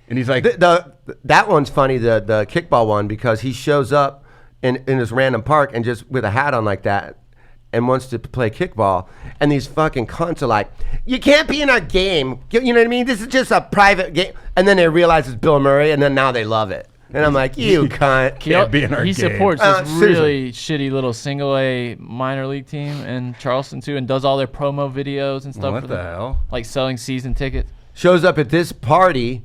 And he's like, That one's funny, the kickball one, because he shows up in this random park and just with a hat on like that and wants to play kickball, and these fucking cunts are like, you can't be in our game. You know what I mean? This is just a private game. And then they realize it's Bill Murray, and then now they love it. And I'm like, you cunt. Can't be in our He game. supports this seriously. really shitty little single A minor league team in Charleston too, and does all their promo videos and stuff. What for the them, hell? Like selling season tickets. Shows up at this party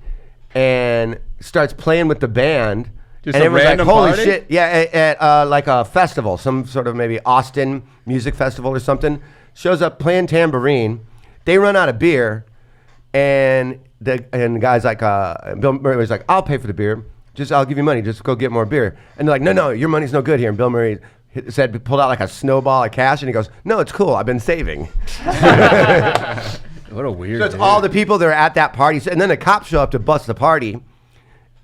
and starts playing with the band. Just and a everyone's like, random holy party? shit. Yeah, at like a festival, some sort of maybe Austin music festival or something. Shows up playing tambourine. They run out of beer. And the guy's like, Bill Murray was like, I'll pay for the beer. I'll give you money. Just go get more beer. And they're like, no, your money's no good here. And Bill Murray pulled out like a snowball of cash. And he goes, no, it's cool. I've been saving. What a weird. So it's dude. all the people that are at that party. And then the cops show up to bust the party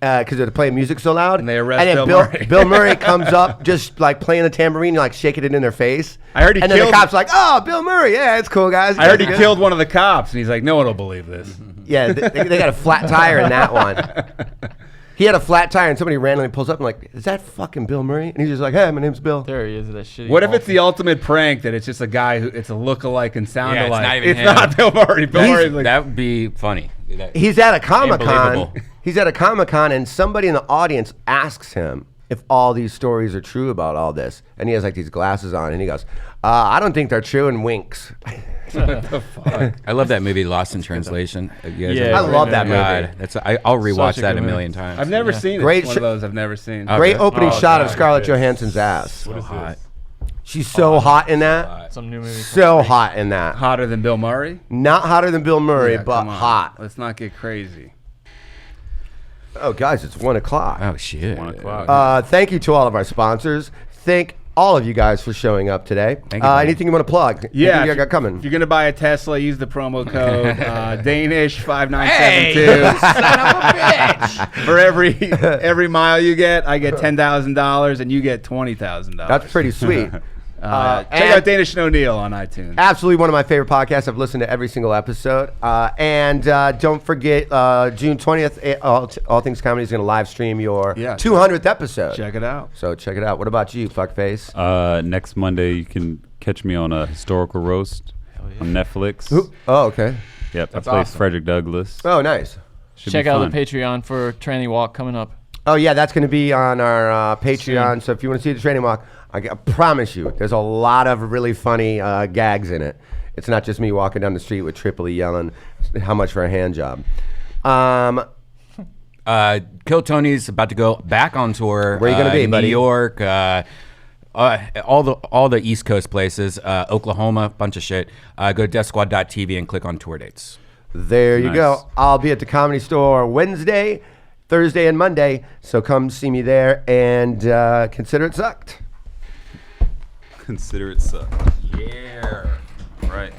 because they're playing music so loud. And they arrest then Bill Murray. Bill Murray comes up just like playing the tambourine, like shaking it in their face. I heard he And then the killed- cops like, oh, Bill Murray. Yeah, it's cool, guys. I heard he Good. killed one of the cops, and he's like, "No one will believe this." Yeah, they got a flat tire in that one. He had a flat tire, and somebody randomly pulls up and like, is that fucking Bill Murray? And he's just like, hey, my name's Bill. There he is. That shitty. What if it's ball the ultimate prank that it's just a guy who it's a look-alike and sound Yeah, it's alike? not even It's him. not Bill Murray. Bill Murray's like, That would be funny. He's at a Comic-Con. Unbelievable. He's at a Comic-Con, and somebody in the audience asks him, if all these stories are true about all this. And he has like these glasses on, and he goes, I don't think they're true, and winks. What the fuck? I love that movie, Lost in Translation. I love that movie. I'll rewatch that a million times. I've never seen it. Great one of those I've never seen. Great opening shot of Scarlett Johansson's ass. So hot. She's so hot in that. Some new movie. So hot in that. Hotter than Bill Murray? Not hotter than Bill Murray, but hot. Let's not get crazy. Oh, guys, it's 1 o'clock. Oh, shit. 1 o'clock. Thank you to all of our sponsors. Thank all of you guys for showing up today. Thank you, anything you want to plug? Yeah, you got coming? If you're gonna buy a Tesla, use the promo code Danish 5972. Son of a bitch! For every mile you get, I get $10,000, and you get $20,000. That's pretty sweet. Check out Danish and O'Neill on iTunes. Absolutely one of my favorite podcasts. I've listened to every single episode. And don't forget, June 20th, All Things Comedy is going to live stream your 200th episode. Check it out. So check it out. What about you, fuckface? Next Monday, you can catch me on a historical roast on Netflix. Oh, okay. Yep, I play Frederick Douglass. Oh, nice. Check out the Patreon for Tranny Walk coming up. Oh, yeah, that's going to be on our Patreon. So if you want to see the training walk, I promise you, there's a lot of really funny gags in it. It's not just me walking down the street with Tripoli yelling, how much for a hand job. Kill Tony's about to go back on tour. Where are you going to be, buddy? New York, all the East Coast places, Oklahoma, bunch of shit. Go to deathsquad.tv and click on tour dates. There you go. I'll be at the Comedy Store Wednesday, Thursday, and Monday. So come see me there and consider it sucked. Consider it sucked. Yeah. Right.